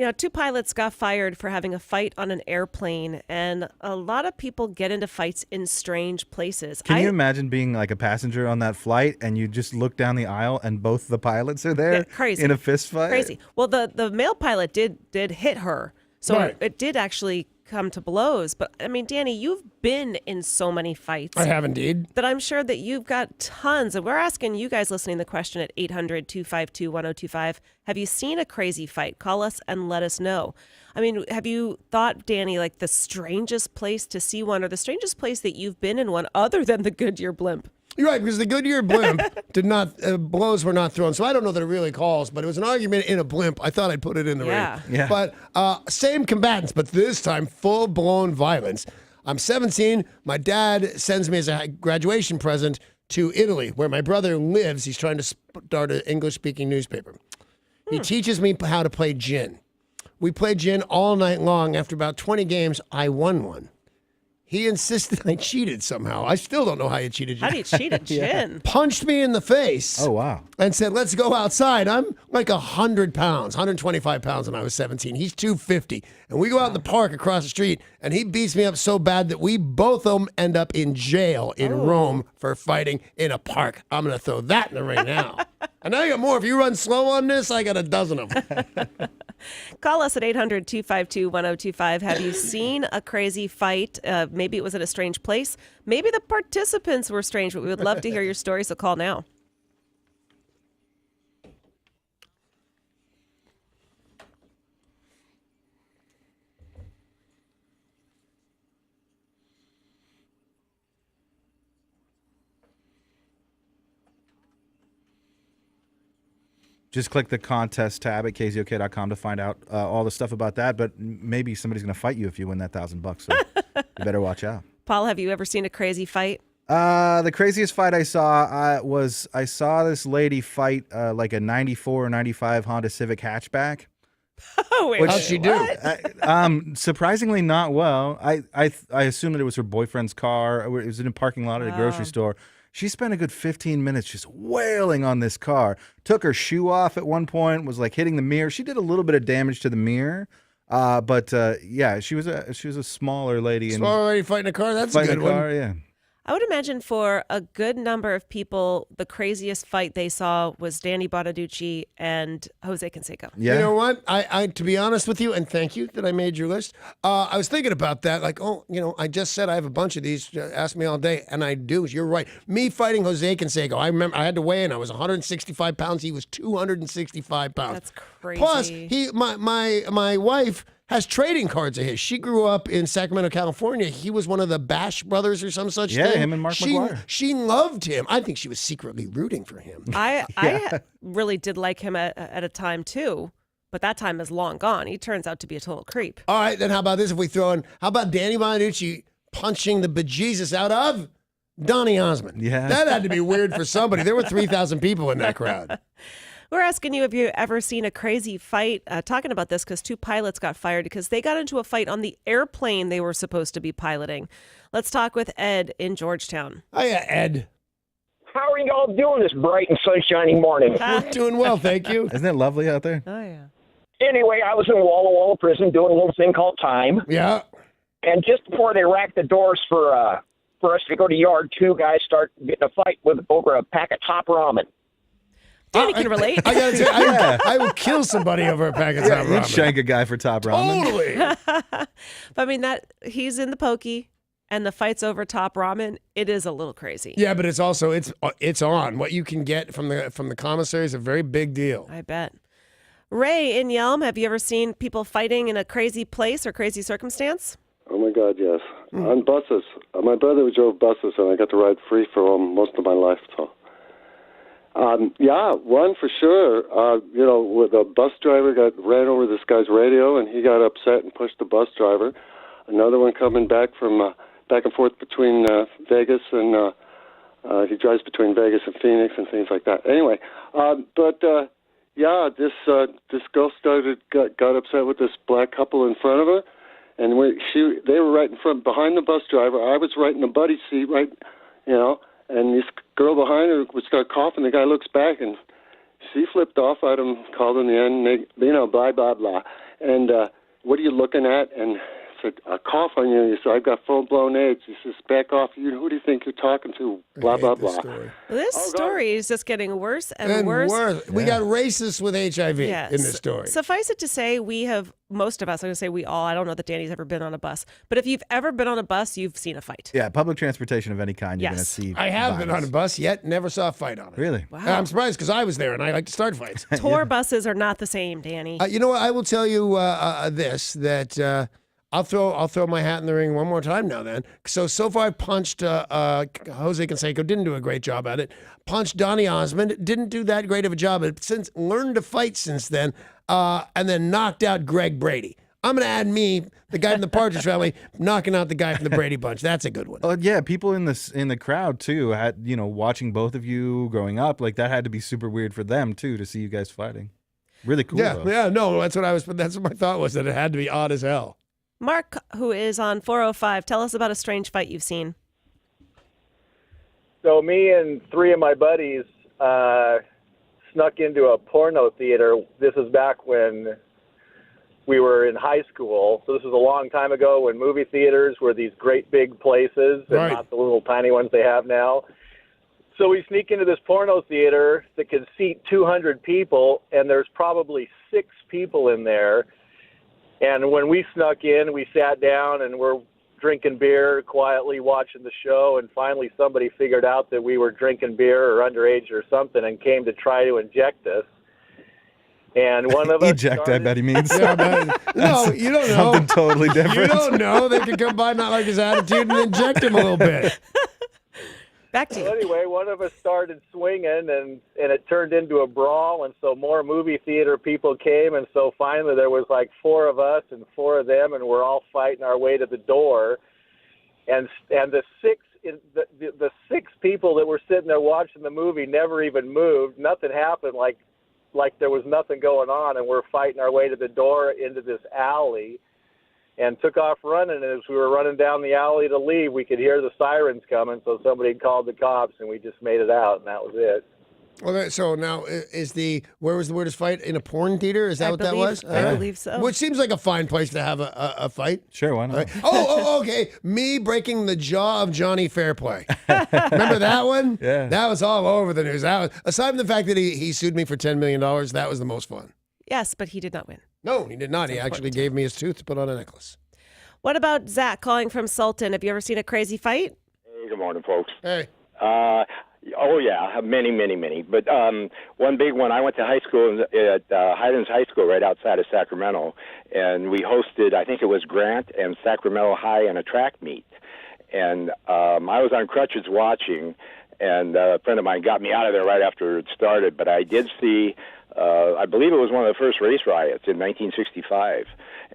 You know, 2 pilots got fired for having a fight on an airplane, and a lot of people get into fights in strange places. Can you imagine being like a passenger on that flight and you just look down the aisle and both the pilots are there crazy. in a fist fight? Crazy. Well, the male pilot did hit her, so Right. it did actually come to blows. But I mean, Danny, you've been in so many fights. I have indeed. That I'm sure that you've got tons. And we're asking you guys listening the question at 800-252-1025. Have you seen a crazy fight? Call us and let us know. I mean, have you thought, Danny, like the strangest place to see one or the strangest place that you've been in one other than the Goodyear blimp? You're right, because the Goodyear blimp did not, blows were not thrown. So I don't know that it really calls, but it was an argument in a blimp. I thought I'd put it in the ring. Yeah. But same combatants, but this time full-blown violence. I'm 17. My dad sends me as a graduation present to Italy, where my brother lives. He's trying to start an English-speaking newspaper. He teaches me how to play gin. We played gin all night long. After about 20 games, I won one. He insisted I cheated somehow. I still don't know how you cheated. How do you cheat at gin? Punched me in the face. Oh, wow. And said, let's go outside. I'm like 100 pounds, 125 pounds when I was 17. He's 250. And we go out in the park across the street, and he beats me up so bad that we both of them end up in jail in Rome for fighting in a park. I'm going to throw that in the ring now. And now I got more. If you run slow on this, I got a dozen of them. Call us at 800-252-1025. Have you seen a crazy fight? Maybe it was at a strange place. Maybe the participants were strange, but we would love to hear your story, so call now. Just click the contest tab at KZOK.com to find out all the stuff about that. But maybe somebody's going to fight you if you win that $1,000. So you better watch out. Paul, have you ever seen a crazy fight? The craziest fight I saw was I saw this lady fight like a 94 or 95 Honda Civic hatchback. Oh, wait, How'd she do? Surprisingly not well. I assumed that it was her boyfriend's car. It was in a parking lot at a grocery store. She spent a good 15 minutes just wailing on this car. Took her shoe off at one point, was like hitting the mirror. She did a little bit of damage to the mirror. But yeah, she was a smaller lady. Smaller lady fighting a car? That's a good one. Yeah. I would imagine for a good number of people, the craziest fight they saw was Danny Bonaducci and Jose Canseco. Yeah. You know what? I to be honest with you, and thank you that I made your list. I was thinking about that. Like, I just said I have a bunch of these. Ask me all day, and I do. You're right. Me fighting Jose Canseco. I remember I had to weigh in. I was 165 pounds. He was 265 pounds. That's crazy. Plus, my wife has trading cards of his. She grew up in Sacramento, California. He was one of the Bash brothers or some such thing. Yeah, him and Mark McGuire. She loved him. I think she was secretly rooting for him. I really did like him at a time, too. But that time is long gone. He turns out to be a total creep. All right, then how about this if we throw in, how about Danny Bonaducci punching the bejesus out of Donny Osmond? Yeah. That had to be weird for somebody. There were 3,000 people in that crowd. We're asking you if you've ever seen a crazy fight. Talking about this because 2 pilots got fired because they got into a fight on the airplane they were supposed to be piloting. Let's talk with Ed in Georgetown. Hiya, Ed. How are you all doing this bright and sunshiny morning? We're doing well, thank you. Isn't it lovely out there? Oh, yeah. Anyway, I was in Walla Walla prison doing a little thing called time. Yeah. And just before they racked the doors for us to go to yard, 2 guys start getting a fight over a pack of top ramen. Danny can relate. I gotta tell you, I would kill somebody over a pack of top You'd ramen. shank a guy for top ramen. Totally. But I mean, he's in the pokey and the fight's over top ramen. It is a little crazy. Yeah, but it's also it's on. What you can get from the commissary is a very big deal. I bet. Ray in Yelm, have you ever seen people fighting in a crazy place or crazy circumstance? Oh, my God, yes. On buses. My brother drove buses, and I got to ride free for most of my life. So, yeah, one for sure. With the bus driver ran over this guy's radio, and he got upset and pushed the bus driver. Another one coming back and forth between Vegas and he drives between Vegas and Phoenix and things like that. Anyway, yeah, this girl got upset with this black couple in front of her, and they were right in front behind the bus driver. I was right in the buddy seat, and this girl behind her would start coughing. The guy looks back and she flipped off at him, called in the end, blah blah blah. And what are you looking at? And I said, a cough on you. He said, I've got full-blown AIDS. He says, back off. Who do you think you're talking to? Blah, blah, blah. This story is just getting worse and worse. We got racists with HIV in this story. Suffice it to say, we have, most of us, I'm going to say we all, I don't know that Danny's ever been on a bus, but if you've ever been on a bus, you've seen a fight. Yeah, public transportation of any kind, you're going to see I have been on violence. a bus, yet never saw a fight on it. Really? Wow. I'm surprised because I was there and I like to start fights. Tour buses are not the same, Danny. You know what? I will tell you that I'll throw my hat in the ring one more time now. Then, so far I punched Jose Canseco, didn't do a great job at it. Punched Donny Osmond, didn't do that great of a job. But since learned to fight since then, and then knocked out Greg Brady. I'm going to add me, the guy from the Partridge Family, knocking out the guy from the Brady Bunch. That's a good one. Yeah, people in the crowd too had watching both of you growing up, like that had to be super weird for them too to see you guys fighting. Really cool. Yeah, though. yeah, no, that's what my thought was, that it had to be odd as hell. Mark, who is on 405, tell us about a strange fight you've seen. So me and three of my buddies snuck into a porno theater. This is back when we were in high school. So this was a long time ago when movie theaters were these great big places and not the little tiny ones they have now. So we sneak into this porno theater that can seat 200 people, and there's probably 6 people in there. And when we snuck in, we sat down and we're drinking beer, quietly watching the show, and finally somebody figured out that we were drinking beer or underage or something and came to try to inject us. And one of us Eject, I bet he means. No, you don't know. Something totally different. You don't know. They could come by, not like his attitude, and inject him a little bit. Back to you. Well, anyway, one of us started swinging, and it turned into a brawl, and so more movie theater people came, and so finally there was like 4 of us and 4 of them, and we're all fighting our way to the door. And the 6 people that were sitting there watching the movie never even moved. Nothing happened, like there was nothing going on, and we're fighting our way to the door into this alley. And took off running, and as we were running down the alley to leave, we could hear the sirens coming, so somebody called the cops, and we just made it out, and that was it. Well, so now where was the weirdest fight? In a porn theater? Is that what that was? I believe so. Which seems like a fine place to have a fight. Sure, why not? Right. Okay. Me breaking the jaw of Johnny Fairplay. Remember that one? Yeah. That was all over the news. Aside from the fact that he sued me for $10 million, that was the most fun. Yes, but he did not win. No, he did not. He actually gave me his tooth to put on a necklace. What about Zach calling from Sultan? Have you ever seen a crazy fight? Hey, good morning, folks. Hey. Oh, yeah, many. But one big one, I went to high school at Highlands High School right outside of Sacramento, and we hosted, I think it was Grant and Sacramento High in a track meet. And I was on crutches watching, and a friend of mine got me out of there right after it started, but I did see... I believe it was one of the first race riots in 1965,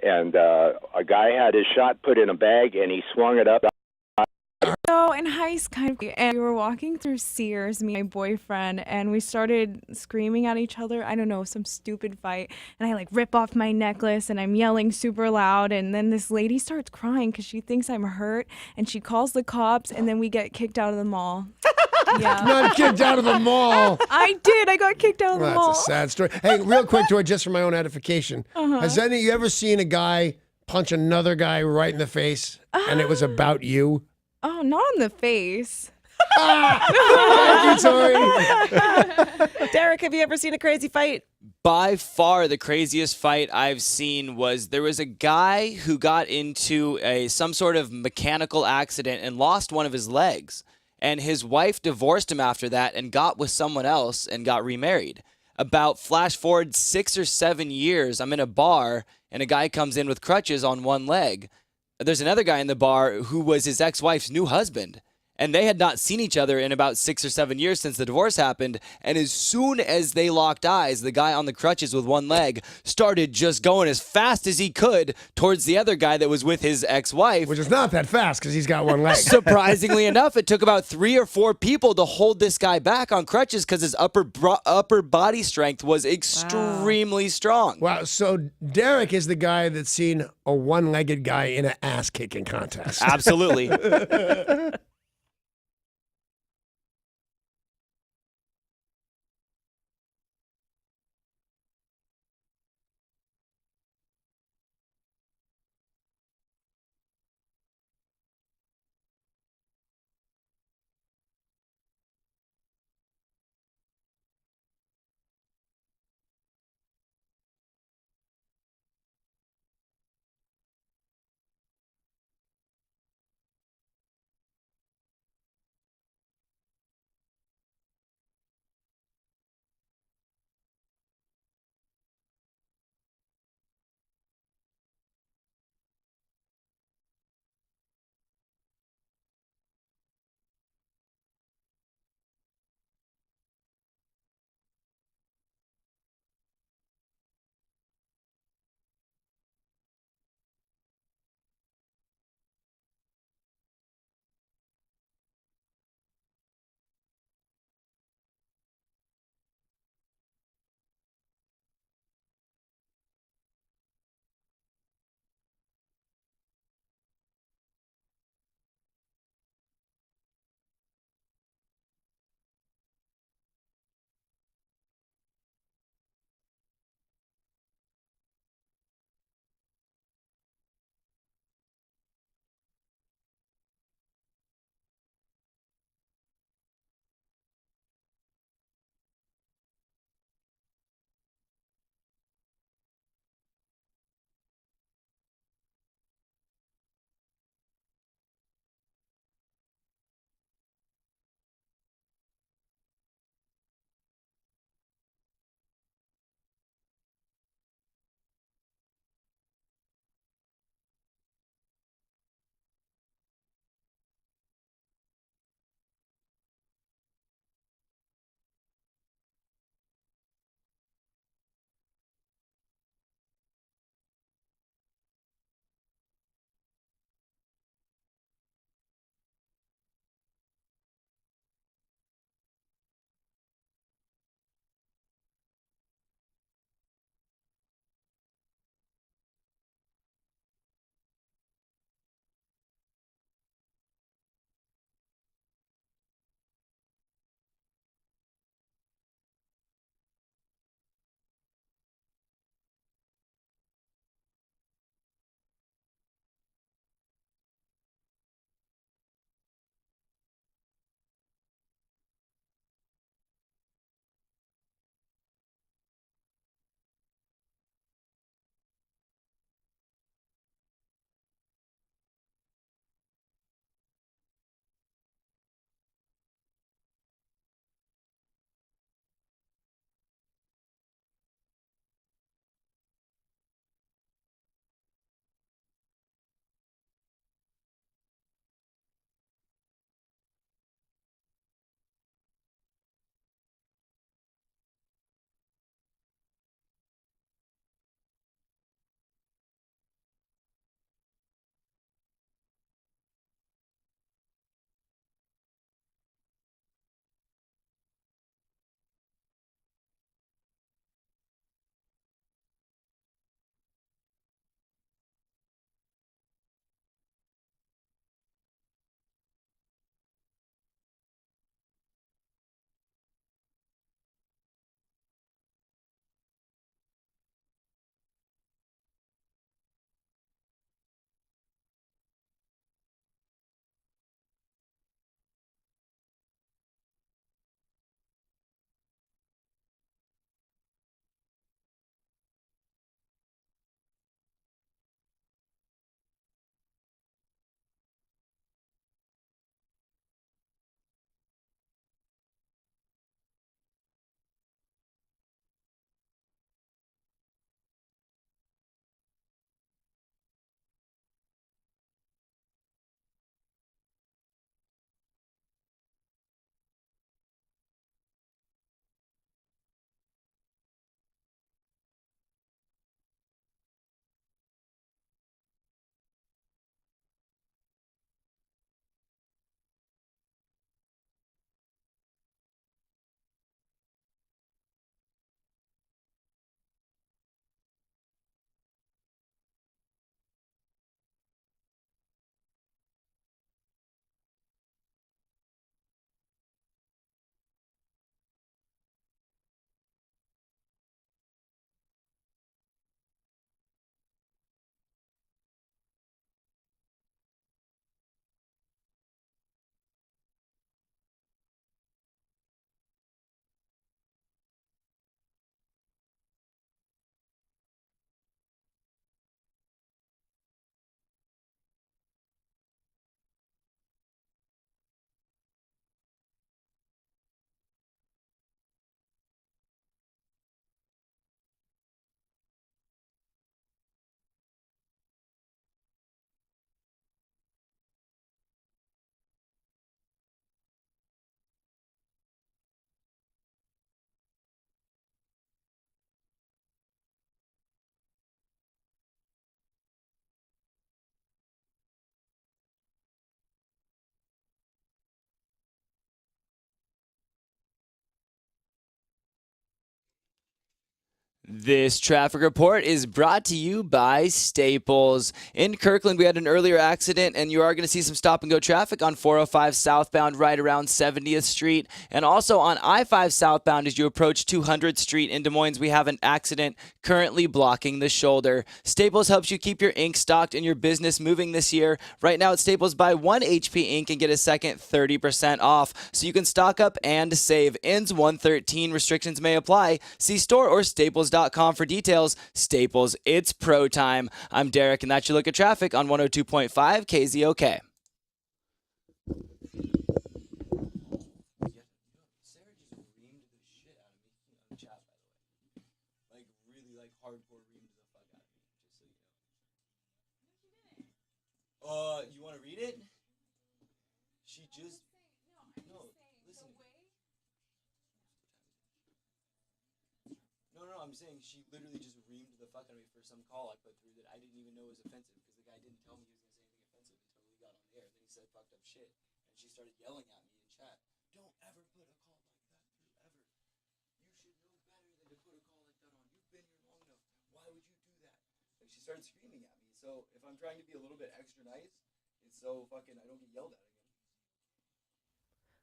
and a guy had his shot put in a bag, and he swung it up. So in high school, and we were walking through Sears, me and my boyfriend, and we started screaming at each other. I don't know, some stupid fight. And I rip off my necklace, and I'm yelling super loud. And then this lady starts crying because she thinks I'm hurt, and she calls the cops, and then we get kicked out of the mall. Yeah. Not kicked out of the mall. I did. I got kicked out of the mall. That's a sad story. Hey, real quick, George, just for my own edification. Uh-huh. Has you ever seen a guy punch another guy right in the face, and it was about you? Oh, not on the face. Thank you, Tori. Derek, have you ever seen a crazy fight? By far the craziest fight I've seen was there was a guy who got into some sort of mechanical accident and lost one of his legs. And his wife divorced him after that and got with someone else and got remarried. About flash forward 6 or 7 years, I'm in a bar and a guy comes in with crutches on one leg. There's another guy in the bar who was his ex-wife's new husband. And they had not seen each other in about 6 or 7 years since the divorce happened. And as soon as they locked eyes, the guy on the crutches with one leg started just going as fast as he could towards the other guy that was with his ex-wife. Which is not that fast because he's got one leg. Surprisingly enough, it took about 3 or 4 people to hold this guy back on crutches because his upper body strength was extremely strong. Wow. So Derek is the guy that's seen a one-legged guy in an ass-kicking contest. Absolutely. This traffic report is brought to you by Staples. In Kirkland, we had an earlier accident, and you are going to see some stop and go traffic on 405 southbound right around 70th Street. And also on I-5 southbound as you approach 200th Street in Des Moines, we have an accident currently blocking the shoulder. Staples helps you keep your ink stocked and your business moving this year. Right now at Staples, buy 1 HP ink and get a second 30% off. So you can stock up and save. Ends 113. Restrictions may apply. See store or staples.com for details. Staples, it's pro time. I'm Derek, and that's your look at traffic on 102.5 KZOK. You want to read it? She just no. Listen. No. I'm saying she literally just reamed the fuck out of me for some call I put through that I didn't even know was offensive because the guy didn't tell me he was gonna say anything offensive until we got on the air. Then he said fucked up shit, and she started yelling at me in chat. Don't ever put a call like that through ever. You should know better than to put a call like that on. You've been here long enough. Why would you do that? Like she started screaming at me. So if I'm trying to be a little bit extra nice, it's so fucking I don't get yelled at again.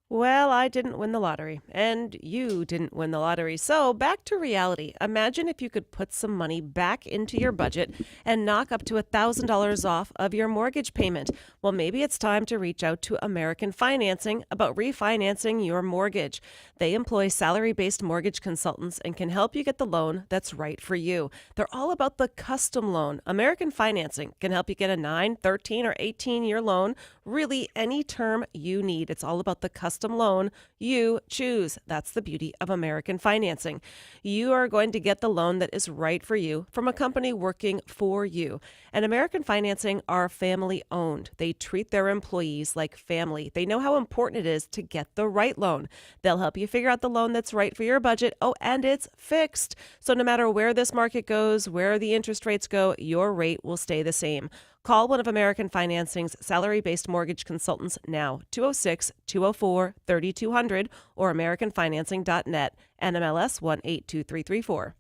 Well, I didn't win the lottery, and you didn't win the lottery. So back to reality. Imagine if you could put some money back into your budget and knock up to $1,000 off of your mortgage payment. Well, maybe it's time to reach out to American Financing about refinancing your mortgage. They employ salary-based mortgage consultants and can help you get the loan that's right for you. They're all about the custom loan. American Financing can help you get a 9, 13, or 18-year loan, really any term you need. It's all about the custom loan you choose. That's the beauty of American Financing. You are going to get the loan that is right for you from a company working for you. And American Financing are family owned. They treat their employees like family. They know how important it is to get the right loan. They'll help you figure out the loan that's right for your budget. Oh, and it's fixed. So no matter where this market goes, where the interest rates go, your rate will stay the same. Call one of American Financing's salary-based mortgage consultants now, 206-204-3200 or americanfinancing.net, NMLS 182334.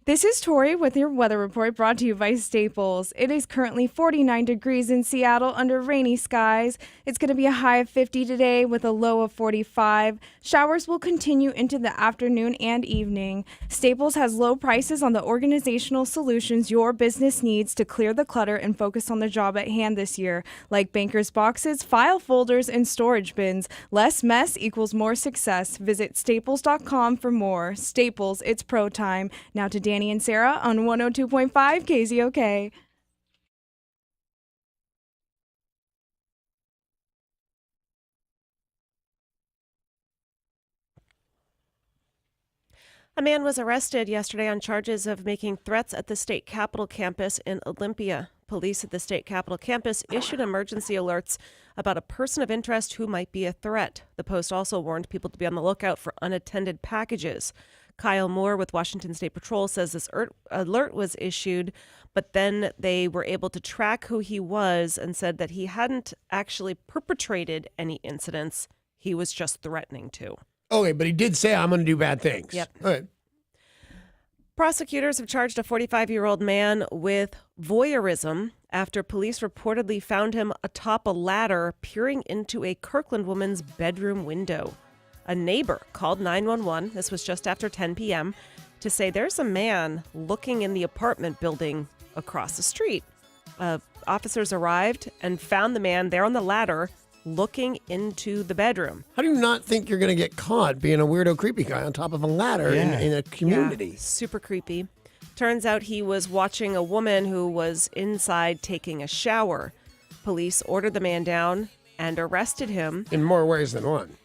This is Tori with your weather report brought to you by Staples. It is currently 49 degrees in Seattle under rainy skies. It's going to be a high of 50 today with a low of 45. Showers will continue into the afternoon and evening. Staples has low prices on the organizational solutions your business needs to clear the clutter and focus on the job at hand this year, like banker's boxes, file folders, and storage bins. Less mess equals more success. Visit staples.com for more. Staples, it's pro time. Now to Danny and Sarah on 102.5 KZOK. A man was arrested yesterday on charges of making threats at the state capitol campus in Olympia. Police at the state capitol campus issued emergency alerts about a person of interest who might be a threat. The Post also warned people to be on the lookout for unattended packages. Kyle Moore with Washington State Patrol says this alert was issued, but then they were able to track who he was and said that he hadn't actually perpetrated any incidents. He was just threatening to. Okay, but he did say, I'm going to do bad things. Yep. All right. Prosecutors have charged a 45-year-old man with voyeurism after police reportedly found him atop a ladder peering into a Kirkland woman's bedroom window. A neighbor called 911, this was just after 10 p.m., to say there's a man looking in the apartment building across the street. Officers arrived and found the man there on the ladder looking into the bedroom. How do you not think you're going to get caught being a weirdo, creepy guy on top of a ladder in a community? Yeah, super creepy. Turns out he was watching a woman who was inside taking a shower. Police ordered the man down and arrested him. In more ways than one.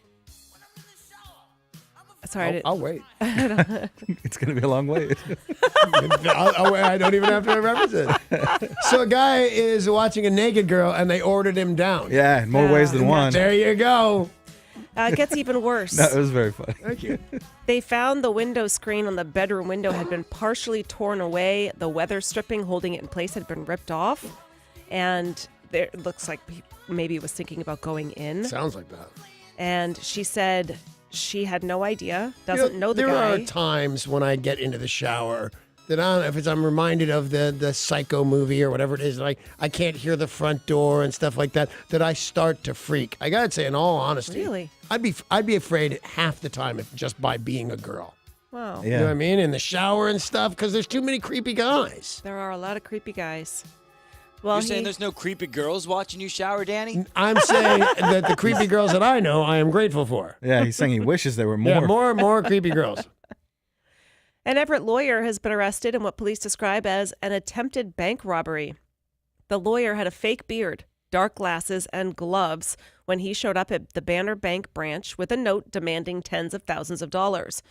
Sorry, I'll wait. It's going to be a long wait. I'll wait. I don't even have to reference it. So a guy is watching a naked girl, and they ordered him down. Yeah, in more ways than one. There you go. It gets even worse. No, it was very funny. Thank you. They found the window screen on the bedroom window had been partially torn away. The weather stripping holding it in place had been ripped off. And it looks like maybe he was thinking about going in. Sounds like that. And she said she had no idea, doesn't know the there guy. There are times when I get into the shower that I don't know if I'm reminded of the Psycho movie or whatever it is. Like I can't hear the front door and stuff like that. That I start to freak. I gotta say, in all honesty, Really? I'd be afraid half the time if just by being a girl. Wow. You know what I mean? In the shower and stuff, because there's too many creepy guys. There are a lot of creepy guys. Well, You're saying there's no creepy girls watching you shower, Danny? I'm saying that the creepy girls that I know, I am grateful for. Yeah, he's saying he wishes there were more. Yeah, more creepy girls. An Everett lawyer has been arrested in what police describe as an attempted bank robbery. The lawyer had a fake beard, dark glasses, and gloves when he showed up at the Banner Bank branch with a note demanding tens of thousands of dollars.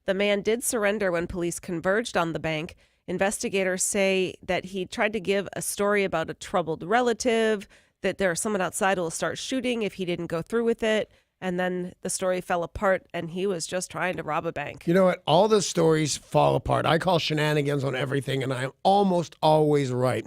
The man did surrender when police converged on the bank. Investigators say that he tried to give a story about a troubled relative, that there's someone outside who will start shooting if he didn't go through with it. And then the story fell apart, and he was just trying to rob a bank. You know what? All the stories fall apart. I call shenanigans on everything, and I'm almost always right.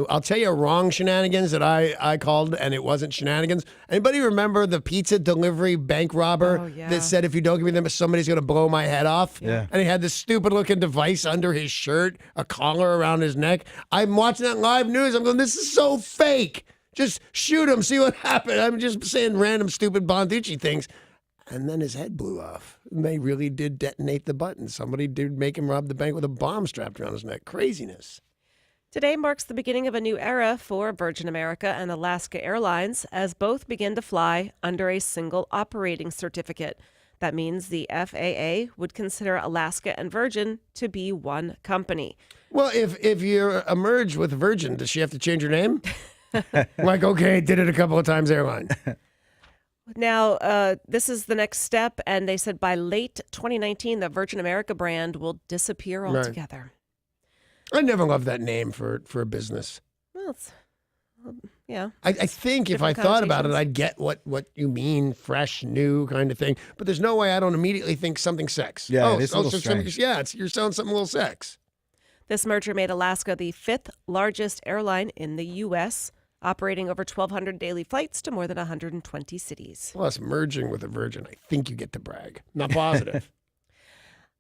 I'll tell you a wrong shenanigans that I called, and it wasn't shenanigans. Anybody remember the pizza delivery bank robber that said, if you don't give me them, somebody's going to blow my head off? Yeah. And he had this stupid-looking device under his shirt, a collar around his neck. I'm watching that live news. I'm going, this is so fake. Just shoot him, see what happens. I'm just saying random, stupid Bonducci things. And then his head blew off. And they really did detonate the button. Somebody did make him rob the bank with a bomb strapped around his neck. Craziness. Today marks the beginning of a new era for Virgin America and Alaska Airlines as both begin to fly under a single operating certificate. That means the FAA would consider Alaska and Virgin to be one company. Well, if you emerge with Virgin, does she have to change her name? Like, okay, did it a couple of times, airline. Now, this is the next step, and they said by late 2019, the Virgin America brand will disappear altogether. I never loved that name for a business. Well, it's, yeah. I think if I Different thought about it, connotations. I'd get what you mean, fresh, new kind of thing. But there's no way I don't immediately think something sex. Yeah, it's a little strange. You're selling something a little sex. This merger made Alaska the fifth largest airline in the U.S., operating over 1,200 daily flights to more than 120 cities. Plus, merging with a Virgin, I think you get to brag. Not positive.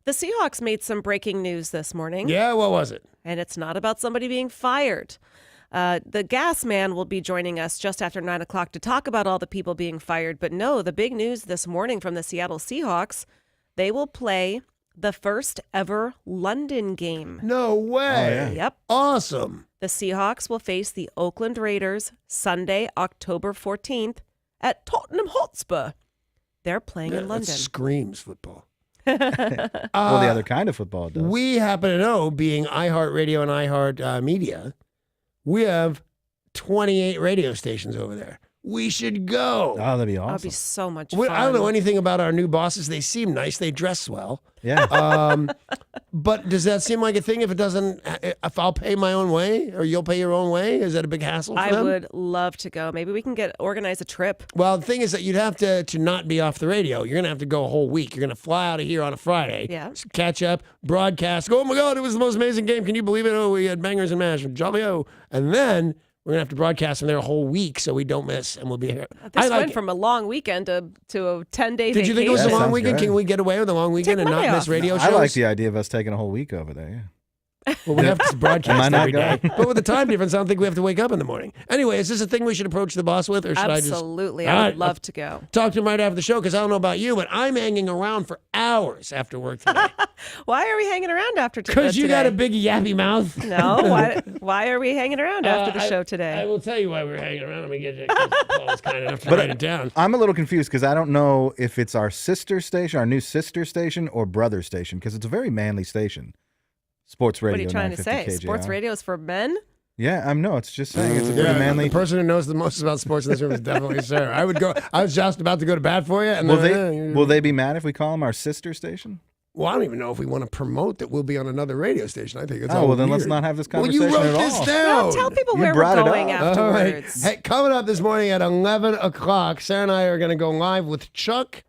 The Seahawks made some breaking news this morning. Yeah, what was it? And it's not about somebody being fired. The gas man will be joining us just after 9 o'clock to talk about all the people being fired. But no, the big news this morning from the Seattle Seahawks, they will play the first ever London game. No way. Oh, yeah. Yep. Awesome. The Seahawks will face the Oakland Raiders Sunday, October 14th at Tottenham Hotspur. They're playing in That London. screams football. Well, the other kind of football does. We happen to know, being iHeartRadio and iHeart Media, we have 28 radio stations over there. We should go. Oh, that'd be awesome. That'd be so much fun. I don't know anything about our new bosses. They seem nice. They dress well. Yeah. But does that seem like a thing if it doesn't, if I'll pay my own way or you'll pay your own way? Is that a big hassle for I them? would love to go. Maybe we can organize a trip. Well, the thing is that you'd have to not be off the radio. You're going to have to go a whole week. You're going to fly out of here on a Friday. Yeah. Catch up, broadcast. Go, oh my God, it was the most amazing game. Can you believe it? Oh, we had bangers and mash. Jolly oh. And then we're going to have to broadcast them there a whole week so we don't miss, and we'll be here. This went from a long weekend to a 10-day vacation. Did you think it was a long sounds weekend? great. Can we get away with a long weekend and not Monday miss off. radio shows? I like the idea of us taking a whole week over there. Yeah. Well, we have to Am I broadcast not every day. going? But with the time difference, I don't think we have to wake up in the morning. Anyway, is this a thing we should approach the boss with, or should Absolutely. I I just... would love to go. Talk to him right after the show, because I don't know about you, but I'm hanging around for hours after work today. Why are we hanging around after today? Because you got a big yappy mouth. No. Why are we hanging around after the show I today? will tell you why we're hanging around. Let me get you. Paul was kind enough to But write it down. I'm a little confused because I don't know if it's our sister station, our new sister station, or brother station, because it's a very manly station. Sports radio. What are you trying to say? 950 KJR. Sports radio is for men? Yeah, no, it's just saying it's a pretty manly. The person who knows the most about sports in this room is definitely Sarah. I was just about to go to bat for you. And Will they be mad if we call them our sister station? Well, I don't even know if we want to promote that we'll be on another radio station. I think it's all well, then let's weird. not have this Well, conversation you wrote at this all. down. No, tell people You where we're brought it going up. All right. afterwards. Hey, coming up this morning at 11 o'clock, Sarah and I are going to go live with Chuck.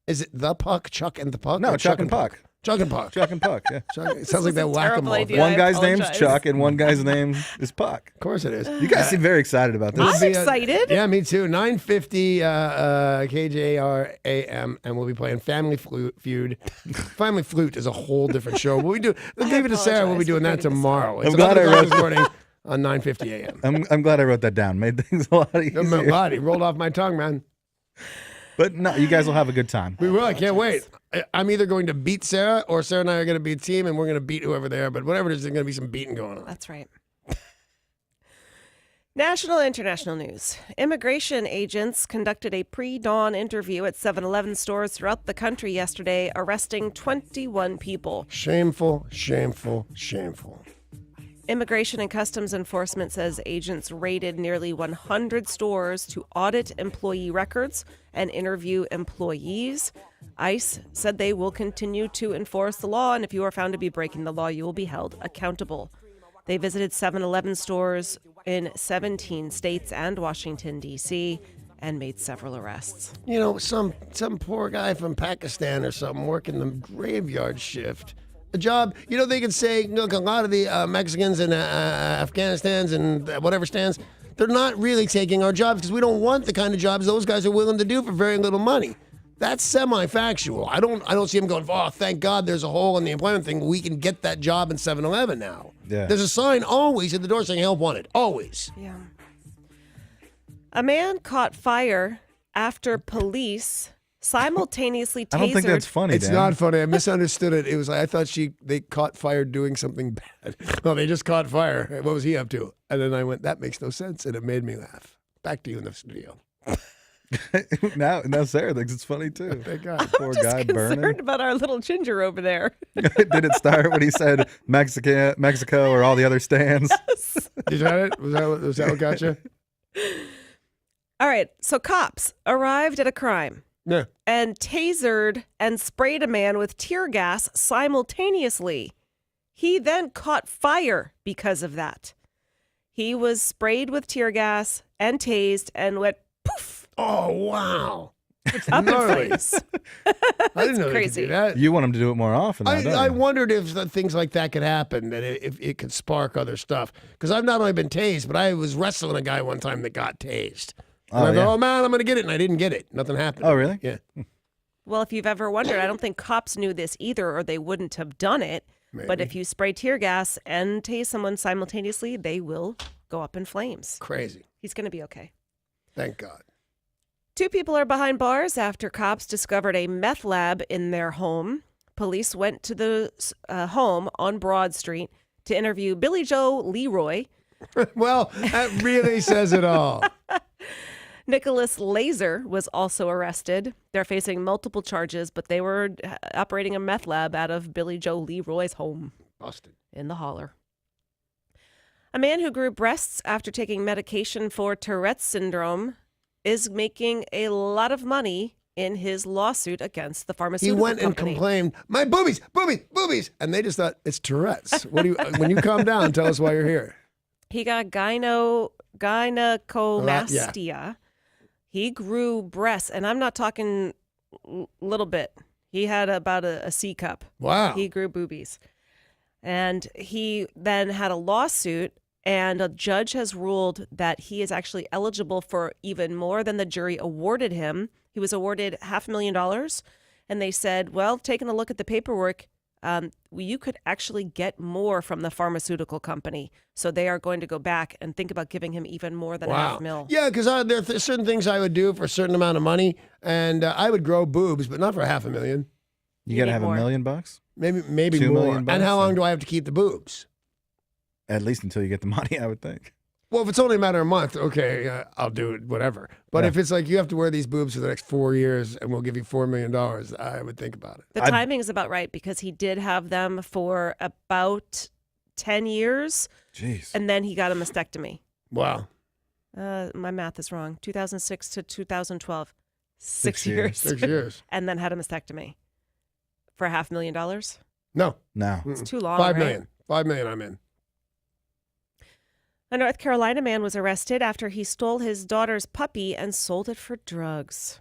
Is it The Puck? Chuck and the Puck? No, Or Chuck and Puck. Chuck and Puck. Chuck and Puck, yeah. It sounds like that terrible whack-a-mole idea. thing. One I guy's name's apologize. Chuck and one guy's name is Puck. Of course it is. You guys seem very excited about this. I'm excited. Yeah, me too. 950 KJR AM, and we'll be playing Family Feud. Family Flute is a whole different show. We'll leave it to Sarah. We'll be doing that tomorrow. It's I'm glad I 11 o'clock wrote this morning on 950 AM. I'm glad I wrote that down. Made things a lot easier. My body rolled off my tongue, man. But no, you guys will have a good time. We will. I can't wait. I'm either going to beat Sarah, or Sarah and I are going to be a team, and we're going to beat whoever they are. But whatever it is, there's going to be some beating going on. That's right. National and international news. Immigration agents conducted a pre-dawn interview at 7-Eleven stores throughout the country yesterday, arresting 21 people. Shameful, shameful, shameful. Immigration and Customs Enforcement says agents raided nearly 100 stores to audit employee records and interview employees. ICE said they will continue to enforce the law, and if you are found to be breaking the law, you will be held accountable. They visited 7-Eleven stores in 17 states and Washington, D.C., and made several arrests. You know, some poor guy from Pakistan or something working the graveyard shift. A job, you know, they can say, look, a lot of the Mexicans and Afghanistans and whatever stands, they're not really taking our jobs because we don't want the kind of jobs those guys are willing to do for very little money. That's semi-factual. I don't see them going, oh, thank God there's a hole in the employment thing. We can get that job in 7-Eleven now. Yeah. There's a sign always at the door saying help wanted. Always. Yeah. A man caught fire after police simultaneously tasered. I don't think that's funny, It's Dan. not funny. I misunderstood it. It was like, I thought they caught fire doing something bad. No, they just caught fire. What was he up to? And then I went, that makes no sense. And it made me laugh. Back to you in the studio. now Sarah thinks it's funny too. Thank God. Poor guy concerned burning. about our little ginger over there. Did it start when he said Mexico or all the other stands? Did you try it? Was that what got you? All right, so cops arrived at a crime. Yeah. And tasered and sprayed a man with tear gas simultaneously. He then caught fire because of that. He was sprayed with tear gas and tased and went poof. Oh, wow. Up in gnarly. flames. I didn't know they could crazy. do that. You want him to do it more often. Now, don't I you? wondered if things like that could happen, that if it could spark other stuff. Because I've not only been tased, but I was wrestling a guy one time that got tased. And I thought, oh, man, I'm going to get it. And I didn't get it. Nothing happened. Oh, really? Yeah. Well, if you've ever wondered, I don't think cops knew this either, or they wouldn't have done it. But Maybe. if you spray tear gas and tase someone simultaneously, they will go up in flames. Crazy. He's going to be okay. Thank God. 2 people are behind bars after cops discovered a meth lab in their home. Police went to the home on Broad Street to interview Billy Joe Leroy. Well, that really says it all. Nicholas Laser was also arrested. They're facing multiple charges, but they were operating a meth lab out of Billy Joe Leroy's home. Busted. In the holler. A man who grew breasts after taking medication for Tourette's syndrome is making a lot of money in his lawsuit against the He pharmaceutical went and company. complained, my boobies, boobies, boobies. And they just thought, it's Tourette's. What do you? When you calm down, tell us why you're here. He got gynecomastia. He grew breasts, and I'm not talking little bit. He had about a C cup. Wow. He grew boobies. And he then had a lawsuit, and a judge has ruled that he is actually eligible for even more than the jury awarded him. He was awarded $500,000, and they said, well, taking a look at the paperwork, you could actually get more from the pharmaceutical company. So they are going to go back and think about giving him even more than $500,000. Yeah, because there are certain things I would do for a certain amount of money, and I would grow boobs, but not for $500,000. You got to have more. $1 million bucks? Maybe $2 more. million bucks? And how long do I have to keep the boobs? At least until you get the money, I would think. Well, if it's only a matter of a month, okay, I'll do it, whatever. But if it's like you have to wear these boobs for the next 4 years and we'll give you $4 million, I would think about it. The timing is about right because he did have them for about 10 years. Jeez. And then he got a mastectomy. Wow. My math is wrong. 2006 to 2012. 6 years. 6 years. And then had a mastectomy. For $500,000? No. No. It's too long, $5 right? million. $5 million, I'm in. A North Carolina man was arrested after he stole his daughter's puppy and sold it for drugs.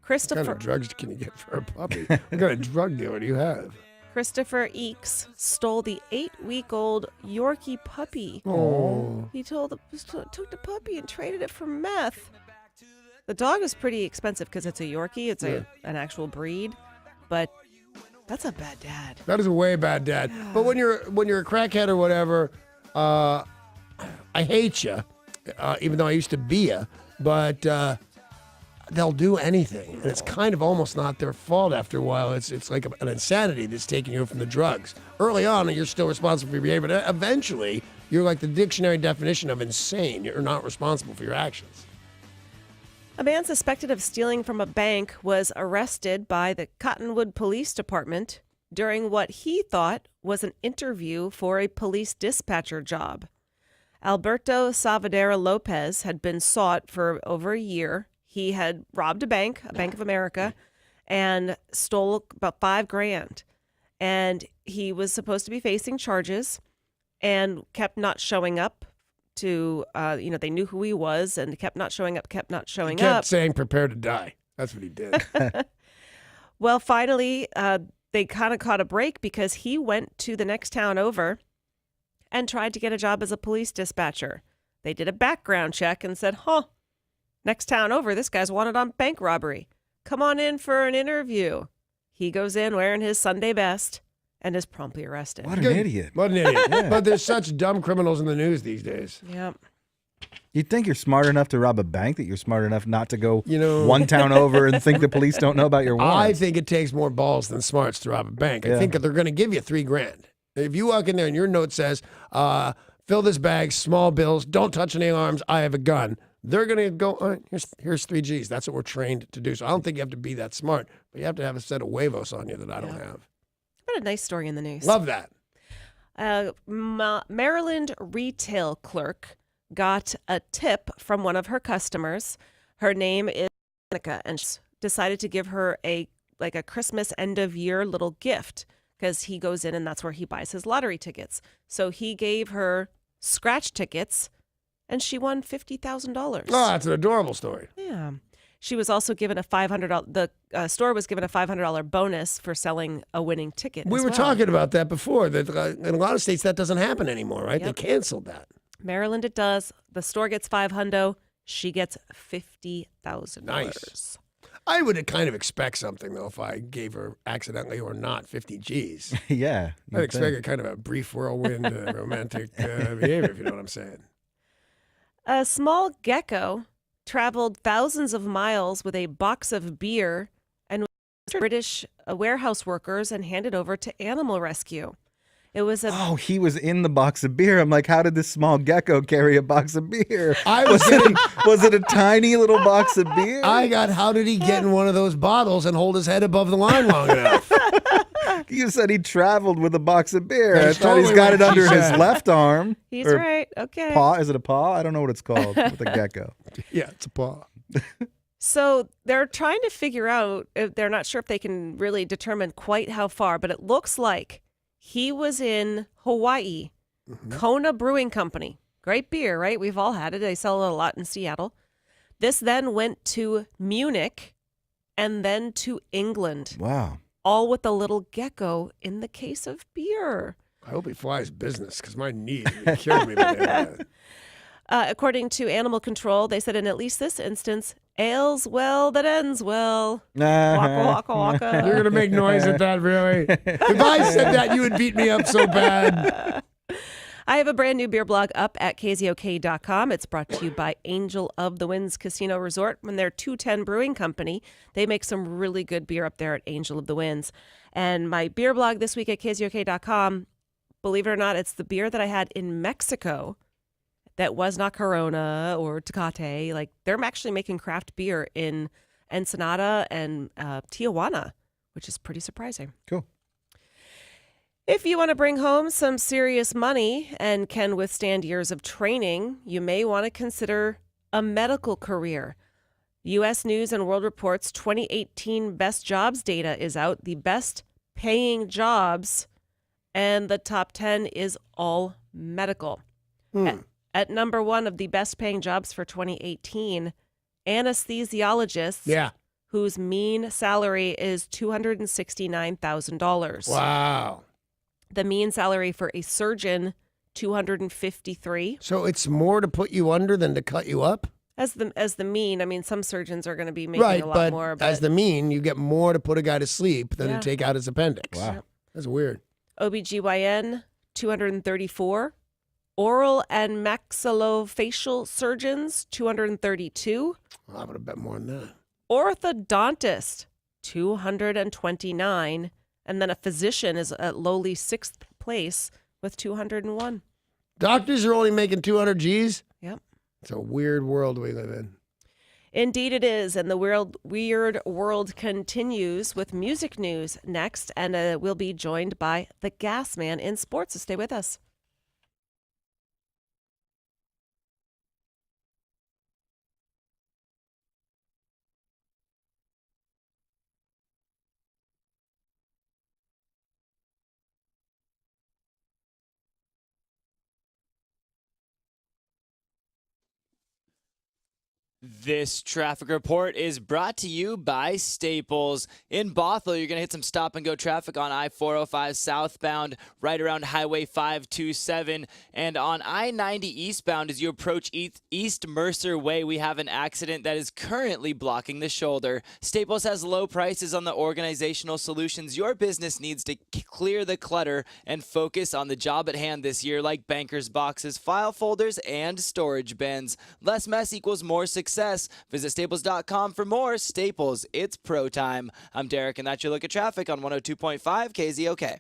What kind of drugs can you get for a puppy? What kind of drug dealer do you have? Christopher Eakes stole the 8-week-old Yorkie puppy. Oh. He took the puppy and traded it for meth. The dog is pretty expensive because it's a Yorkie. It's an actual breed, but that's a bad dad. That is a way bad dad. But when you're a crackhead or whatever, I hate you, even though I used to be you, but they'll do anything. And it's kind of almost not their fault after a while. It's like an insanity that's taking you from the drugs. Early on, you're still responsible for your behavior, but eventually, you're like the dictionary definition of insane. You're not responsible for your actions. A man suspected of stealing from a bank was arrested by the Cottonwood Police Department during what he thought was an interview for a police dispatcher job. Alberto Salvadera Lopez had been sought for over a year. He had robbed a Bank of America, and stole about $5,000. And he was supposed to be facing charges and kept not showing up to, they knew who he was and kept not showing up. He kept saying, prepare to die. That's what he did. Well, finally, they kind of caught a break because he went to the next town over and tried to get a job as a police dispatcher. They did a background check and said, next town over, this guy's wanted on bank robbery. Come on in for an interview. He goes in wearing his Sunday best and is promptly arrested. What an idiot. What an idiot. Yeah. But there's such dumb criminals in the news these days. Yep. You'd think you're smart enough to rob a bank, that you're smart enough not to go know, one town over and think the police don't know about your warrants. I think it takes more balls than smarts to rob a bank. I think that they're going to give you $3,000. If you walk in there and your note says, fill this bag, small bills, don't touch any alarms, I have a gun, they're going to go, all right, here's 3 Gs. That's what we're trained to do. So I don't think you have to be that smart, but you have to have a set of huevos on you that I don't have. What a nice story in the news. Love that. Maryland retail clerk got a tip from one of her customers. Her name is Monica, and she decided to give her a Christmas end of year little gift because he goes in and that's where he buys his lottery tickets. So he gave her scratch tickets and she won $50,000. Oh, that's an adorable story. Yeah. She was also given a $500. The store was given a $500 bonus for selling a winning ticket. We were talking about that before. That in a lot of states that doesn't happen anymore, right? Yep. They canceled that. Maryland, it does. The store gets $500. She gets $50,000. Nice. I would kind of expect something, though, if I gave her accidentally or not 50 G's. Yeah. I'd expect a kind of a brief whirlwind romantic behavior, if you know what I'm saying. A small gecko traveled thousands of miles with a box of beer and was British warehouse workers and handed over to animal rescue. It was a Oh, he was in the box of beer. I'm like, how did this small gecko carry a box of beer? Was it a tiny little box of beer? How did he get in one of those bottles and hold his head above the line long enough? You said he traveled with a box of beer. That's I thought he's totally got what it she under his said. left arm. He's Or right. Okay. Paw? Is it a paw? I don't know what it's called with a gecko. Yeah, it's a paw. So they're trying to figure out, they're not sure if they can really determine quite how far, but it looks like he was in Hawaii, Kona Brewing Company. Great beer, right? We've all had it. They sell it a lot in Seattle. This then went to Munich and then to England. Wow. All with a little gecko in the case of beer. I hope he flies business because my knees would kill me. By the end of that. According to Animal Control, they said in at least this instance, ales well that ends well. Waka, waka, waka. You're going to make noise at that, really? If I said that, you would beat me up so bad. I have a brand new beer blog up at KZOK.com. It's brought to you by Angel of the Winds Casino Resort. When they're 210 Brewing Company, they make some really good beer up there at Angel of the Winds. And my beer blog this week at KZOK.com, believe it or not, it's the beer that I had in Mexico that was not Corona or Tecate. Like, they're actually making craft beer in Ensenada and Tijuana, which is pretty surprising. Cool. If you want to bring home some serious money and can withstand years of training, you may want to consider a medical career. U.S. News and World Report's 2018 Best Jobs data is out, the best paying jobs, and the top 10 is all medical. At number one of the best paying jobs for 2018, anesthesiologists, whose mean salary is $269,000. Wow. The mean salary for a surgeon, $253,000. So it's more to put you under than to cut you up? As the mean, I mean, some surgeons are going to be making a lot more. But as the mean, you get more to put a guy to sleep than Yeah. to take out his appendix. Wow. Yep. That's weird. OBGYN, $234,000. Oral and maxillofacial surgeons, $232,000. I would have bet more than that. Orthodontist, $229,000. And then a physician is at lowly sixth place with $201,000. Doctors are only making 200 G's? Yep. It's a weird world we live in. Indeed it is. And the weird world continues with music news next. And we'll be joined by the Gas Man in sports. So stay with us. This traffic report is brought to you by Staples. In Bothell, you're going to hit some stop-and-go traffic on I-405 southbound, right around Highway 527. And on I-90 eastbound, as you approach East Mercer Way, we have an accident that is currently blocking the shoulder. Staples has low prices on the organizational solutions your business needs to clear the clutter and focus on the job at hand this year, like bankers boxes, file folders, and storage bins. Less mess equals more success. Visit Staples.com for more. Staples, it's pro time. I'm Derek, and that's your look at traffic on 102.5 KZOK.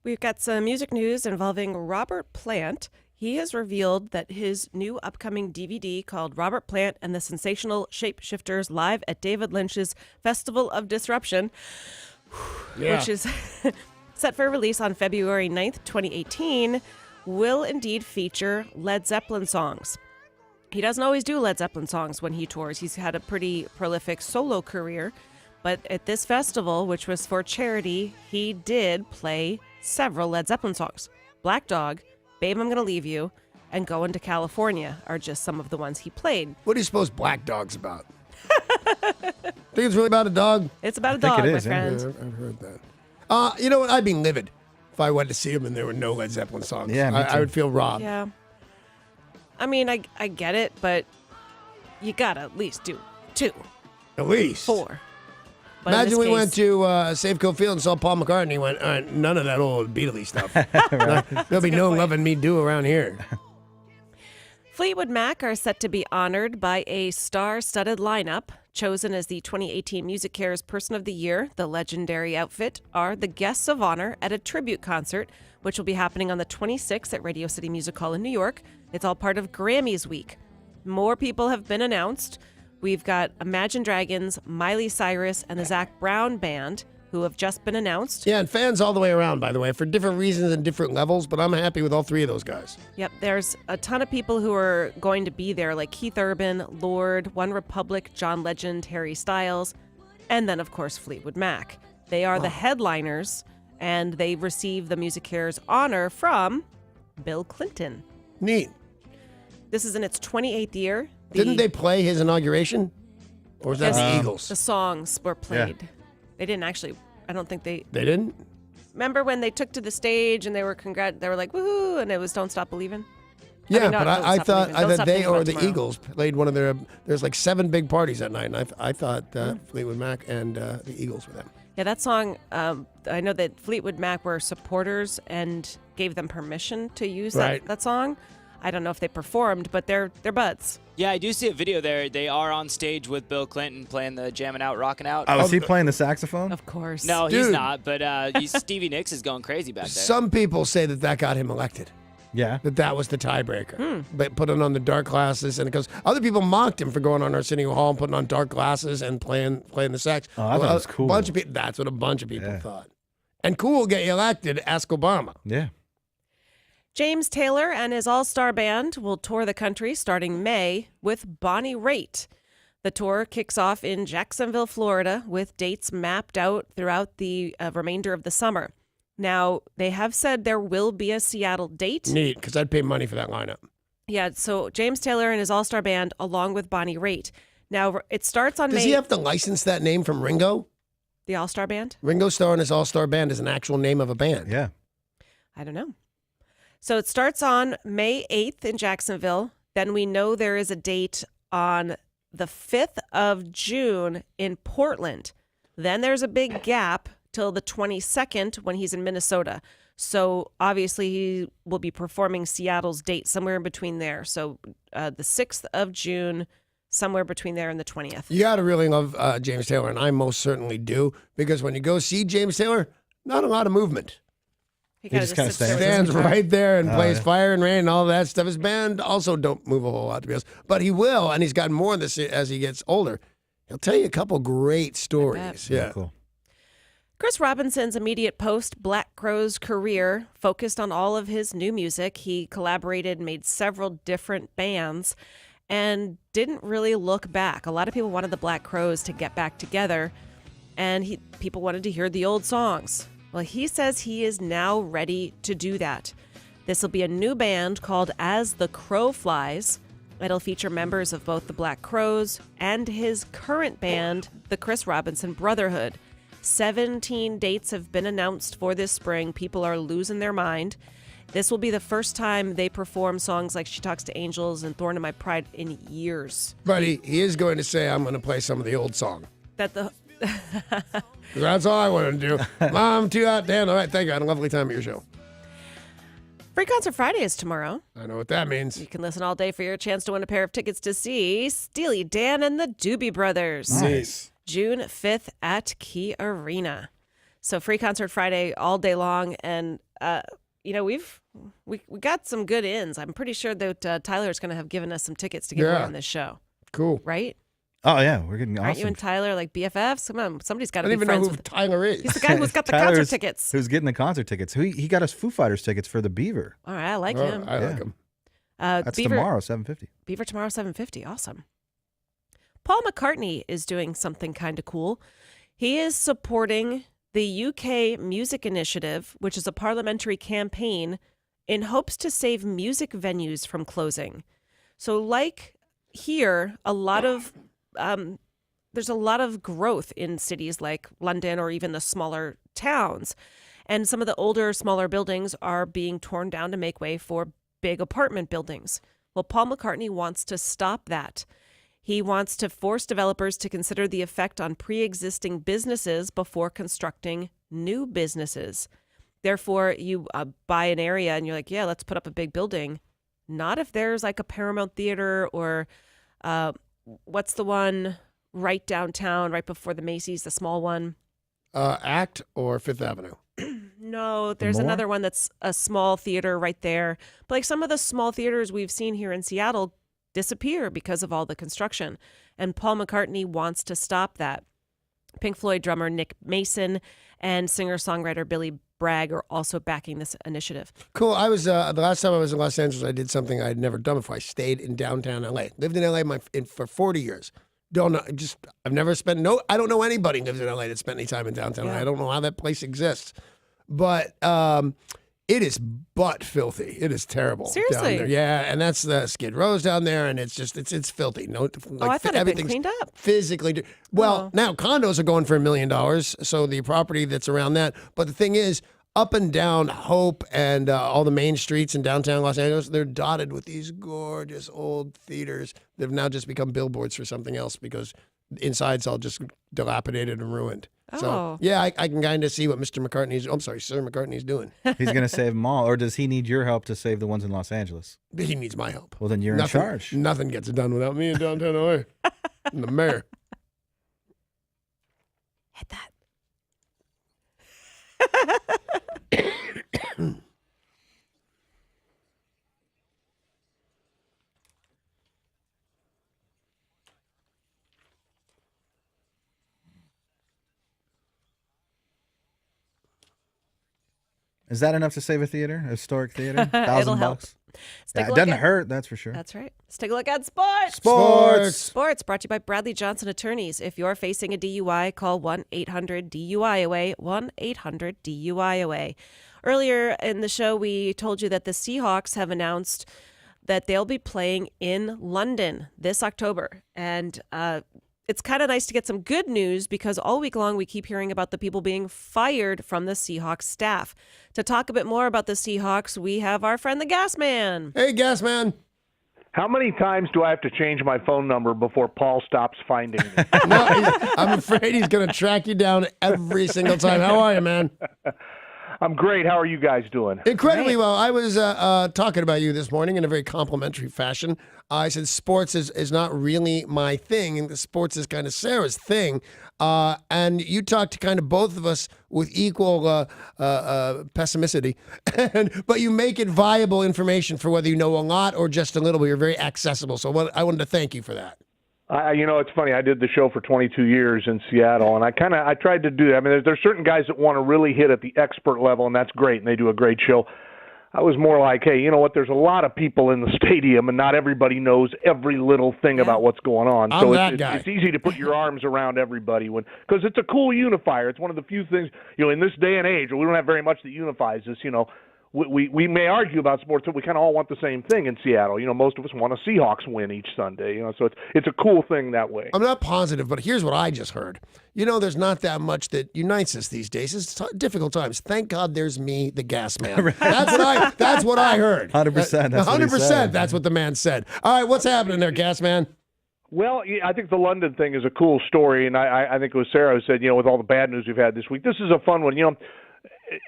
We've got some music news involving Robert Plant. He has revealed that his new upcoming DVD called Robert Plant and the Sensational Shapeshifters live at David Lynch's Festival of Disruption, which is set for release on February 9th, 2018, will indeed feature Led Zeppelin songs. He doesn't always do Led Zeppelin songs when he tours. He's had a pretty prolific solo career. But at this festival, which was for charity, he did play several Led Zeppelin songs. Black Dog, Babe, I'm Gonna Leave You, and Going to California are just some of the ones he played. What do you suppose Black Dog's about? Think it's really about a dog? It's about a dog, my friend. Yeah, I've heard that. You know what? I'd be livid if I went to see him and there were no Led Zeppelin songs. Yeah, me I too. would feel robbed. Yeah. I mean, I get it, but you gotta at least do 2. At least. 4. But in Imagine this we case- went to Safeco Field and saw Paul McCartney and went, all right, none of that old Beatles stuff. There'll be no loving me do around here. Fleetwood Mac are set to be honored by a star-studded lineup. Chosen as the 2018 Music Cares Person of the Year, the legendary outfit are the guests of honor at a tribute concert, which will be happening on the 26th at Radio City Music Hall in New York. It's all part of Grammys Week. More people have been announced. We've got Imagine Dragons, Miley Cyrus, and the Zac Brown Band, who have just been announced. Yeah, and fans all the way around, by the way, for different reasons and different levels, but I'm happy with all 3 of those guys. Yep, there's a ton of people who are going to be there, like Keith Urban, Lorde, One Republic, John Legend, Harry Styles, and then, of course, Fleetwood Mac. They are the headliners, and they receive the Music Cares honor from Bill Clinton. Neat. This is in its 28th year. Didn't they play his inauguration? Or was that the Eagles? The songs were played. They didn't actually, I don't think they... They didn't? Remember when they took to the stage and they were they were like, woohoo, and it was Don't Stop Believing? Yeah, not but Don't I Stop thought Believing, Don't either Stop they Thinking or About the Tomorrow. Eagles played one of their... There's like 7 big parties that night, and I thought Fleetwood Mac and the Eagles were them. Yeah, that song, I know that Fleetwood Mac were supporters and gave them permission to use Right. that song. I don't know if they performed, but they're buds. Yeah, I do see a video there. They are on stage with Bill Clinton playing the Jamming Out, Rockin' Out. Oh, is he playing the saxophone? Of course. No, he's Dude. not, but Stevie Nicks is going crazy back there. Some people say that got him elected. Yeah. That was the tiebreaker. But putting on the dark glasses, and because other people mocked him for going on Arsenio Hall and putting on dark glasses and playing the sax. Oh, I thought it was cool. That's what a bunch of people thought. And cool will get you elected. Ask Obama. Yeah. James Taylor and his all-star band will tour the country starting May with Bonnie Raitt. The tour kicks off in Jacksonville, Florida, with dates mapped out throughout the remainder of the summer. Now, they have said there will be a Seattle date. Neat, because I'd pay money for that lineup. Yeah, so James Taylor and his all-star band, along with Bonnie Raitt. Now, it starts on Does May... he have to license that name from Ringo? The all-star band? Ringo Starr and his all-star band is an actual name of a band. Yeah. I don't know. So it starts on May 8th in Jacksonville. Then we know there is a date on the 5th of June in Portland. Then there's a big gap till the 22nd when he's in Minnesota. So obviously he will be performing Seattle's date somewhere in between there. So the 6th of June, somewhere between there and the 20th. You got to really love James Taylor, and I most certainly do, because when you go see James Taylor, not a lot of movement. He just kinda sits there with his Stands guitar. right there and plays yeah. Fire and Rain and all that stuff. His band also don't move a whole lot, to be honest. But he will, and he's gotten more of this as he gets older. He'll tell you a couple great stories. Yeah. Cool. Chris Robinson's immediate post-Black Crowes career focused on all of his new music. He collaborated, made several different bands, and didn't really look back. A lot of people wanted the Black Crowes to get back together, and people wanted to hear the old songs. Well, he says he is now ready to do that. This will be a new band called As the Crow Flies. It'll feature members of both the Black Crowes and his current band, the Chris Robinson Brotherhood. 17 dates have been announced for this spring. People are losing their mind. This will be the first time they perform songs like She Talks to Angels and Thorn in My Pride in years. But he is going to say, I'm going to play some of the old song. That the That's all I want to do. Mom, too hot. Dan, all right, thank you. I had a lovely time at your show. Free Concert Friday is tomorrow. I know what that means. You can listen all day for your chance to win a pair of tickets to see Steely Dan and the Doobie Brothers. Nice. June 5th at Key Arena. So free concert Friday all day long. And, we got some good ins. I'm pretty sure that Tyler's going to have given us some tickets to give away on this show. Cool. Right? Oh, yeah. We're getting awesome. Aren't you and Tyler like BFFs? Come on. Somebody's got to I be don't even friends know who with Tyler is. He's the guy who's got the Tyler's- concert tickets. Who's getting the concert tickets? He got us Foo Fighters tickets for the Beaver. All right. I like him. I like him. That's Beaver, tomorrow, 7:50. Beaver tomorrow, 7:50. Awesome. Paul McCartney is doing something kind of cool. He is supporting the UK Music Initiative, which is a parliamentary campaign in hopes to save music venues from closing. So like here, there's a lot of growth in cities like London or even the smaller towns. And some of the older, smaller buildings are being torn down to make way for big apartment buildings. Well, Paul McCartney wants to stop that. He wants to force developers to consider the effect on pre-existing businesses before constructing new businesses. Therefore, you buy an area and you're like, yeah, let's put up a big building. Not if there's like a Paramount Theater or what's the one right downtown, right before the Macy's, the small one? ACT or Fifth Avenue? No, there's another one that's a small theater right there. But like some of the small theaters we've seen here in Seattle disappear because of all the construction. And Paul McCartney wants to stop that. Pink Floyd drummer Nick Mason and singer-songwriter Billy Bragg are also backing this initiative. Cool. I was the last time I was in Los Angeles, I did something I'd never done before. I stayed in downtown LA. Lived in LA for 40 years. I've never spent I don't know anybody who lives in LA that spent any time in downtown. Yeah. I don't know how that place exists. But it is butt filthy. It is terrible. Seriously? Down there. Yeah, and that's the Skid Row's down there, and it's just it's filthy. No, I thought it'd been cleaned up. Physically. Now condos are going for $1 million, so the property that's around that. But the thing is, up and down Hope and all the main streets in downtown Los Angeles, they're dotted with these gorgeous old theaters. They've now just become billboards for something else because inside's all just dilapidated and ruined. So, Oh. yeah, I can kind of see what Sir McCartney's doing. He's going to save them all. Or does he need your help to save the ones in Los Angeles? He needs my help. Well, then you're in charge. Nothing gets done without me in downtown LA. I'm the mayor. Hit that. Is that enough to save a theater, a historic theater? It'll help. $1,000? Let's take Yeah, a it look doesn't at- hurt, that's for sure. That's right. Let's take a look at sports. Sports brought to you by Bradley Johnson Attorneys. If you're facing a DUI, call 1-800-DUI-AWAY, 1-800-DUI-AWAY. Earlier in the show, we told you that the Seahawks have announced that they'll be playing in London this October. And it's kind of nice to get some good news because all week long we keep hearing about the people being fired from the Seahawks staff. To talk a bit more about the Seahawks, we have our friend the Gas Man. Hey, Gas Man. How many times do I have to change my phone number before Paul stops finding me? I'm afraid he's going to track you down every single time. How are you, man? I'm great. How are you guys doing? Incredibly well. I was talking about you this morning in a very complimentary fashion. I said sports is not really my thing, and the sports is kind of Sarah's thing. And you talked to kind of both of us with equal pessimisticity, but you make it viable information for whether you know a lot or just a little bit. You're very accessible. So I wanted to thank you for that. It's funny. I did the show for 22 years in Seattle, and I tried to do that. I mean, there's certain guys that want to really hit at the expert level, and that's great, and they do a great show. I was more like, hey, you know what? There's a lot of people in the stadium, and not everybody knows every little thing about what's going on. I'm So that guy. it's easy to put your arms around everybody because it's a cool unifier. It's one of the few things, in this day and age, we don't have very much that unifies us. We may argue about sports, but we kind of all want the same thing in Seattle. Most of us want to Seahawks win each Sunday. So it's a cool thing that way. I'm not positive, but here's what I just heard. There's not that much that unites us these days. It's difficult times. Thank God there's me, the Gas Man. That's what I heard. 100%. 100%. That's what the man said. All right, what's happening there, Gas Man? Well, I think the London thing is a cool story, and I think it was Sarah who said, with all the bad news we've had this week, this is a fun one.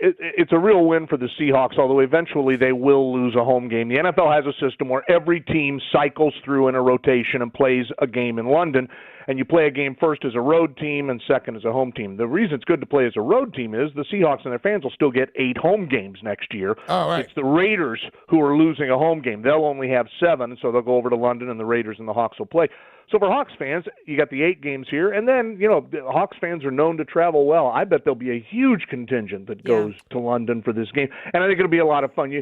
It's a real win for the Seahawks, although eventually they will lose a home game. The NFL has a system where every team cycles through in a rotation and plays a game in London. and you play a game first as a road team and second as a home team. The reason it's good to play as a road team is the Seahawks and their fans will still get 8 home games next year. Oh, right. It's the Raiders who are losing a home game. They'll only have 7, so they'll go over to London, and the Raiders and the Hawks will play. So for Hawks fans, you got the 8 games here, and then, the Hawks fans are known to travel well. I bet there'll be a huge contingent that goes to London for this game, and I think it'll be a lot of fun.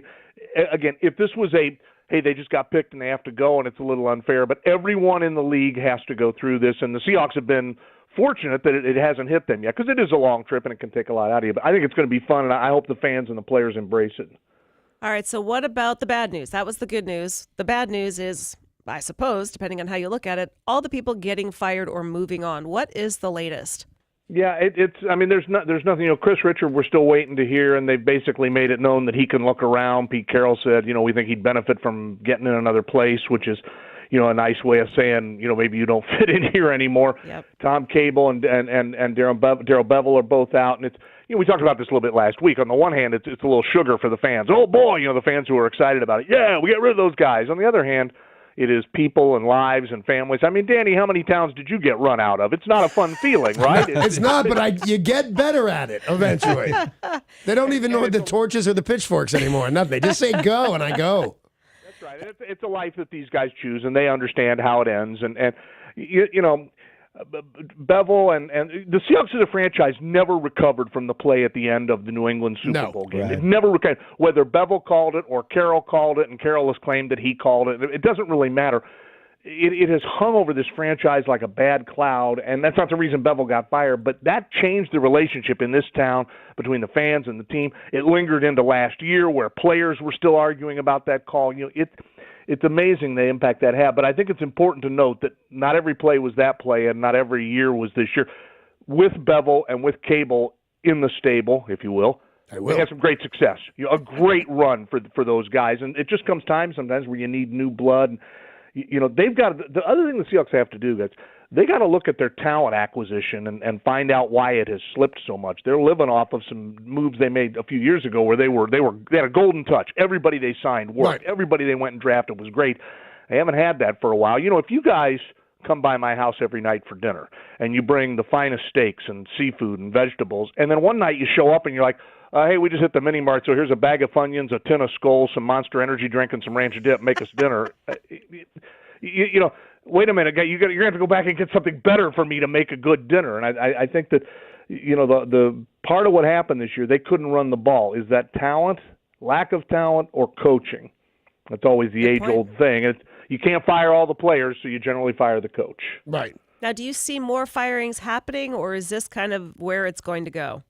Again, if this was hey, they just got picked and they have to go, and it's a little unfair, but everyone in the league has to go through this, and the Seahawks have been fortunate that it hasn't hit them yet, because it is a long trip and it can take a lot out of you. But I think it's going to be fun, and I hope the fans and the players embrace it. All right, so what about the bad news? That was the good news. The bad news is, I suppose, depending on how you look at it, all the people getting fired or moving on. What is the latest? Yeah, there's nothing. Chris Richard, we're still waiting to hear, and they've basically made it known that he can look around. Pete Carroll said, we think he'd benefit from getting in another place, which is, a nice way of saying, maybe you don't fit in here anymore. Yep. Tom Cable and Darrell Bevel are both out, and it's, we talked about this a little bit last week. On the one hand, it's a little sugar for the fans. Oh boy, the fans who are excited about it. Yeah, we get rid of those guys. On the other hand, it is people and lives and families. I mean, Danny, how many towns did you get run out of? It's not a fun feeling, right? It's not, but you get better at it eventually. They don't even know the torches or the pitchforks anymore. Nothing. They just say go, and I go. That's right. It's a life that these guys choose, and they understand how it ends. And Bevel and the Seahawks as a franchise never recovered from the play at the end of the New England Super Bowl game. Right. It never recovered. Whether Bevel called it or Carroll called it, and Carroll has claimed that he called it, it doesn't really matter. It has hung over this franchise like a bad cloud, and that's not the reason Bevel got fired, but that changed the relationship in this town between the fans and the team. It lingered into last year where players were still arguing about that call. It's amazing the impact that had, but I think it's important to note that not every play was that play and not every year was this year. With Bevel and with Cable in the stable, if you will, they had some great success. A great run for those guys, and it just comes time sometimes where you need new blood. They've got the other thing the Seahawks have to do, guys. They got to look at their talent acquisition and find out why it has slipped so much. They're living off of some moves they made a few years ago where they had a golden touch. Everybody they signed worked. Right. Everybody they went and drafted was great. They haven't had that for a while. If you guys come by my house every night for dinner and you bring the finest steaks and seafood and vegetables, and then one night you show up and you're like, hey, we just hit the mini mart, so here's a bag of Funyuns, a tin of Skulls, some Monster Energy drink, and some Ranch Dip. Make us dinner. Wait a minute, you're going to have to go back and get something better for me to make a good dinner. And I think that, the part of what happened this year, they couldn't run the ball. Is that talent, lack of talent, or coaching? That's always the age-old thing. You can't fire all the players, so you generally fire the coach. Right. Now, do you see more firings happening, or is this kind of where it's going to go?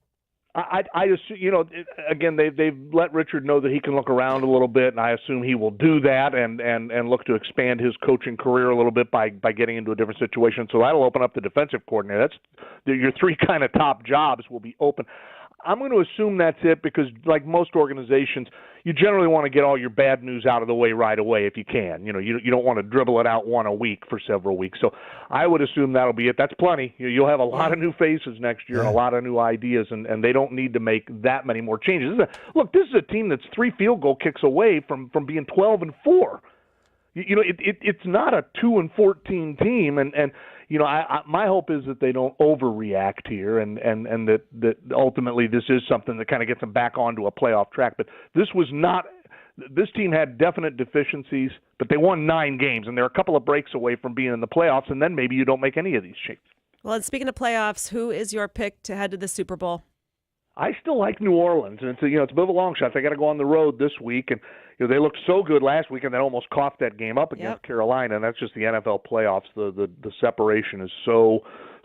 I assume, again, they've let Richard know that he can look around a little bit, and I assume he will do that and look to expand his coaching career a little bit by getting into a different situation. So that'll open up the defensive coordinator. Your 3 kind of top jobs will be open. I'm going to assume that's it because, like most organizations, you generally want to get all your bad news out of the way right away if you can. You don't want to dribble it out one a week for several weeks. So I would assume that'll be it. That's plenty. You'll have a lot of new faces next year and a lot of new ideas, and they don't need to make that many more changes. This is a team that's 3 field goal kicks away from being 12-4. It's not a 2-14 team, and my hope is that they don't overreact here, and that ultimately this is something that kind of gets them back onto a playoff track. But this was not. This team had definite deficiencies, but they won 9 games, and they're a couple of breaks away from being in the playoffs. And then maybe you don't make any of these changes. Well, and speaking of playoffs, who is your pick to head to the Super Bowl? I still like New Orleans, and it's a bit of a long shot. They got to go on the road this week, and they looked so good last week, and they almost coughed that game up against Carolina, and that's just the NFL playoffs. The separation is so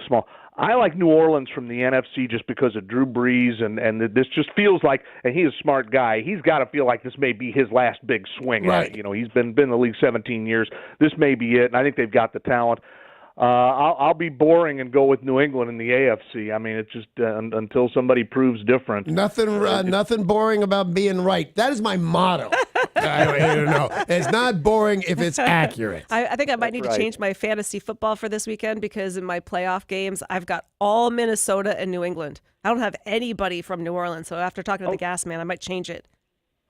small. I like New Orleans from the NFC just because of Drew Brees, and this just feels like, and he's a smart guy, he's got to feel like this may be his last big swing at it. He's been in the league 17 years. This may be it, and I think they've got the talent. I'll be boring and go with New England in the AFC. I mean, it's just until somebody proves different. Nothing boring about being right. That is my motto. I don't know. It's not boring if it's accurate. I think I might need to change my fantasy football for this weekend because in my playoff games, I've got all Minnesota and New England. I don't have anybody from New Orleans. So after talking to the gas man, I might change it.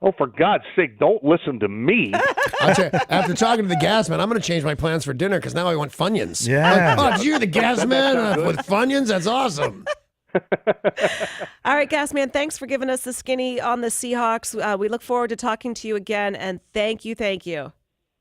Oh, for God's sake, don't listen to me. I'll tell you, after talking to the gas man, I'm going to change my plans for dinner because now I want Funyuns. Yeah. Oh, did you hear the gas man with Funyuns? That's awesome. All right, Gasman, thanks for giving us the skinny on the Seahawks. We look forward to talking to you again, and thank you.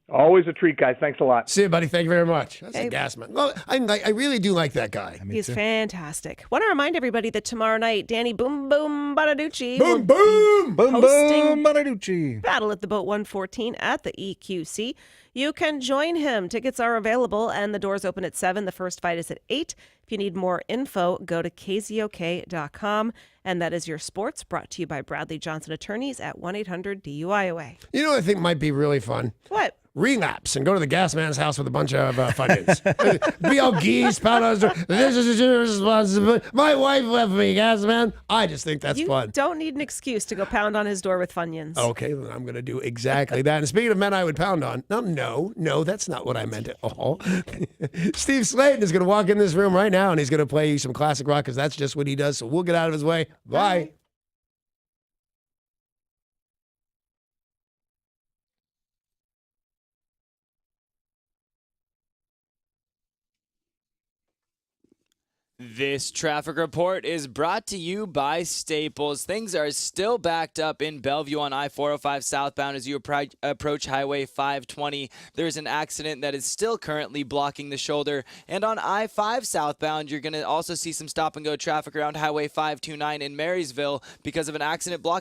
Always a treat, guys. Thanks a lot. See you, buddy. Thank you very much. That's a gas man. Well, I really do like that guy. He's fantastic. Want to remind everybody that tomorrow night, Danny Boom Boom Bonaducci Boom Boom Boom hosting Boom Bonaducci Battle at the Boat 114 at the EQC. You can join him. Tickets are available, and the doors open at 7. The first fight is at 8. If you need more info, go to KZOK.com. And that is your sports, brought to you by Bradley Johnson Attorneys at 1-800-DUIOA. You know what I think might be really fun? What? Relapse and go to the gas man's house with a bunch of Funyuns. Be all geese, pound on his door. This is your responsibility. My wife left me, gas man. I just think that's fun. You don't need an excuse to go pound on his door with Funyuns. Okay, then I'm going to do exactly that. And speaking of men I would pound on, no, that's not what I meant at all. Steve Slayton is going to walk in this room right now, and he's going to play you some classic rock because that's just what he does. So we'll get out of his way. Bye. This traffic report is brought to you by Staples. Things are still backed up in Bellevue on I-405 southbound as you approach Highway 520. There's an accident that is still currently blocking the shoulder. And on I-5 southbound, you're going to also see some stop-and-go traffic around Highway 529 in Marysville because of an accident blocking